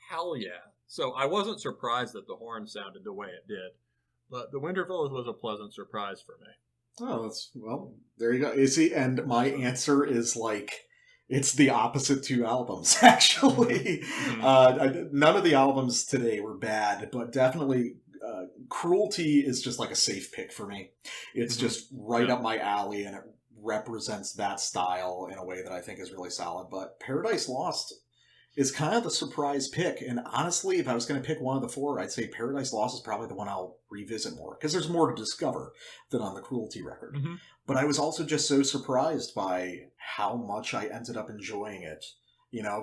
hell yeah. So I wasn't surprised that the horn sounded the way it did, but the Winterfylleth was a pleasant surprise for me. Oh, well, there you go. You see, and my answer is it's the opposite two albums, actually. None of the albums today were bad, but definitely Kruelty is just like a safe pick for me. It's just right up my alley, and it represents that style in a way that I think is really solid. But Paradise Lost is kind of the surprise pick. And honestly, if I was going to pick one of the four, I'd say Paradise Lost is probably the one I'll revisit more, because there's more to discover than on the Kruelty record. But I was also just so surprised by how much I ended up enjoying it.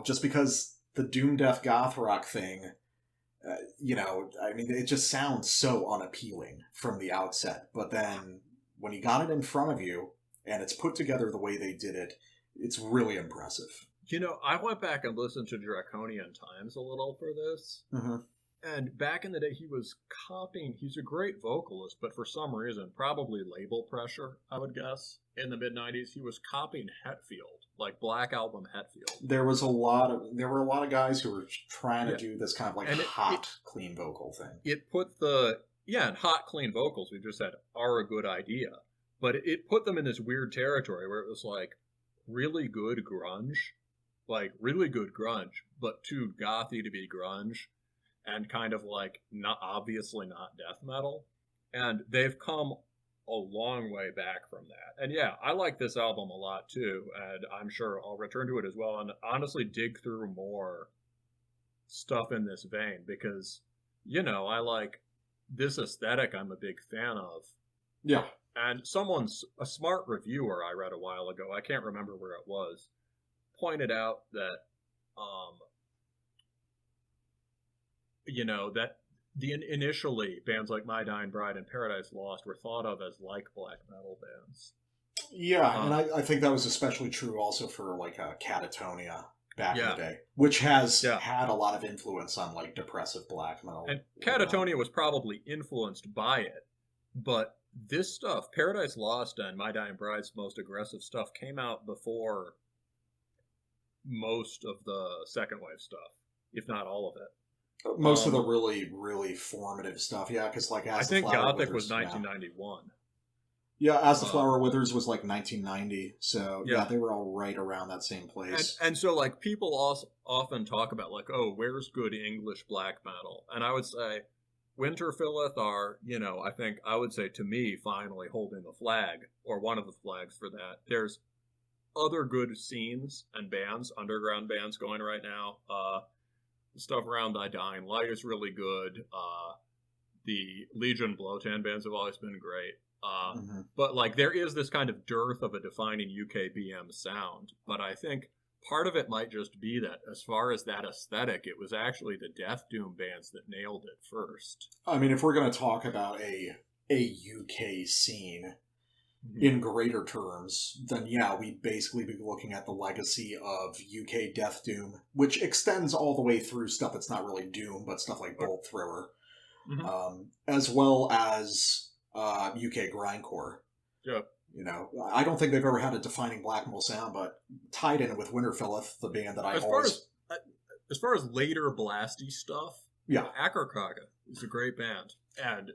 Just because the doom death goth rock thing, it just sounds so unappealing from the outset. But then when you got it in front of you and it's put together the way they did it, it's really impressive. I went back and listened to Draconian Times a little for this. And back in the day, he was copying. He's a great vocalist, but for some reason, probably label pressure, I would guess, in the mid-'90s, he was copying Hetfield, like Black Album Hetfield. There were a lot of guys who were trying to do this kind of hot, clean vocal thing. It put and hot, clean vocals, we just said, are a good idea. But it put them in this weird territory where it was like really good grunge, but too gothy to be grunge. And kind of obviously not death metal. And they've come a long way back from that. And yeah, I like this album a lot too. And I'm sure I'll return to it as well. And honestly dig through more stuff in this vein. Because, I like this aesthetic I'm a big fan of. Yeah. And a smart reviewer I read a while ago, I can't remember where it was, pointed out that that initially bands like My Dying Bride and Paradise Lost were thought of as like black metal bands. Yeah, and I think that was especially true also for Catatonia back in the day, which has had a lot of influence on depressive black metal. And Catatonia was probably influenced by it, but this stuff, Paradise Lost and My Dying Bride's most aggressive stuff, came out before most of the second wave stuff, if not all of it. Most of the really, really formative stuff, because I think Gothic was 1991. Yeah, As the Flower Withers was 1990, so they were all right around that same place. And so people also often talk about where's good English black metal? And I would say Winterfylleth are, I think I would say to me finally holding the flag, or one of the flags for that. There's other good scenes and bands, underground bands going right now. The stuff around Thy Dying Light is really good. The Legion Blowtan bands have always been great. But there is this kind of dearth of a defining UK BM sound. But I think part of it might just be that as far as that aesthetic, it was actually the Death Doom bands that nailed it first. I mean, if we're going to talk about a UK scene in greater terms, then we'd basically be looking at the legacy of UK Death Doom, which extends all the way through stuff that's not really Doom, but stuff like Bolt Thrower, as well as UK Grindcore. Yeah. I don't think they've ever had a defining black metal sound, but tied in with Winterfylleth, the band that as far as later blasty stuff, Akerkaga is a great band, and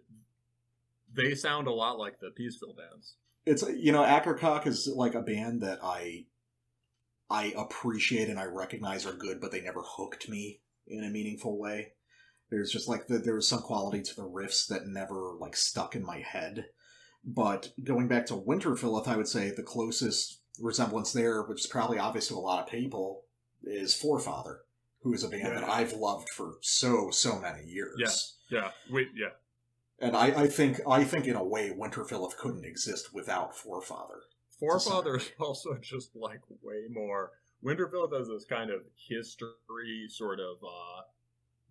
they sound a lot like the Peaceville bands. It's, Akerkak is a band that I appreciate and I recognize are good, but they never hooked me in a meaningful way. There's just there was some quality to the riffs that never stuck in my head. But going back to Winterfylleth, I would say the closest resemblance there, which is probably obvious to a lot of people, is Forefather, who is a band that I've loved for so many years. Yeah. And I think in a way Winterfylleth couldn't exist without Forefather. Forefather is also just way more. Winterfylleth has this kind of history, sort of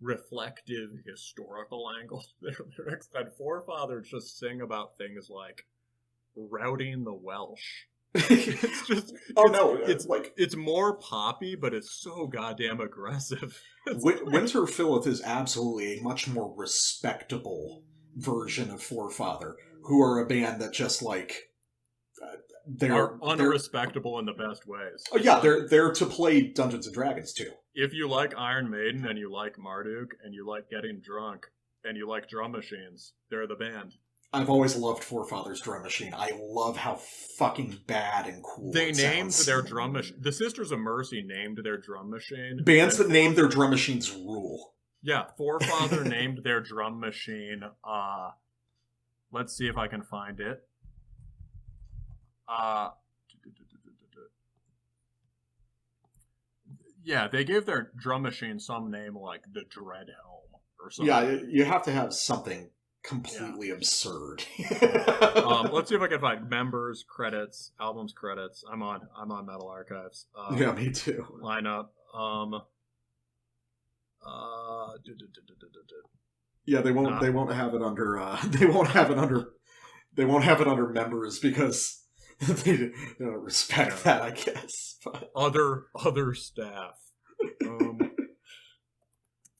reflective historical angle to their lyrics, and Forefather just sing about things like routing the Welsh. It's just it's more poppy, but it's so goddamn aggressive. Winterfylleth is absolutely a much more respectable version of Forefather, who are a band that just are unrespectable in the best ways. Oh yeah, they're to play Dungeons and Dragons too. If you like Iron Maiden and you like Marduk and you like getting drunk and you like drum machines, they're the band. I've always loved Forefathers Drum Machine. I love how fucking bad and cool they it named sounds. their drum machine. The Sisters of Mercy named their drum machine. Bands that name their drum machines rule. Yeah, Forefather named their drum machine. Let's see if I can find it. Yeah, they gave their drum machine some name like the Dread Helm or something. Yeah, you have to have something completely absurd. Let's see if I can find members, credits, albums, credits. I'm on Metal Archives. Yeah, me too. Lineup. Yeah, they won't have it under they won't have it under members because they don't respect that, I guess. But. Other staff.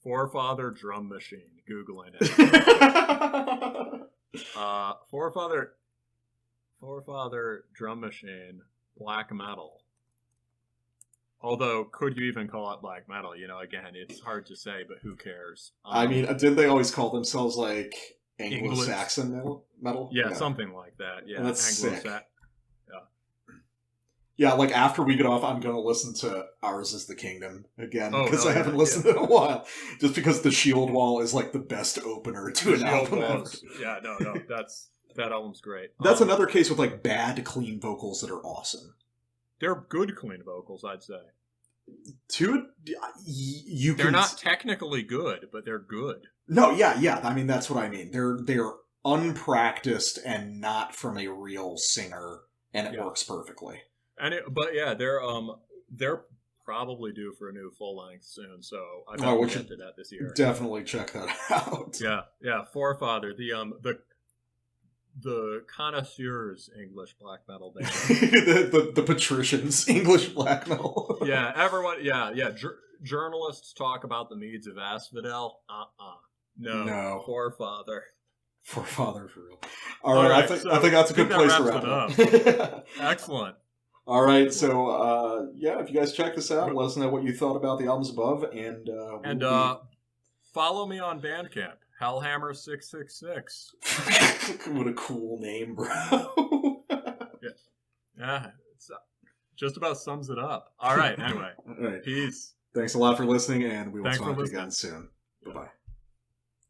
Forefather drum machine. Googling it. Forefather drum machine. Black metal. Although, could you even call it black metal? Again, it's hard to say, but who cares? I mean, didn't they always call themselves like Anglo-Saxon metal? Yeah, something like that. Yeah, and that's sick. Yeah, like after we get off, I'm going to listen to Ours is the Kingdom again because I haven't listened in a while. Just because the Shield Wall is like the best opener to an album ever. Yeah, no, that album's great. That's another case with like bad, clean vocals that are awesome. They're good, clean vocals, I'd say. They're not technically good, but they're good. No, yeah. I mean, that's what I mean. They're unpracticed and not from a real singer, and it works perfectly. They're probably due for a new full length soon, so I thought we'll get to that this year. Definitely check that out. Yeah. Forefather, the connoisseurs English black metal band. the patricians English black metal. Yeah, everyone. Yeah. Journalists talk about the meads of Asphodel. No. Forefather for real. All right, I think that's a good place to wrap it up. Excellent. All right, so if you guys check this out, let us know what you thought about the albums above, and follow me on Bandcamp, Hellhammer666. What a cool name, bro. Yeah, it's just about sums it up. All right, anyway, all right. Peace. Thanks a lot for listening, and we will talk again soon.